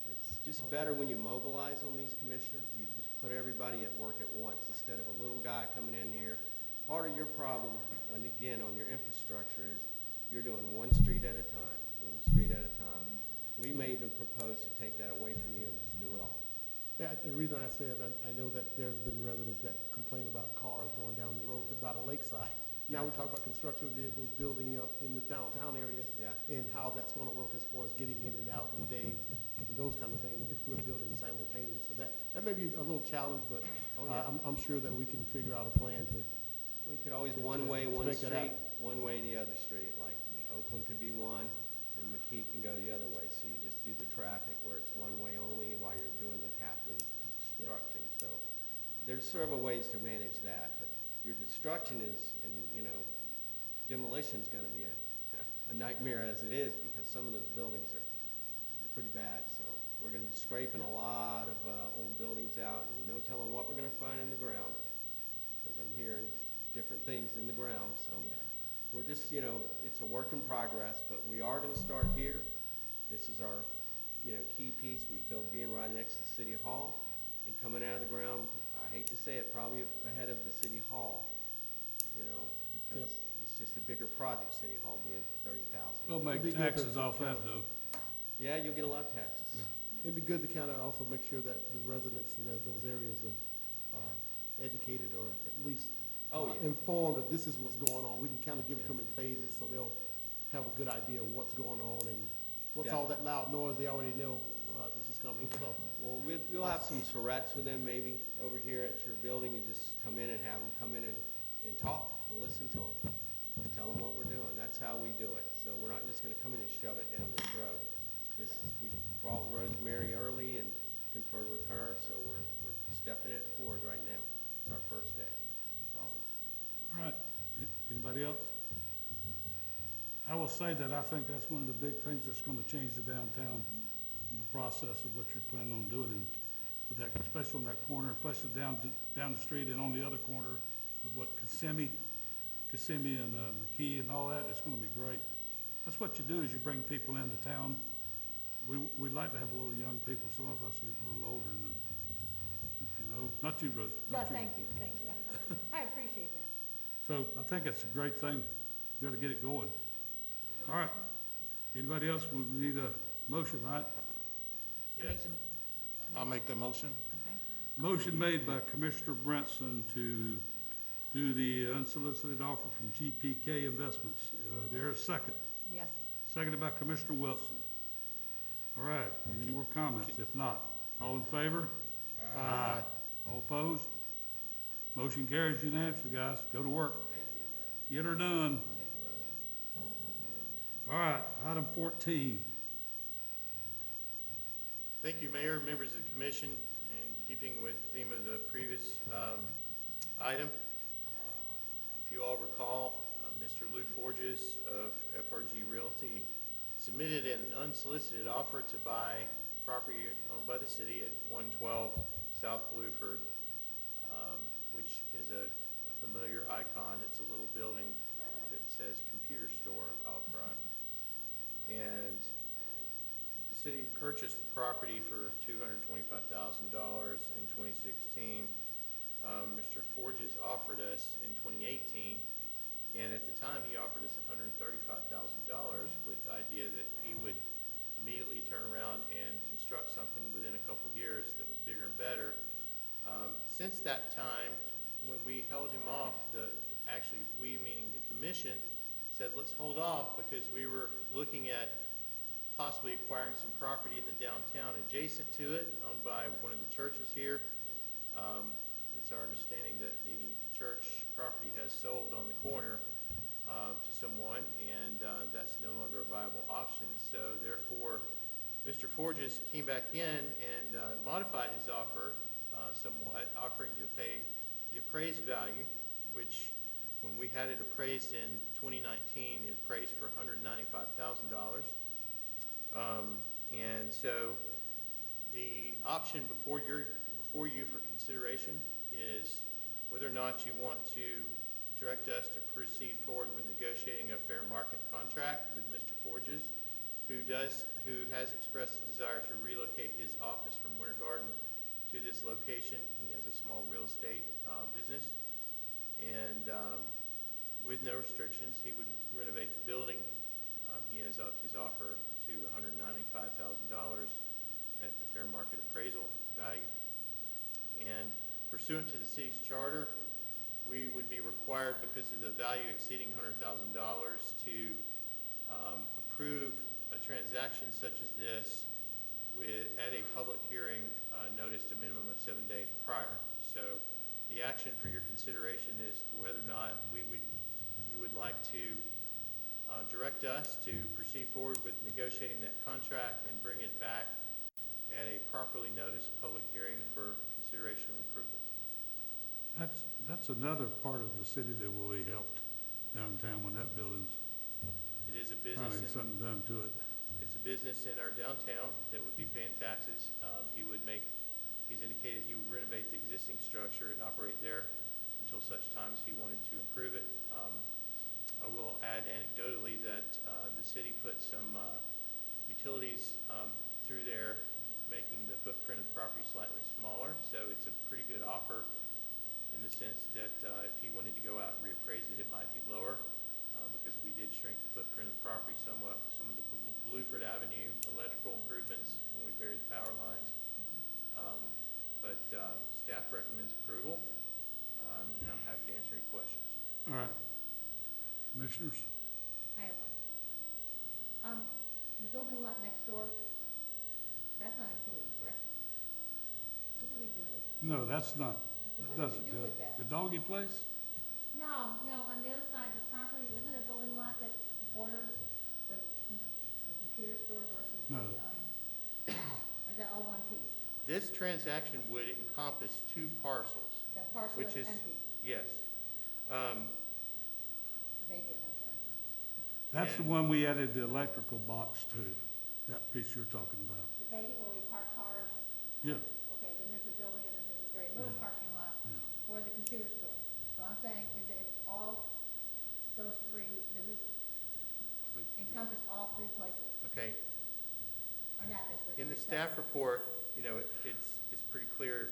It's just better when you mobilize on these, Commissioner. You just put everybody at work at once instead of a little guy coming in here. Part of your problem, and again, on your infrastructure is you're doing one street at a time, little street at a time. We may even propose to take that away from you and just do it all. Yeah, the reason I say that, I know that there's been residents that complain about cars going down the road about a lakeside. Now we talk about construction vehicles building up in the downtown area, and how that's going to work as far as getting in and out in the day, and those kind of things, if we're building simultaneous. So that may be a little challenge, but I'm sure that we can figure out a plan to. We could always one way one street, one way the other street. Like Oakland could be one, and McKee can go the other way. So you just do the traffic where it's one way only while you're doing the half of the construction. So there's several ways to manage that, but your destruction is, and you know, demolition is going to be a a nightmare as it is because some of those buildings are pretty bad. So we're going to be scraping a lot of old buildings out, and no telling what we're going to find in the ground, because I'm hearing different things in the ground. So we're just, it's a work in progress, but we are going to start here. This is our, key piece. We feel being right next to City Hall and coming out of the ground, I hate to say it, probably ahead of the City Hall, because it's just a bigger project, City Hall being 30,000. We'll make taxes off that, though. Yeah, you'll get a lot of taxes. It'd be good to kind of also make sure that the residents in those areas are educated or at least informed that this is what's going on. We can kind of give it to them in phases so they'll have a good idea of what's going on and what's all that loud noise. They already know this is coming. Well, we'll have some Surrattes with them maybe over here at your building and just come in and have them come in and talk and listen to them and tell them what we're doing. That's how we do it. So we're not just going to come in and shove it down their throat. We called Rosemary early and conferred with her, so we're stepping it forward right now. It's our first day. Awesome. All right. Anybody else? I will say that I think that's one of the big things that's going to change the downtown in the process of what you're planning on doing, and with that, especially on that corner, especially down the street and on the other corner of what Kissimmee and McKee and all that. It's going to be great. That's what you do is you bring people into town. We'd like to have a little young people. Some of us are a little older than that. Not you, Rose. No, thank you. I appreciate that. So I think it's a great thing. We got to get it going. All right. Anybody else? We need a motion, right? Yes. I'll make the motion. Okay. Motion made by Commissioner Brinson to do the unsolicited offer from GPK Investments. There's a second. Yes. Seconded by Commissioner Wilson. All right. Any more comments? If not, all in favor? Aye. All opposed? Motion carries unanimously, guys. Go to work. Get her done. All right, item 14. Thank you, Mayor, members of the commission, and keeping with the theme of the previous item. If you all recall, Mr. Lou Forges of FRG Realty submitted an unsolicited offer to buy property owned by the city at 112 South Blueford, which is a familiar icon. It's a little building that says computer store out front. And the city purchased the property for $225,000 in 2016. Mr. Forges offered us in 2018, and at the time he offered us $135,000 with the idea that he would immediately turn around and construct something within a couple of years that was bigger and better. Since that time, when we held him off, actually we, meaning the commission, said let's hold off because we were looking at possibly acquiring some property in the downtown adjacent to it, owned by one of the churches here. It's our understanding that the church property has sold on the corner to someone, and that's no longer a viable option. So therefore, Mr. Forges came back in and modified his offer somewhat, offering to pay the appraised value, which when we had it appraised in 2019, it appraised for $195,000. And so the option before you for consideration is whether or not you want to direct us to proceed forward with negotiating a fair market contract with Mr. Forges, who has expressed the desire to relocate his office from Winter Garden to this location. He has a small real estate business, and with no restrictions, he would renovate the building. He has upped his offer to $195,000 at the fair market appraisal value. And pursuant to the city's charter, we would be required, because of the value exceeding $100,000, to approve a transaction such as this at a public hearing noticed a minimum of 7 days prior. So the action for your consideration is to whether or not you would like to direct us to proceed forward with negotiating that contract and bring it back at a properly noticed public hearing for consideration of approval. That's another part of the city that will be helped downtown when that building's It It is a Probably business need in, something done to it. it's a business in our downtown that would be paying taxes. He's indicated he would renovate the existing structure and operate there until such time as he wanted to improve it. I will add anecdotally that the city put some utilities through there, making the footprint of the property slightly smaller. So it's a pretty good offer in the sense that if he wanted to go out and reappraise it, it might be lower because we did shrink the footprint of the property somewhat. Some of the Blueford Avenue electrical improvements when we buried the power lines. But staff recommends approval, and I'm happy to answer any questions. All right. Commissioners? I have one. The building lot next door, that's not included, correct? What do we do with? No, that's not. That What do doesn't we do go. with that? The doggy place? No, on the other side of the property, isn't it a building lot that borders the computer store versus No. or is that all one piece? This transaction would encompass two parcels. That parcel Which is is, empty, yes. vacant, I'm sorry. That's the And- one we added the electrical box to, that piece you're talking about. The vacant where we park cars? Yeah. Okay, then there's a building and then there's a very little Yeah. parking lot Yeah. for the computer store. So I'm saying is that it's all, those three, does this encompass all three places? Okay, Or not this? there's in the three staff separate. report, it's pretty clear.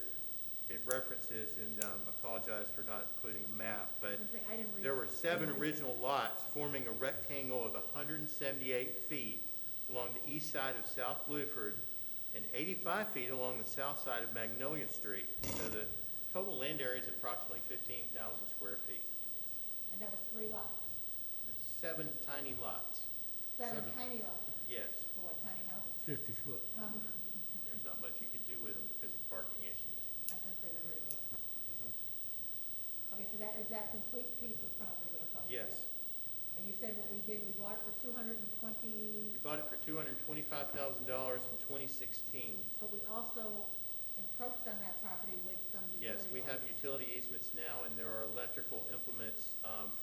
It references, and I apologize for not including a map, but I'm saying I didn't read there it. were 7 original lots forming a rectangle of 178 feet along the east side of South Blueford and 85 feet along the south side of Magnolia Street. So the total land area is approximately 15,000 square feet. And that was 3 lots, It's 7 tiny lots. 7 tiny lots, Yes, for what, tiny houses? 50 foot. there's not much you could do with them because of parking issues. I was gonna say they're very little. Okay, so that is that complete piece of property what I'm talking about? Yes. And you said what we did, we bought it for $220, We bought it for $225,000 in 2016. but we also encroached on that property with some utility. Yes, we have lines, utility easements now, and there are electrical implements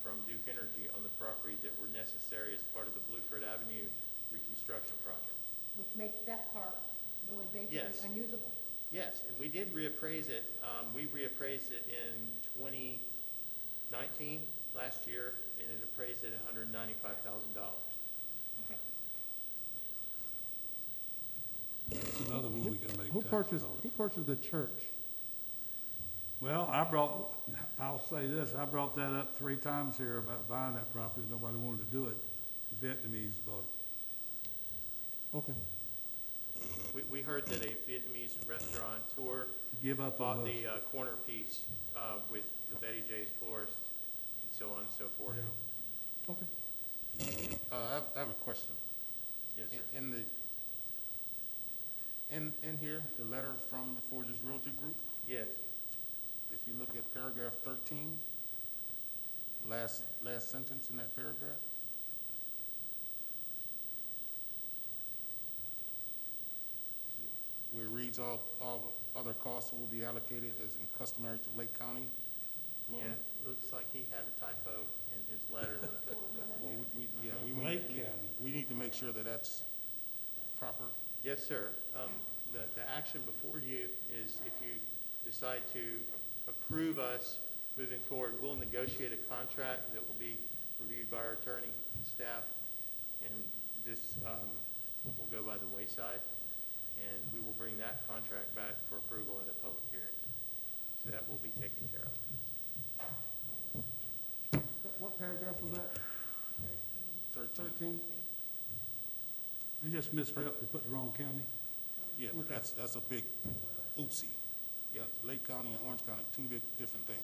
from Duke Energy on the property that were necessary as part of the Blueford Avenue reconstruction project. Which makes that part really basically Yes. unusable. Yes, and we did reappraise it. We reappraised it in 2019, last year, and it appraised at $195,000. Okay. That's another one we can make Who taxes purchased the church? Well, I'll say this, I brought that up 3 times here about buying that property. Nobody wanted to do it. The Vietnamese bought it. Okay. We heard that a Vietnamese restaurateur Give up on bought us. the corner piece with the Betty J's Florist and so on and so forth. Yeah. Okay. I have a question. Yes, sir. In here, the letter from the Forges Realty Group, Yes. if you look at paragraph 13, last sentence in that paragraph, where it reads all other costs will be allocated as in customary to Lake County. Yeah, looks like he had a typo in his letter. Well, Lake County. we need to make sure that that's proper. Yes, sir. The action before you is if you decide to approve us moving forward, we'll negotiate a contract that will be reviewed by our attorney and staff, and this will go by the wayside, and we will bring that contract back for approval at a public hearing. So that will be taken care of. What paragraph was that? 13? They just misspelled, they put the wrong county. Yeah, but Okay. that's a big oopsie. Yeah. Lake County and Orange County, 2 different things.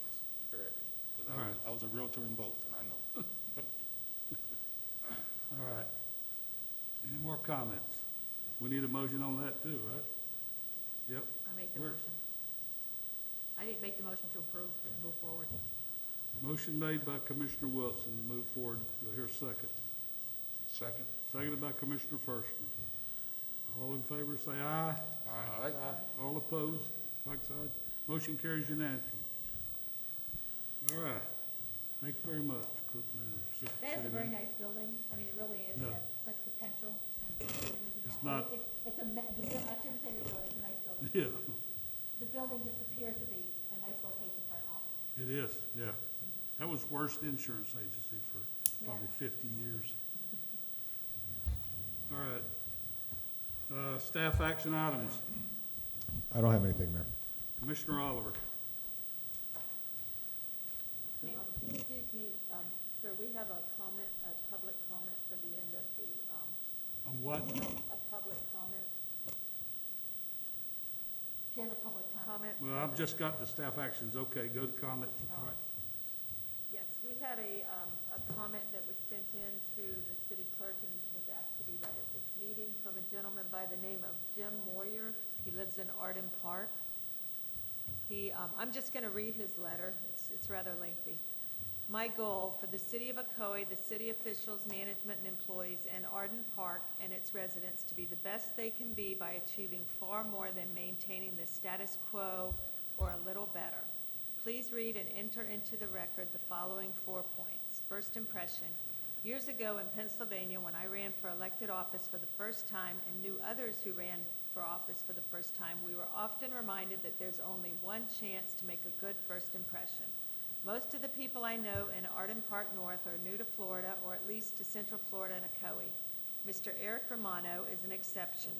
Correct. 'Cause All right. I was a realtor in both, and I know. All right. Any more comments? We need a motion on that too, right? Yep. I make the Where- motion. I didn't make the motion to approve and move forward. Motion made by Commissioner Wilson to move forward. Do I hear a second? Second? Seconded by Commissioner Firstman. All in favor, say aye. Aye. All opposed, like side. Motion carries unanimously. All right. Thank you very much. recruitment or That is a very city nice building. I mean, it really is. Yeah. It has such potential. And It's not- It's a, I shouldn't say the building, it's a nice building. Yeah, The building just appears to be a nice location for an office. it is, yeah. That was worst insurance agency for probably 50 years. All right. Staff action items. I don't have anything, Mayor. Commissioner Oliver. Excuse me, sir, we have a comment, a public comment for the end of the, On what? a public comment. She has a public comment. Well, I've just got the staff actions. Okay, go to comments. All right. Yes, we had a comment that was sent in to the city clerk and was asked to be read at this meeting from a gentleman by the name of Jim Moyer. He lives in Arden Park. I'm just going to read his letter. It's rather lengthy. My goal for the city of Ocoee, the city officials, management, and employees, and Arden Park and its residents to be the best they can be by achieving far more than maintaining the status quo or a little better. Please read and enter into the record the following 4 points. First impression. Years ago in Pennsylvania, when I ran for elected office for the first time and knew others who ran for office for the first time, we were often reminded that there's only one chance to make a good first impression. Most of the people I know in Arden Park North are new to Florida, or at least to Central Florida and Ocoee. Mr. Eric Romano is an exception.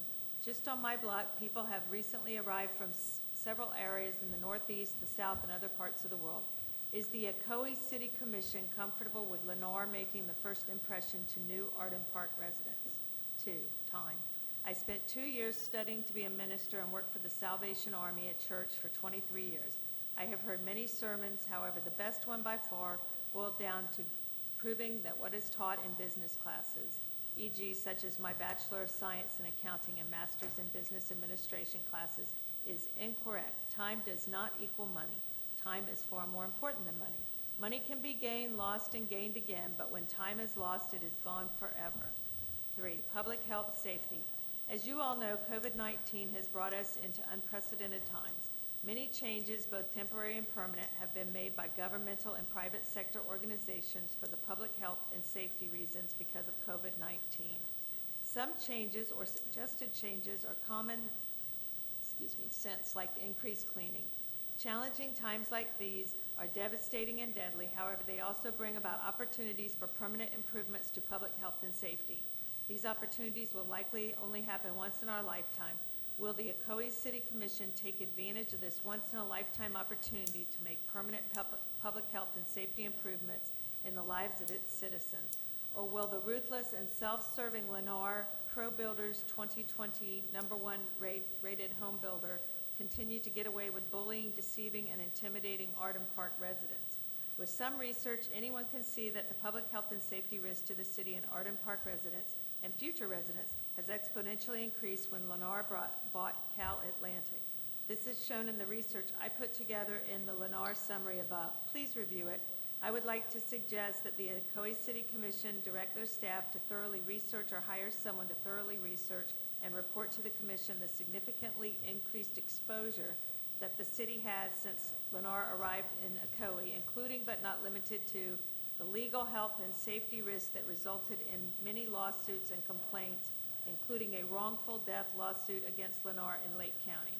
Just on my block, people have recently arrived from several areas in the Northeast, the South, and other parts of the world. Is the Ocoee City Commission comfortable with Lennar making the first impression to new Arden Park residents? 2, time. I spent 2 years studying to be a minister and worked for the Salvation Army at church for 23 years. I have heard many sermons, however, the best one by far boiled down to proving that what is taught in business classes, e.g. such as my Bachelor of Science in Accounting and Master's in Business Administration classes, is incorrect. Time does not equal money. Time is far more important than money. Money can be gained, lost, and gained again, but when time is lost, it is gone forever. 3, public health safety. As you all know, COVID-19 has brought us into unprecedented times. Many changes, both temporary and permanent, have been made by governmental and private sector organizations for the public health and safety reasons because of COVID-19. Some changes or suggested changes are common sense, like increased cleaning. Challenging times like these are devastating and deadly. However, they also bring about opportunities for permanent improvements to public health and safety. These opportunities will likely only happen once in our lifetime. Will the Ocoee City Commission take advantage of this once-in-a-lifetime opportunity to make permanent public health and safety improvements in the lives of its citizens? Or will the ruthless and self-serving Lennar Pro Builders 2020 #1 rated home builder continue to get away with bullying, deceiving, and intimidating Arden Park residents? With some research, anyone can see that the public health and safety risk to the city and Arden Park residents and future residents has exponentially increased when Lennar bought Cal Atlantic. This is shown in the research I put together in the Lennar summary above. Please review it. I would like to suggest that the Ocoee City Commission direct their staff to thoroughly research or hire someone to thoroughly research and report to the Commission the significantly increased exposure that the city has since Lennar arrived in Ocoee, including but not limited to the legal health and safety risks that resulted in many lawsuits and complaints, including a wrongful death lawsuit against Lennar in Lake County.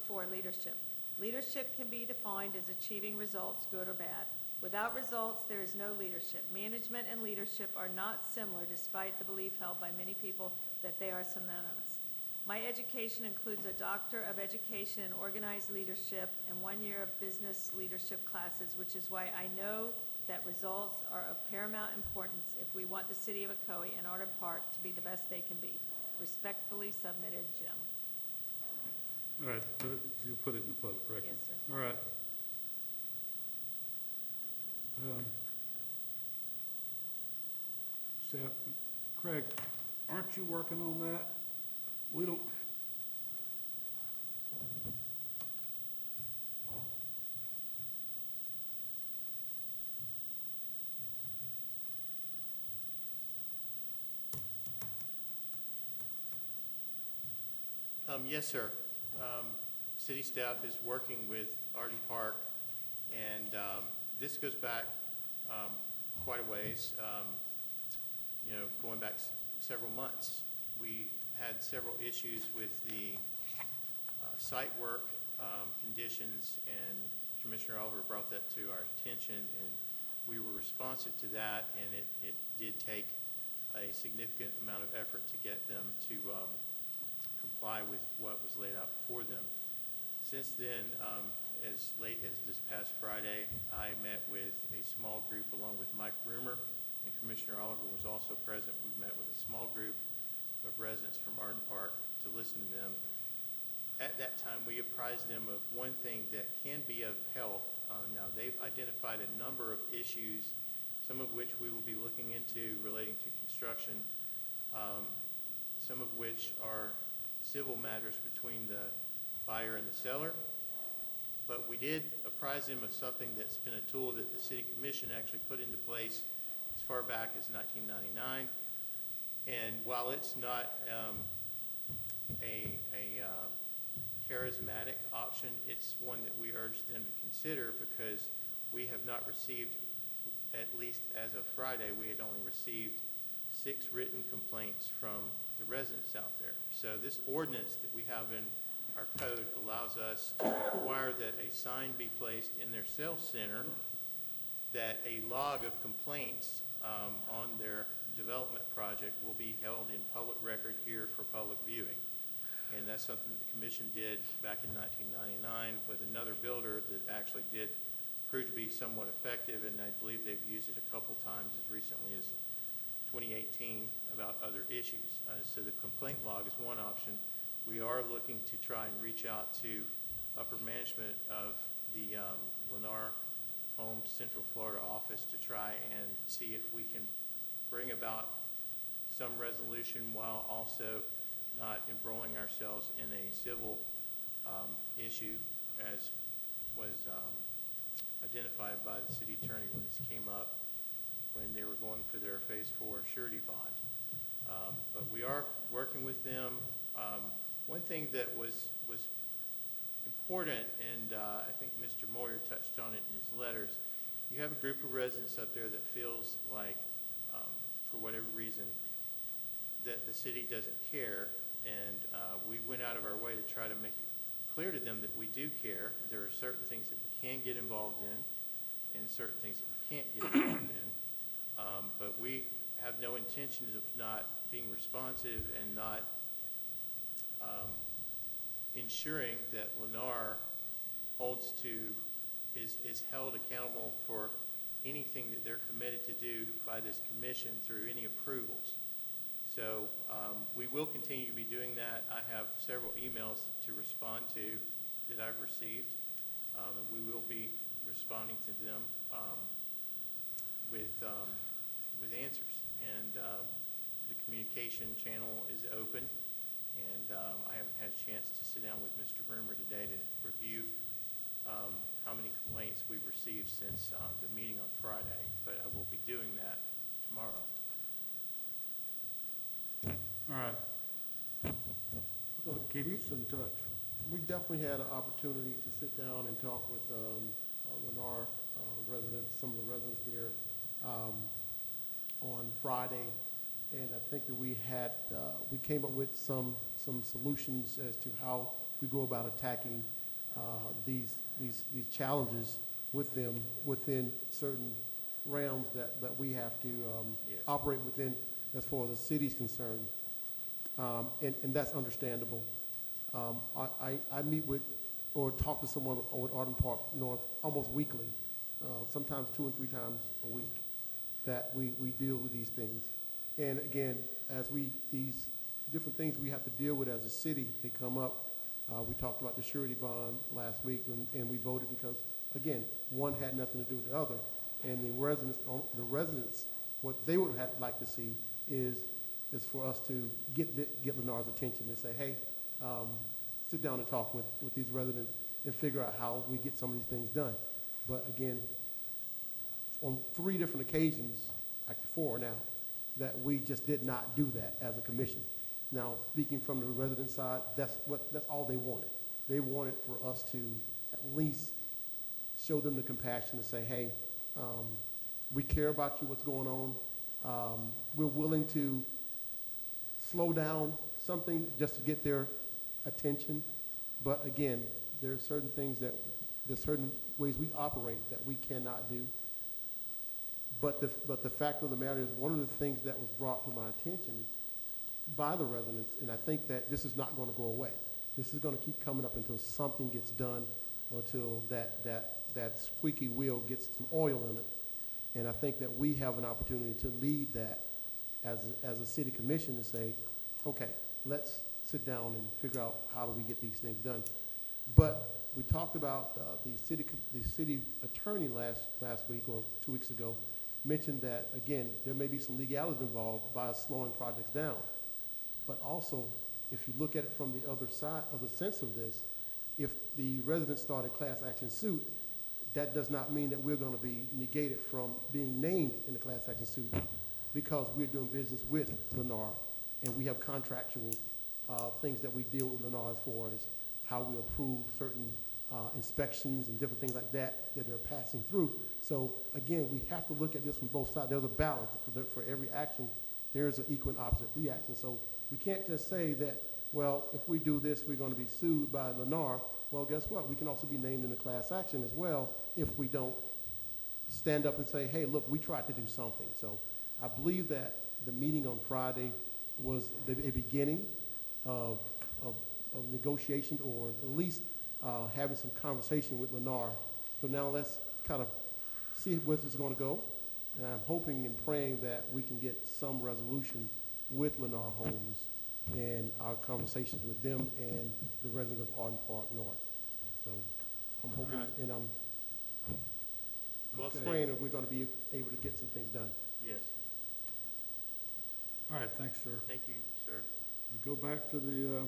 4, leadership. Leadership can be defined as achieving results, good or bad. Without results, there is no leadership. Management and leadership are not similar, despite the belief held by many people that they are synonymous. My education includes a Doctor of Education in Organized Leadership and 1 year of business leadership classes, which is why I know that results are of paramount importance if we want the city of Ocoee and Arden Park to be the best they can be. Respectfully submitted, Jim. All right, you'll put it in the public record. Yes, sir. All right. Seth, Craig, aren't you working on that? We don't. Yes, sir. City staff is working with Arden Park, and this goes back quite a ways, going back several months. We had several issues with the site work conditions, and Commissioner Oliver brought that to our attention, and we were responsive to that, and it did take a significant amount of effort to get them to comply with what was laid out for them. Since then, as late as this past Friday, I met with a small group along with Mike Roomer, and Commissioner Oliver was also present. We met with a small group of residents from Arden Park to listen to them. At that time, we apprised them of one thing that can be of help. Now, they've identified a number of issues, some of which we will be looking into relating to construction, some of which are civil matters between the buyer and the seller. But we did apprise them of something that's been a tool that the City Commission actually put into place as far back as 1999. And while it's not a charismatic option, it's one that we urge them to consider, because we have not received, at least as of Friday, we had only received 6 written complaints from the residents out there. So this ordinance that we have in our code allows us to require that a sign be placed in their sales center, that a log of complaints on their development project will be held in public record here for public viewing. And that's something that the commission did back in 1999 with another builder that actually did prove to be somewhat effective, and I believe they've used it a couple times as recently as 2018 about other issues. So the complaint log is one option. We are looking to try and reach out to upper management of the Lennar Homes Central Florida office to try and see if we can bring about some resolution while also not embroiling ourselves in a civil issue, as was identified by the city attorney when this came up when they were going for their Phase 4 surety bond. But we are working with them. One thing that was important, and I think Mr. Moyer touched on it in his letters, you have a group of residents up there that feels like, for whatever reason, that the city doesn't care, and we went out of our way to try to make it clear to them that we do care. There are certain things that we can get involved in and certain things that we can't get involved in, but we have no intentions of not being responsive and not ensuring that Lennar is held accountable for anything that they're committed to do by this commission through any approvals. So we will continue to be doing that. I have several emails to respond to that I've received, and we will be responding to them with answers. And the communication channel is open, and I haven't had a chance to sit down with Mr. Roomer today to review how many complaints we've received since the meeting on Friday, but I will be doing that tomorrow. All right. So keep us in touch. We definitely had an opportunity to sit down and talk with Lennar residents, some of the residents there on Friday, and I think that we came up with some solutions as to how we go about attacking these challenges with them within certain realms that we have to Yes. operate within as far as the city's concerned. And that's understandable. I meet with or talk to someone at Arden Park North almost weekly, sometimes 2 and 3 times a week, that we deal with these things. And again, these different things we have to deal with as a city, they come up. We talked about the surety bond last week, and we voted because, again, one had nothing to do with the other. And the residents, what they would like to see is for us to get Lennar's attention and say, hey, sit down and talk with these residents and figure out how we get some of these things done. But again, on 3 different occasions, actually 4 now, that we just did not do that as a commission. Now, speaking from the resident side, that's all they wanted. They wanted for us to at least show them the compassion to say, hey, we care about you, what's going on. We're willing to slow down something just to get their attention. But again, there are certain things there's certain ways we operate that we cannot do. But the fact of the matter is, one of the things that was brought to my attention by the residents, and I think that this is not going to go away. This is going to keep coming up until something gets done, or until that squeaky wheel gets some oil in it. And I think that we have an opportunity to lead that as a city commission and say, okay, let's sit down and figure out how do we get these things done. But we talked about the city attorney last week or 2 weeks ago mentioned that, again, there may be some legality involved by slowing projects down. But also, if you look at it from the other side of the sense of this, if the residents start a class action suit, that does not mean that we're going to be negated from being named in the class action suit, because we're doing business with Lennar, and we have contractual things that we deal with Lennar as far as how we approve certain inspections and different things like that they're passing through. So again, we have to look at this from both sides. There's a balance. For every action, there's an equal and opposite reaction. So we can't just say that, well, if we do this, we're going to be sued by Lennar. Well, guess what? We can also be named in the class action as well if we don't stand up and say, hey, look, we tried to do something. So I believe that the meeting on Friday was a beginning of negotiations, or at least having some conversation with Lennar. So now let's kind of see where this is going to go. And I'm hoping and praying that we can get some resolution with Lennar Homes and our conversations with them and the residents of Arden Park North. So I'm hoping, Right. and I'm Well said. praying that we're going to be able to get some things done. Yes. All right, thanks, sir. Thank you, sir. We go back to the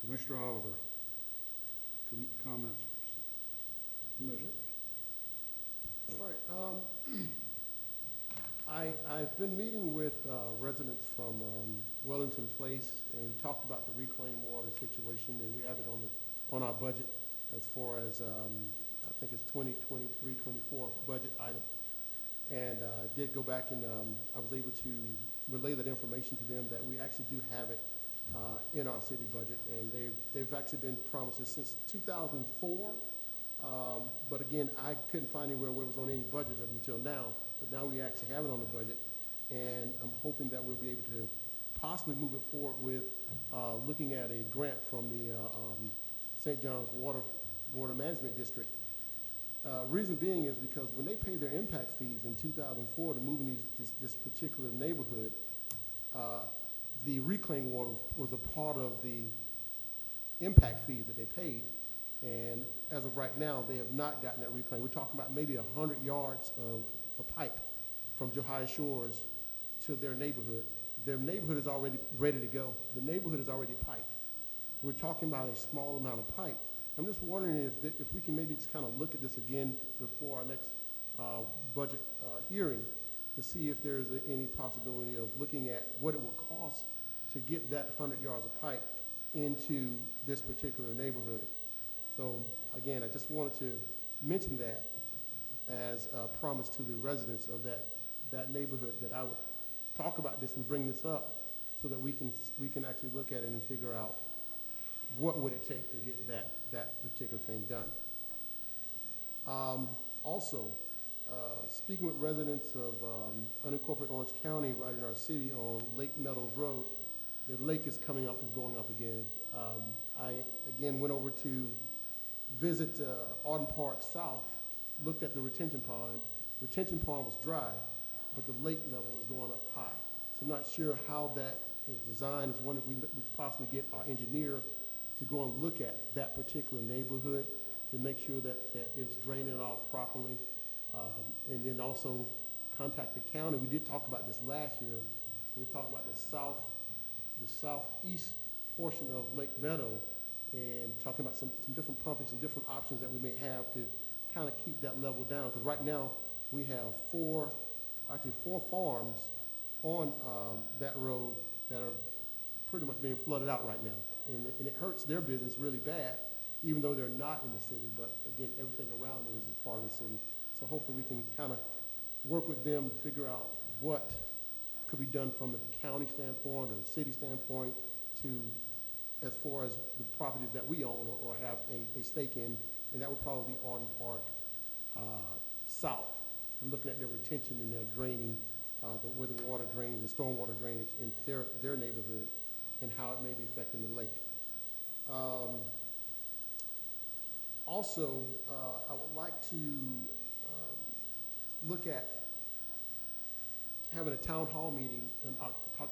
Commissioner Oliver. Comments? Commissioner? All right. I've been meeting with residents from Wellington Place, and we talked about the reclaimed water situation, and we have it on our budget as far as I think it's 2023-24 budget item. And I did go back and I was able to relay that information to them that we actually do have it in our city budget, and they've actually been promises since 2004. But again, I couldn't find anywhere where it was on any budget up until now. But now we actually have it on the budget, and I'm hoping that we'll be able to possibly move it forward with looking at a grant from the St. John's Water Management District. Reason being is because when they pay their impact fees in 2004 to move in this particular neighborhood, the reclaimed water was a part of the impact fees that they paid. And as of right now, they have not gotten that reclaimed. We're talking about maybe 100 yards of a pipe from Josiah Shores to their neighborhood. Their neighborhood is already ready to go. The neighborhood is already piped. We're talking about a small amount of pipe. I'm just wondering if we can maybe just kind of look at this again before our next budget hearing to see if there's any possibility of looking at what it would cost to get that 100 yards of pipe into this particular neighborhood. So again, I just wanted to mention that as a promise to the residents of that neighborhood, that I would talk about this and bring this up so that we can actually look at it and figure out what would it take to get that particular thing done. Also, speaking with residents of unincorporated Orange County right in our city on Lake Meadows Road, the lake is going up again. I again went over to visit Arden Park South, looked at the retention pond. Retention pond was dry, but the lake level is going up high. So I'm not sure how that is designed. I was wondering if we possibly get our engineer to go and look at that particular neighborhood to make sure that it's draining off properly. And then also contact the county. We did talk about this last year. We talked about the southeast portion of Lake Meadow and talking about some different pumping, some different options that we may have to kind of keep that level down. Because right now we have four farms on that road that are pretty much being flooded out right now. And it hurts their business really bad. even though they're not in the city, but again, everything around them is a part of the city. So hopefully we can kind of work with them to figure out what could be done from the county standpoint or the city standpoint to, as far as the property that we own or have a stake in, and that would probably be Arden Park South. I'm looking at their retention and their draining, where the water drains and stormwater drainage in their neighborhood and how it may be affecting the lake. Also, I would like to look at having a town hall meeting on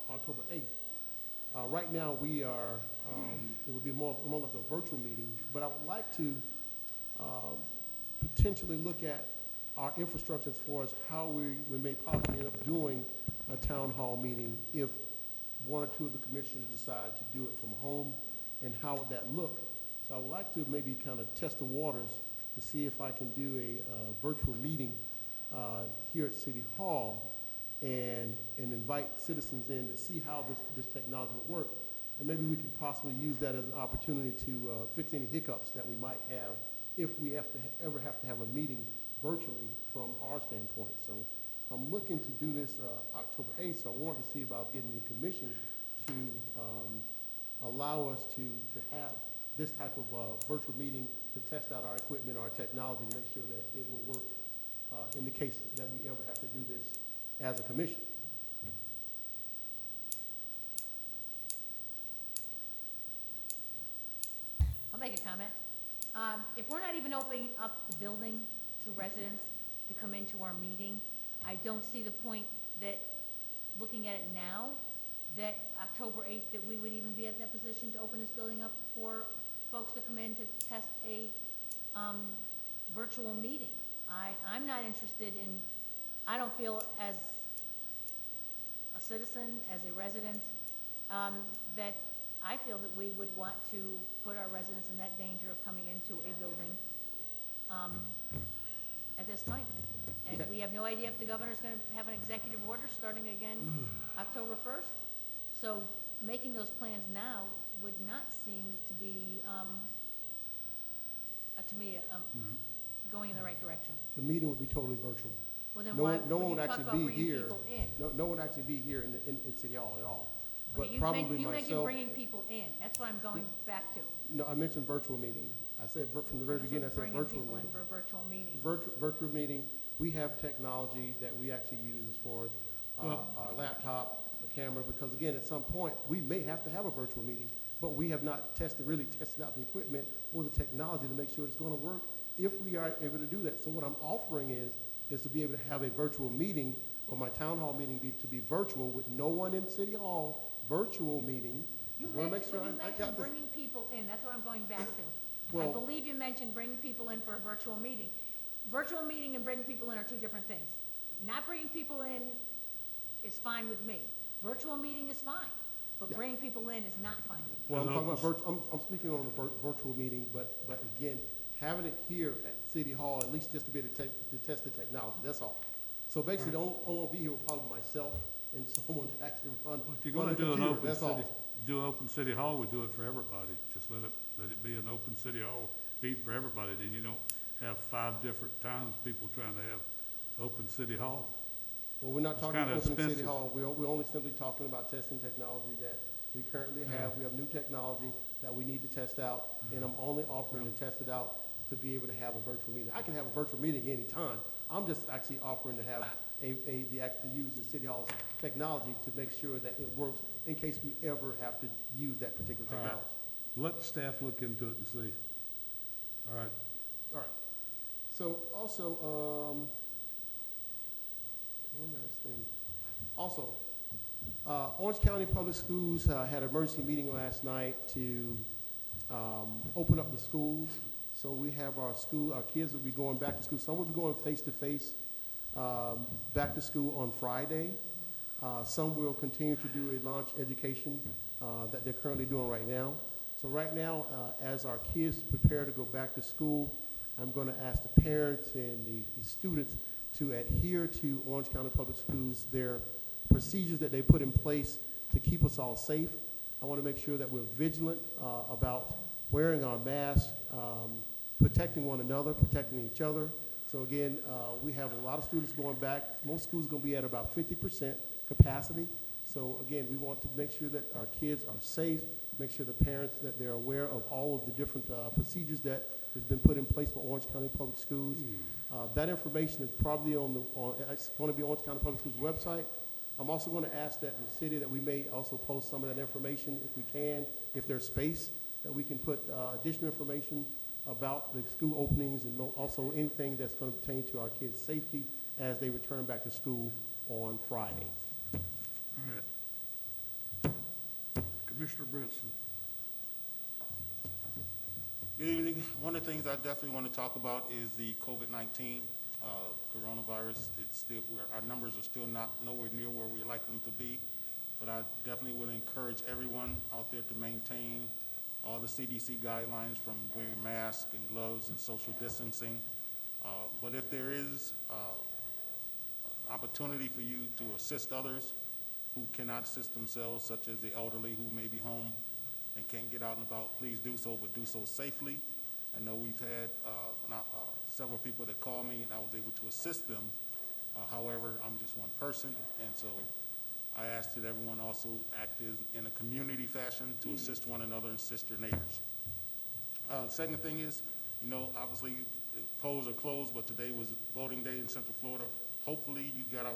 October 8th. Right now, we are, it would be more like a virtual meeting, but I would like to potentially look at our infrastructure as far as how we may possibly end up doing a town hall meeting if one or two of the commissioners decide to do it from home, and how would that look? So I would like to maybe kind of test the waters to see if I can do a virtual meeting here at City Hall and invite citizens in to see how this technology would work. And maybe we could possibly use that as an opportunity to fix any hiccups that we might have if we ever have to have a meeting virtually from our standpoint. So I'm looking to do this October 8th, so I want to see about getting the commission to allow us to have this type of virtual meeting to test out our equipment, our technology, to make sure that it will work in the case that we ever have to do this as a commission. I'll make a comment. If we're not even opening up the building to residents to come into our meeting, I don't see the point that, looking at it now, that October 8th, that we would even be at that position to open this building up for folks to come in to test a virtual meeting. I'm not interested in, I don't feel as a citizen, as a resident, that I feel that we would want to put our residents in that danger of coming into a building at this time. And Okay. we have no idea if the governor's going to have an executive order starting again October 1st. So making those plans now would not seem to be, to me, going in the right direction. The meeting would be totally virtual. Well, then No why one, no would one you would talk actually about be bringing here. people in? No one would actually be here in City Hall at all. Okay, But you probably you mentioned myself. bringing people in. That's what I'm going back to. No, I mentioned virtual meeting. I said from the very beginning, I said virtual Bringing people in meeting. for a virtual meeting. Virtual meeting, we have technology that we actually use as far as our laptop, the camera, because again, at some point, we may have to have a virtual meeting, but we have not really tested out the equipment or the technology to make sure it's gonna work if we are able to do that. So what I'm offering is to be able to have a virtual meeting, or my town hall meeting to be virtual with no one in City Hall, virtual meeting. You Just wanna make sure mentioned, I got this. bringing people in. That's what I'm going back to. I Well- believe you mentioned bringing people in for a virtual meeting. Virtual meeting and bringing people in are two different things. Not bringing people in is fine with me. Virtual meeting is fine, but Yeah. bringing people in is not fine with me. Well, I'm As talking opposed- about I'm speaking on the virtual meeting, but again, having it here at City Hall, at least just to be able to test the technology, that's all. So basically, I won't be here with probably myself and someone to actually run Well, if you're run gonna the do an computer, open that's all. city, open city hall, we do it for everybody. Just let it be an open city hall, be for everybody, then you don't have 5 different times people trying to have open city hall. Well, we're not It's talking kinda open City expensive. Hall, we're only simply talking about testing technology that we currently have. We have new technology that we need to test out, and I'm only offering to test it out to be able to have a virtual meeting. I can have a virtual meeting anytime. I'm just actually offering to have to use the City Hall's technology to make sure that it works in case we ever have to use that particular All right. technology. Let the staff look into it and see. All right. All right. So also, one last thing. Also, Orange County Public Schools had an emergency meeting last night to open up the schools. So we have our kids will be going back to school. Some will be going face-to-face back to school on Friday. Some will continue to do a launch education that they're currently doing right now. So right now, as our kids prepare to go back to school, I'm going to ask the parents and the students to adhere to Orange County Public Schools, their procedures that they put in place to keep us all safe. I want to make sure that we're vigilant about wearing our masks, protecting one another, protecting each other. So again, we have a lot of students going back. Most schools are going to be at about 50% capacity. So again, we want to make sure that our kids are safe, make sure the parents that they're aware of all of the different procedures that has been put in place by Orange County Public Schools. That information is probably it's going to be Orange County Public Schools website. I'm also going to ask that the city that we may also post some of that information if we can, if there's space, that we can put additional information about the school openings and also anything that's going to pertain to our kids' safety as they return back to school on Friday. All right. Commissioner Brinson. Good evening. One of the things I definitely want to talk about is the COVID-19 coronavirus. It's still, our numbers are still not nowhere near where we'd like them to be, but I definitely would encourage everyone out there to maintain all the CDC guidelines from wearing masks and gloves and social distancing. But if there is opportunity for you to assist others who cannot assist themselves, such as the elderly who may be home and can't get out and about, please do so, but do so safely. I know we've had several people that called me and I was able to assist them. However, I'm just one person, and so I ask that everyone also act in a community fashion to assist one another and assist your neighbors. Second thing is, you know, obviously the polls are closed, but today was voting day in Central Florida. Hopefully you got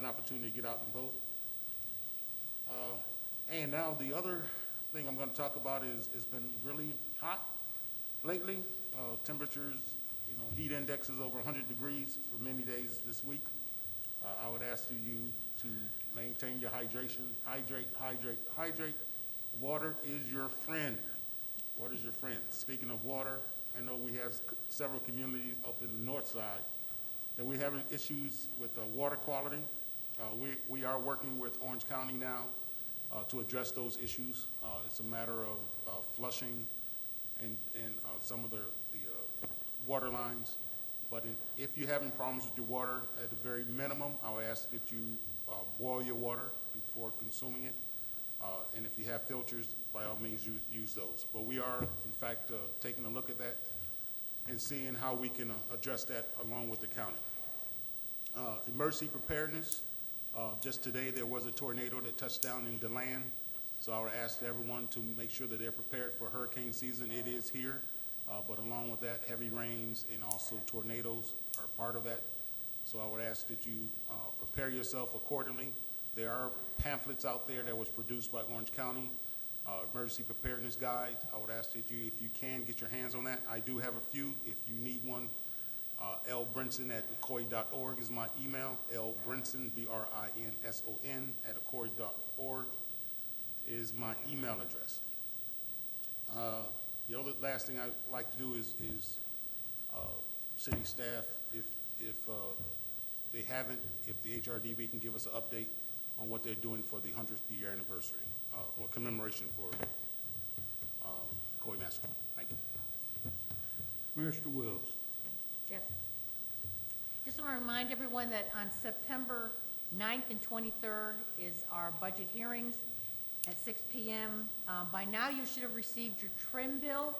an opportunity to get out and vote. And now the other thing I'm going to talk about is it's been really hot lately. Temperatures, you know, heat indexes over 100 degrees for many days this week. I would ask you to maintain your hydration. Hydrate, hydrate, hydrate. Water is your friend. Water is your friend. Speaking of water, I know we have several communities up in the north side that we're having issues with water quality. We are working with Orange County now to address those issues. It's a matter of flushing and some of the water lines. But if you're having problems with your water, at the very minimum, I would ask that you boil your water before consuming it. And if you have filters, by all means, use those. But we are, in fact, taking a look at that and seeing how we can address that along with the county. Emergency preparedness. Just today, there was a tornado that touched down in DeLand. So I would ask everyone to make sure that they're prepared for hurricane season. It is here. But along with that, heavy rains and also tornadoes are part of that. So I would ask that you prepare yourself accordingly. There are pamphlets out there that was produced by Orange County, emergency preparedness guide. I would ask that you, if you can, get your hands on that. I do have a few. If you need one, lbrinson@ocoee.org is my email. lbrinson, B-R-I-N-S-O-N, @ocoee.org is my email address. The other last thing I'd like to do is city staff, if they haven't, if the HRDB can give us an update on what they're doing for the 100th year anniversary or commemoration for Ocoee Massacre. Thank you. Commissioner Wills. Yes. Just want to remind everyone that on September 9th and 23rd is our budget hearings at 6 p.m. By now you should have received your trim bill,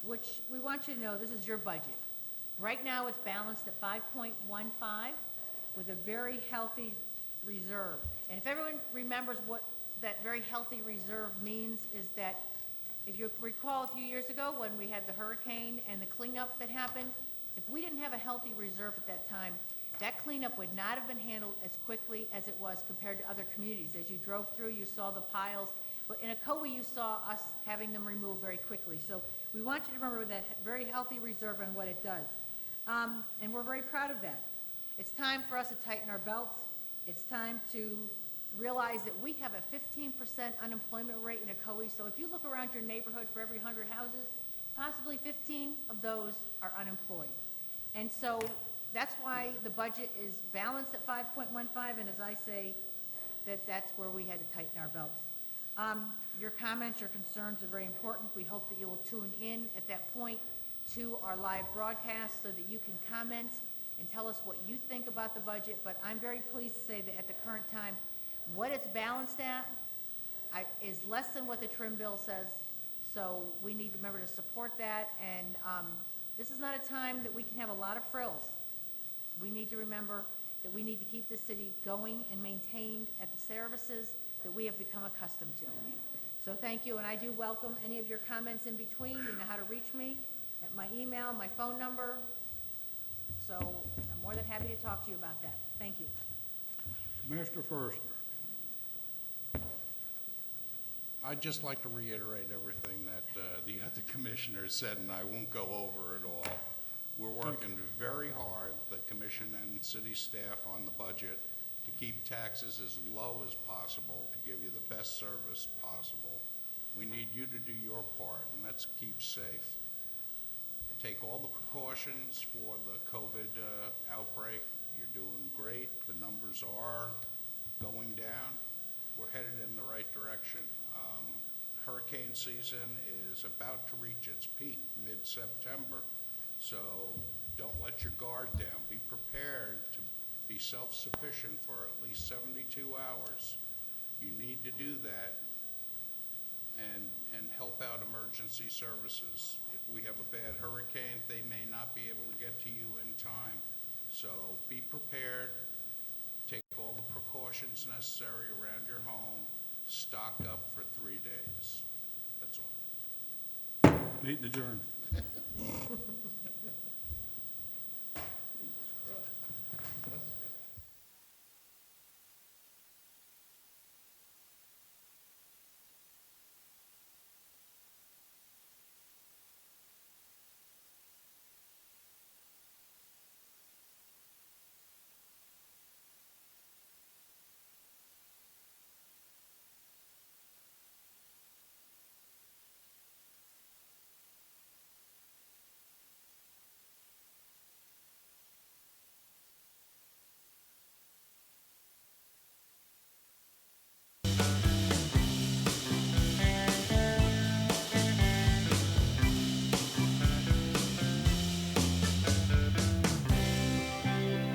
which we want you to know this is your budget. Right now it's balanced at 5.15 with a very healthy reserve. And if everyone remembers what that very healthy reserve means, is that if you recall a few years ago when we had the hurricane and the cleanup that happened, if we didn't have a healthy reserve at that time, that cleanup would not have been handled as quickly as it was compared to other communities. As you drove through, you saw the piles, but in Ocoee, you saw us having them removed very quickly. So we want you to remember that very healthy reserve and what it does. And we're very proud of that. It's time for us to tighten our belts. It's time to realize that we have a 15% unemployment rate in Ocoee. So if you look around your neighborhood, for every 100 houses, possibly 15 of those are unemployed. And so that's why the budget is balanced at 5.15, and as I say, that's where we had to tighten our belts. Your comments, your concerns are very important. We hope that you will tune in at that point to our live broadcast so that you can comment and tell us what you think about the budget. But I'm very pleased to say that at the current time, what it's balanced at is less than what the trim bill says. So we need to remember to support that, and this is not a time that we can have a lot of frills. We need to remember that we need to keep the city going and maintained at the services that we have become accustomed to. So thank you, and I do welcome any of your comments in between. You know how to reach me at my email, my phone number. So I'm more than happy to talk to you about that. Thank you. Commissioner First. I'd just like to reiterate everything that the other commissioners said, and I won't go over it all. We're working very hard, the commission and city staff, on the budget to keep taxes as low as possible, to give you the best service possible. We need you to do your part, and that's keep safe. Take all the precautions for the COVID outbreak. You're doing great. The numbers are going down. We're headed in the right direction. Hurricane season is about to reach its peak mid-September, so don't let your guard down. Be prepared to be self-sufficient for at least 72 hours. You need to do that and help out emergency services. If we have a bad hurricane, they may not be able to get to you in time. So be prepared, take all the precautions necessary around your home, stock up for 3 days. That's all. Meeting adjourned.